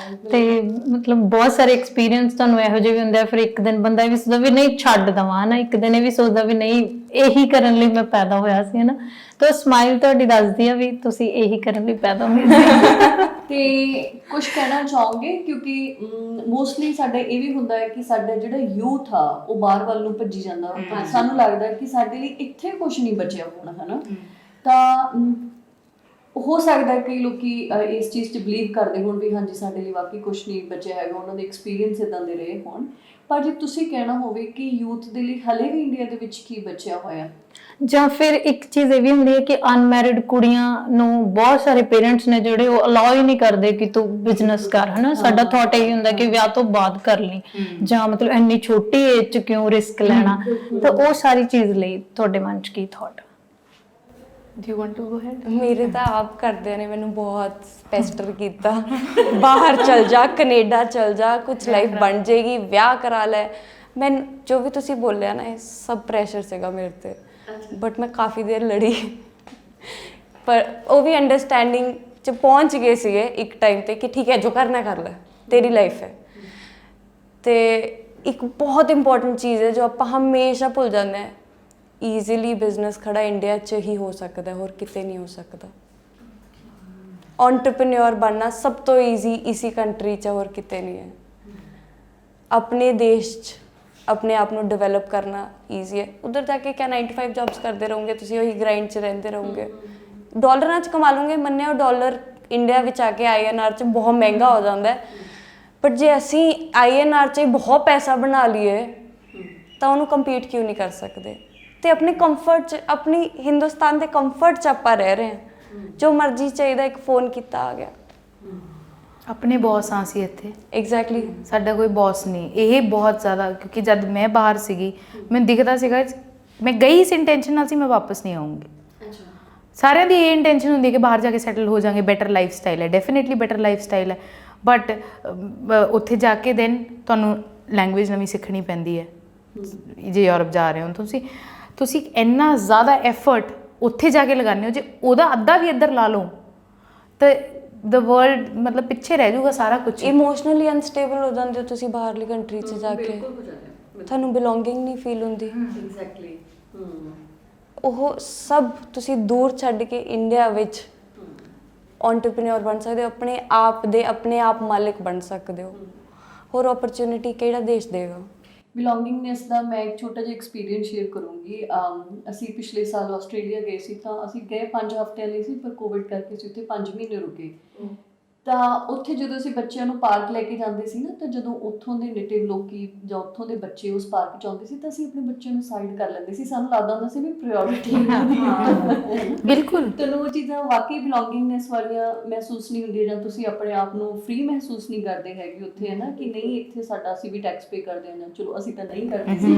D: ਤੇ ਮਤਲਬ ਬਹੁਤ ਸਾਰੇ ਐਕਸਪੀਰੀਅੰਸ ਤੁਹਾਨੂੰ ਇਹੋ ਜਿਹੇ ਵੀ ਹੁੰਦੇ ਆ। ਫਿਰ ਇੱਕ ਦਿਨ ਬੰਦਾ ਇਹ ਵੀ ਸੋਚਦਾ ਵੀ ਨਹੀਂ ਛੱਡ ਦੇਵਾਂ, ਹਨਾ। ਇੱਕ ਦਿਨ ਇਹ ਵੀ ਸੋਚਦਾ ਵੀ ਨਹੀਂ, ਇਹੀ ਕਰਨ ਲਈ ਮੈਂ ਪੈਦਾ ਹੋਇਆ ਸੀ, ਹਨਾ। ਤਾਂ ਸਮਾਈਲ ਤੁਹਾਡੀ ਦੱਸਦੀ ਆ ਵੀ ਤੁਸੀਂ ਇਹੀ ਕਰਨ ਲਈ ਪੈਦਾ ਹੋਏ ਸੀ।
C: ਤੇ ਕੁਝ ਕਹਿਣਾ ਚਾਹੋਗੇ? ਕਿਉਂਕਿ ਮੋਸਟਲੀ ਸਾਡੇ ਇਹ ਵੀ ਹੁੰਦਾ ਹੈ ਕਿ ਸਾਡਾ ਜਿਹੜਾ ਯੂਥ ਆ ਉਹ ਬਾਹਰ ਵੱਲ ਨੂੰ ਭੱਜੀ ਜਾਂਦਾ। ਸਾਨੂੰ ਲੱਗਦਾ ਕਿ ਸਾਡੇ ਲਈ ਇੱਥੇ ਕੁਝ ਨਹੀਂ ਬਚਿਆ ਹੋਣਾ, ਹਨਾ। ਤਾਂ ਹੋ ਸਕਦਾ ਕਈ ਲੋਕੀ ਇਸ ਚੀਜ਼ 'ਚ ਬਿਲੀਵ ਕਰਦੇ ਹੋਣ ਵੀ ਹਾਂਜੀ ਸਾਡੇ ਲਈ ਵਾਕਈ ਕੁਝ ਨਹੀਂ ਬਚਿਆ ਹੈਗਾ, ਉਹਨਾਂ ਦੇ ਐਕਸਪੀਰੀਅੰਸ ਇੱਦਾਂ ਦੇ ਰਹੇ ਹੋਣ। ਪਰ ਜੇ ਤੁਸੀਂ ਕਹਿਣਾ ਹੋਵੇ ਕਿ ਯੂਥ ਦੇ ਲਈ ਹਲੇ ਵੀ ਇੰਡੀਆ ਦੇ ਵਿੱਚ ਕੀ ਬਚਿਆ ਹੋਇਆ,
D: ਜਾਂ ਫਿਰ ਇੱਕ ਚੀਜ਼ ਇਹ ਵੀ ਹੁੰਦੀ ਹੈ ਕਿ ਅਨਮੈਰਿਡ ਕੁੜੀਆਂ ਨੂੰ ਬਹੁਤ ਸਾਰੇ ਪੇਰੈਂਟਸ ਨੇ ਜਿਹੜੇ ਉਹ ਅਲਾਉ ਹੀ ਨਹੀਂ ਕਰਦੇ ਕਿ ਤੂੰ ਬਿਜ਼ਨਸ ਕਰ, ਹਨਾ। ਸਾਡਾ ਥਾਟ ਇਹ ਹੁੰਦਾ ਕਿ ਵਿਆਹ ਤੋਂ ਬਾਅਦ ਕਰ ਲਈ, ਜਾਂ ਮਤਲਬ ਇੰਨੀ ਛੋਟੀ ਏਜ 'ਚ ਕਿਉਂ ਰਿਸਕ ਲੈਣਾ। ਤਾਂ ਉਹ ਸਾਰੀ ਚੀਜ਼ ਲਈ ਤੁਹਾਡੇ ਮਨ 'ਚ ਕੀ thought?
A: Do you want to go ahead?
B: ਮੇਰੇ ਤਾਂ ਆਪ ਘਰਦਿਆਂ ਨੇ ਮੈਨੂੰ ਬਹੁਤ ਪੈਸਟਰ ਕੀਤਾ, ਬਾਹਰ ਚਲ ਜਾ, ਕੈਨੇਡਾ ਚਲ ਜਾ, ਕੁਝ ਲਾਈਫ ਬਣ ਜਾਏਗੀ, ਵਿਆਹ ਕਰਾ ਲੈ। ਮੈਂ ਜੋ ਵੀ ਤੁਸੀਂ ਬੋਲਿਆ ਨਾ, ਇਹ ਸਭ ਪ੍ਰੈਸ਼ਰ ਸੀਗਾ ਮੇਰੇ ਤੇ, ਬਟ ਮੈਂ ਕਾਫੀ ਦੇਰ ਲੜੀ। ਪਰ ਉਹ ਵੀ ਅੰਡਰਸਟੈਂਡਿੰਗ 'ਚ ਪਹੁੰਚ ਗਏ ਸੀਗੇ ਇੱਕ ਟਾਈਮ ਤੇ ਕਿ ਠੀਕ ਹੈ, ਜੋ ਕਰਨਾ ਕਰ ਲੈ, ਤੇਰੀ ਲਾਈਫ ਹੈ। ਤੇ ਇੱਕ ਬਹੁਤ ਇੰਪੋਰਟੈਂਟ ਚੀਜ਼ ਹੈ ਜੋ ਆਪਾਂ ਹਮੇਸ਼ਾ ਭੁੱਲ ਜਾਂਦੇ ਹਾਂ, ਈਜ਼ੀਲੀ ਬਿਜ਼ਨਸ ਖੜਾ ਇੰਡੀਆ 'ਚ ਹੀ ਹੋ ਸਕਦਾ, ਹੋਰ ਕਿਤੇ ਨਹੀਂ ਹੋ ਸਕਦਾ। एंटरप्रेन्योर बनना सब तो ईजी इसी कंट्री च और किते नहीं है। अपने देश च अपने आप को डिवेलप करना ईजी है। उधर जाके क्या 9 to 5 जॉब्स करते रहोगे, तुम वही ग्राइंड च रहते रहोगे, डॉलर च कमा लोगे। मन्ने डॉलर इंडिया में आके INR च बहुत महंगा हो जाता है, बट जे असी INR च बहुत पैसा बना लिए तो उन्होंने कंपीट क्यों नहीं कर सकते। तो अपने कंफर्ट च, अपनी हिंदुस्तान के कंफर्ट च आप रह रहे हैं, जो मर्जी चाहिए एक फोन किता आ गया।
A: ਆਪਣੇ ਬੌਸ ਹਾਂ ਅਸੀਂ ਇੱਥੇ,
B: एग्जैक्टली
A: ਸਾਡਾ ਕੋਈ ਬੌਸ ਨਹੀਂ। ਇਹ ਬਹੁਤ ਜ਼ਿਆਦਾ, ਕਿਉਂਕਿ ਜਦ ਮੈਂ ਬਾਹਰ ਸੀਗੀ ਮੈਨੂੰ ਦਿਖਦਾ ਸੀਗਾ, ਮੈਂ ਗਈ ਇਸ ਇੰਟੈਂਸ਼ਨ ਨਾਲ ਸੀ ਮੈਂ ਵਾਪਸ ਨਹੀਂ ਆਉਂਗੀ। ਸਾਰਿਆਂ ਦੀ ਇਹ ਇੰਟੈਂਸ਼ਨ ਹੁੰਦੀ ਹੈ ਕਿ ਬਾਹਰ ਜਾ ਕੇ ਸੈਟਲ ਹੋ ਜਾਵਾਂਗੇ, ਬੈਟਰ ਲਾਈਫ ਸਟਾਈਲ ਹੈ, ਡੈਫੀਨੇਟਲੀ ਬੈਟਰ ਲਾਈਫ ਸਟਾਈਲ ਹੈ, ਬਟ ਉੱਥੇ ਜਾ ਕੇ ਦੈਨ ਤੁਹਾਨੂੰ ਲੈਂਗੁਏਜ ਨਵੀਂ ਸਿੱਖਣੀ ਪੈਂਦੀ ਹੈ। ਜੇ ਯੂਰਪ ਜਾ ਰਹੇ ਹੋ ਤੁਸੀਂ ਇੰਨਾ ਜ਼ਿਆਦਾ ਐਫਰਟ ਉੱਥੇ ਜਾ ਕੇ ਲਗਾਉਂਦੇ ਹੋ, ਜੇ ਉਹਦਾ ਅੱਧਾ ਵੀ ਇੱਧਰ ਲਾ ਲਓ ਤਾਂ ਦ ਵਰਲਡ ਮਤਲਬ ਪਿੱਛੇ ਰਹਿ ਜਾਊਗਾ ਸਾਰਾ ਕੁਝ।
B: ਇਮੋਸ਼ਨਲੀ ਅਨਸਟੇਬਲ ਹੋ ਜਾਂਦੇ ਹੋ ਤੁਸੀਂ ਬਾਹਰਲੀ ਕੰਟਰੀ 'ਚ ਜਾ ਕੇ, ਤੁਹਾਨੂੰ ਬਿਲੋਂਗਿੰਗ ਨਹੀਂ ਫੀਲ ਹੁੰਦੀ।
C: ਐਗਜ਼ੈਕਟਲੀ
B: ਉਹ ਸਭ ਤੁਸੀਂ ਦੂਰ ਛੱਡ ਕੇ ਇੰਡੀਆ ਵਿੱਚ ਐਂਟਰਪ੍ਰੀਨਿਓਰ ਬਣ ਸਕਦੇ ਹੋ, ਆਪਣੇ ਆਪ ਮਾਲਿਕ ਬਣ ਸਕਦੇ ਹੋ। ਹੋਰ ਓਪਰਚੁਨਿਟੀ ਕਿਹੜਾ ਦੇਸ਼ ਦੇਗਾ।
C: ਬਿਲੋਂਗਿੰਗਨੈਸ ਦਾ ਮੈਂ ਇੱਕ ਛੋਟਾ ਜਿਹਾ ਐਕਸਪੀਰੀਅੰਸ ਸ਼ੇਅਰ ਕਰੂੰਗੀ। ਅਸੀਂ ਪਿਛਲੇ ਸਾਲ ਆਸਟ੍ਰੇਲੀਆ ਗਏ ਸੀ, ਤਾਂ ਅਸੀਂ ਗਏ 5 ਹਫ਼ਤਿਆਂ ਲਈ ਸੀ, ਪਰ ਕੋਵਿਡ ਕਰਕੇ ਅਸੀਂ ਉੱਥੇ 5 ਮਹੀਨੇ ਰੁਕੇ। ਤਾਂ ਉੱਥੇ ਜਦੋਂ ਅਸੀਂ ਬੱਚਿਆਂ ਨੂੰ ਪਾਰਕ ਲੈ ਕੇ ਜਾਂਦੇ ਸੀ ਨਾ, ਤਾਂ ਜਦੋਂ ਉੱਥੋਂ ਦੇ ਨੇਟਿਵ ਲੋਕੀ ਜਾਂ ਉੱਥੋਂ ਦੇ ਬੱਚੇ ਉਸ ਪਾਰਕ 'ਚ ਆਉਂਦੇ ਸੀ ਤਾਂ ਅਸੀਂ ਆਪਣੇ ਬੱਚਿਆਂ ਨੂੰ ਸਾਈਡ ਕਰ ਲੈਂਦੇ ਸੀ। ਸਾਨੂੰ ਲੱਗਦਾ ਹੁੰਦਾ ਸੀ ਵੀ ਪ੍ਰਾਇੋਰਟੀ
A: ਬਿਲਕੁਲ
C: ਤੁਹਾਨੂੰ ਉਹ ਚੀਜ਼ਾਂ ਵਾਕਈ ਬਿਲੋਂਗਿੰਗਨੈਸ ਵਾਲੀਆਂ ਮਹਿਸੂਸ ਨਹੀਂ ਹੁੰਦੀਆਂ, ਜਾਂ ਤੁਸੀਂ ਆਪਣੇ ਆਪ ਨੂੰ ਫ੍ਰੀ ਮਹਿਸੂਸ ਨਹੀਂ ਕਰਦੇ ਹੈਗੇ ਉੱਥੇ, ਹੈ ਨਾ, ਕਿ ਨਹੀਂ ਇੱਥੇ ਸਾਡਾ ਅਸੀਂ ਵੀ ਟੈਕਸ ਪੇ ਕਰਦੇ ਹਾਂ, ਜਾਂ ਚਲੋ ਅਸੀਂ ਤਾਂ ਨਹੀਂ ਕਰਦੇ ਸੀ,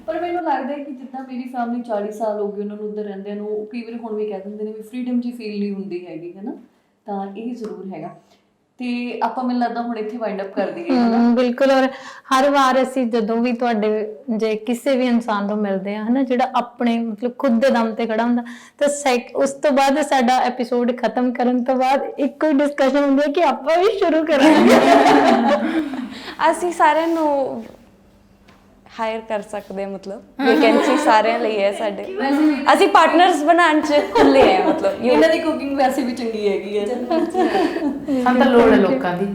C: ਪਰ ਮੈਨੂੰ ਲੱਗਦਾ ਹੈ ਕਿ ਜਿੱਦਾਂ ਮੇਰੀ ਫੈਮਿਲੀ 40 ਸਾਲ ਹੋ ਗਏ ਉਹਨਾਂ ਨੂੰ ਉੱਧਰ ਰਹਿੰਦਿਆਂ ਨੂੰ, ਉਹ ਕਈ ਵਾਰ ਹੁਣ ਵੀ ਕਹਿ ਦਿੰਦੇ ਨੇ ਵੀ ਫਰੀਡਮ ਜੀ ਫੀਲ ਨਹੀਂ ਹੁੰਦੀ ਹੈਗੀ, ਹੈ ਨਾ। ਤਾਂ ਇਹ ਜ਼ਰੂਰ ਹੈਗਾ। ਤੇ ਆਪਾਂ ਮੈਨੂੰ ਲੱਗਦਾ ਹੁਣ ਇੱਥੇ ਵਾਈਂਡ ਅਪ ਕਰ ਦਈਏ, ਹੈ ਨਾ।
D: ਬਿਲਕੁਲ। ਔਰ ਹਰ ਵਾਰ ਅਸੀਂ ਜਦੋਂ ਵੀ ਤੁਹਾਡੇ ਜੇ ਕਿਸੇ ਵੀ ਇਨਸਾਨ ਨੂੰ ਮਿਲਦੇ ਆ ਹਨਾ, ਜਿਹੜਾ ਆਪਣੇ ਮਤਲਬ ਖੁਦ ਦੇ ਦਮ ਤੇ ਖੜਾ ਹੁੰਦਾ, ਤਾਂ ਉਸ ਤੋਂ ਬਾਅਦ ਸਾਡਾ ਐਪੀਸੋਡ ਖਤਮ ਕਰਨ ਤੋਂ ਬਾਅਦ ਇੱਕੋ ਹੀ ਡਿਸਕਸ਼ਨ ਹੁੰਦੀ ਹੈ ਕਿ ਆਪਾਂ ਵੀ ਸ਼ੁਰੂ ਕਰਾਂਗੇ।
B: ਅਸੀਂ ਸਾਰਿਆਂ ਨੂੰ ਹਾਇਰ ਕਰ ਸਕਦੇ ਹਾਂ, ਮਤਲਬ ਵੈਕੈਂਸੀ ਸਾਰਿਆਂ ਲਈ ਹੈ ਸਾਡੇ। ਅਸੀਂ ਪਾਰਟਨਰਸ ਬਣਾਉਣ 'ਚ ਖੁੱਲੇ ਆ, ਮਤਲਬ
C: ਇਹਨਾਂ ਦੀ ਕੁਕਿੰਗ ਵੈਸੇ ਵੀ ਚੰਗੀ ਹੈਗੀ ਹੈ।
A: ਸਾਨੂੰ ਤਾਂ ਲੋੜ ਹੈ ਲੋਕਾਂ ਦੀ।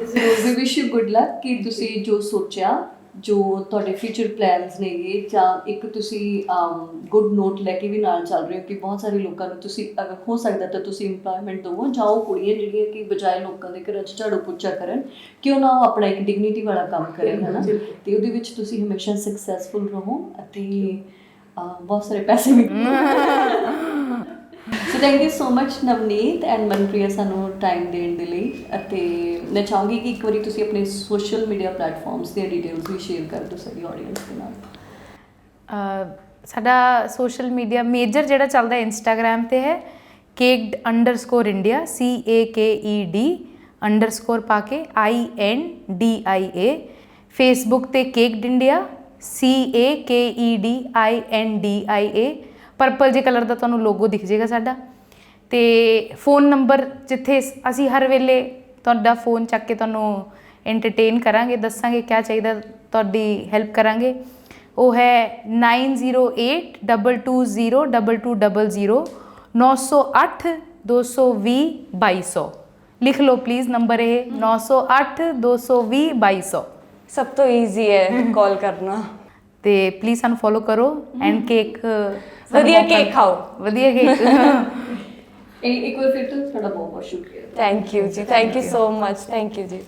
C: ਜ਼ਰੂਰ ਵੀ ਵਿਸ਼ ਯੂ ਗੁੱਡ ਲੱਕ ਕਿ ਤੁਸੀਂ ਜੋ ਸੋਚਿਆ, ਜੋ ਤੁਹਾਡੇ ਫਿਊਚਰ ਪਲਾਨਸ ਨੇਗੇ, ਜਾਂ ਇੱਕ ਤੁਸੀਂ ਗੁੱਡ ਨੋਟ ਲੈ ਕੇ ਵੀ ਨਾਲ ਚੱਲ ਰਹੇ ਹੋ ਕਿ ਬਹੁਤ ਸਾਰੇ ਲੋਕਾਂ ਨੂੰ ਤੁਸੀਂ ਅਗਰ ਹੋ ਸਕਦਾ ਤਾਂ ਤੁਸੀਂ ਇੰਪਲੋਇਮੈਂਟ ਦਿਓ, ਜਾਂ ਉਹ ਕੁੜੀਆਂ ਜਿਹੜੀਆਂ ਕਿ ਬਜਾਏ ਲੋਕਾਂ ਦੇ ਘਰਾਂ 'ਚ ਝਾੜੂ ਪੋਚਾ ਕਰਨ, ਕਿਉਂ ਨਾ ਉਹ ਆਪਣਾ ਇੱਕ ਡਿਗਨਿਟੀ ਵਾਲਾ ਕੰਮ ਕਰਨ, ਹੈ ਨਾ। ਅਤੇ ਉਹਦੇ ਵਿੱਚ ਤੁਸੀਂ ਹਮੇਸ਼ਾ ਸਕਸੈਸਫੁਲ ਰਹੋ ਅਤੇ ਬਹੁਤ ਸਾਰੇ ਪੈਸੇ ਵੀ। So thank you so much Navneet and Manpriya ਸਾਨੂੰ ਟਾਈਮ ਦੇਣ ਦੇ ਲਈ। ਅਤੇ ਮੈਂ ਚਾਹੂੰਗੀ ਕਿ ਇੱਕ ਵਾਰੀ ਤੁਸੀਂ ਆਪਣੇ ਸੋਸ਼ਲ ਮੀਡੀਆ ਪਲੇਟਫਾਰਮਸ ਦੀਆਂ ਡਿਟੇਲਸ ਵੀ ਸ਼ੇਅਰ ਕਰ ਦਿਓ ਸਾਡੀ ਆਡੀਅנס ਦੇ ਨਾਲ।
A: ਸਾਡਾ ਸੋਸ਼ਲ ਮੀਡੀਆ ਮੇਜਰ ਜਿਹੜਾ ਚੱਲਦਾ ਇੰਸਟਾਗ੍ਰਾਮ 'ਤੇ ਹੈ caked_India, CAKED_ ਪਾ ਕੇ INDIA। ਫੇਸਬੁੱਕ 'ਤੇ ਕੇਕਡ ਇੰਡੀਆ, CAKEDINDIA। ਪਰਪਲ ਜਿਹੇ ਕਲਰ ਦਾ ਤੁਹਾਨੂੰ ਲੋਗੋ ਦਿਖ ਜਾਏਗਾ ਸਾਡਾ। ਅਤੇ ਫੋਨ ਨੰਬਰ ਜਿੱਥੇ ਅਸੀਂ ਹਰ ਵੇਲੇ ਤੁਹਾਡਾ ਫੋਨ ਚੱਕ ਕੇ ਤੁਹਾਨੂੰ ਐਂਟਰਟੇਨ ਕਰਾਂਗੇ, ਦੱਸਾਂਗੇ ਕਿਆ ਚਾਹੀਦਾ, ਤੁਹਾਡੀ ਹੈਲਪ ਕਰਾਂਗੇ। ਉਹ ਹੈ 9082202200, 908 220 2200। ਲਿਖ ਲਓ ਪਲੀਜ਼ ਨੰਬਰ, ਇਹ 908 220 2200।
B: ਸਭ ਤੋਂ ਈਜ਼ੀ ਹੈ ਕਾਲ ਕਰਨਾ।
A: ਤੇ ਪਲੀਜ਼ ਸਾਨੂੰ ਫੋਲੋ ਕਰੋ ਐਂਡ ਕੇਕ
B: ਵਧੀਆ ਕੇਕ ਖਾਓ,
A: ਵਧੀਆ ਕੇਕ।
C: ਇੱਕ ਵਾਰ ਫਿਰ ਤੋਂ ਤੁਹਾਡਾ ਬਹੁਤ ਬਹੁਤ ਸ਼ੁਕਰੀਆ।
B: ਥੈਂਕ ਯੂ ਜੀ, thank you so much, thank you ਜੀ।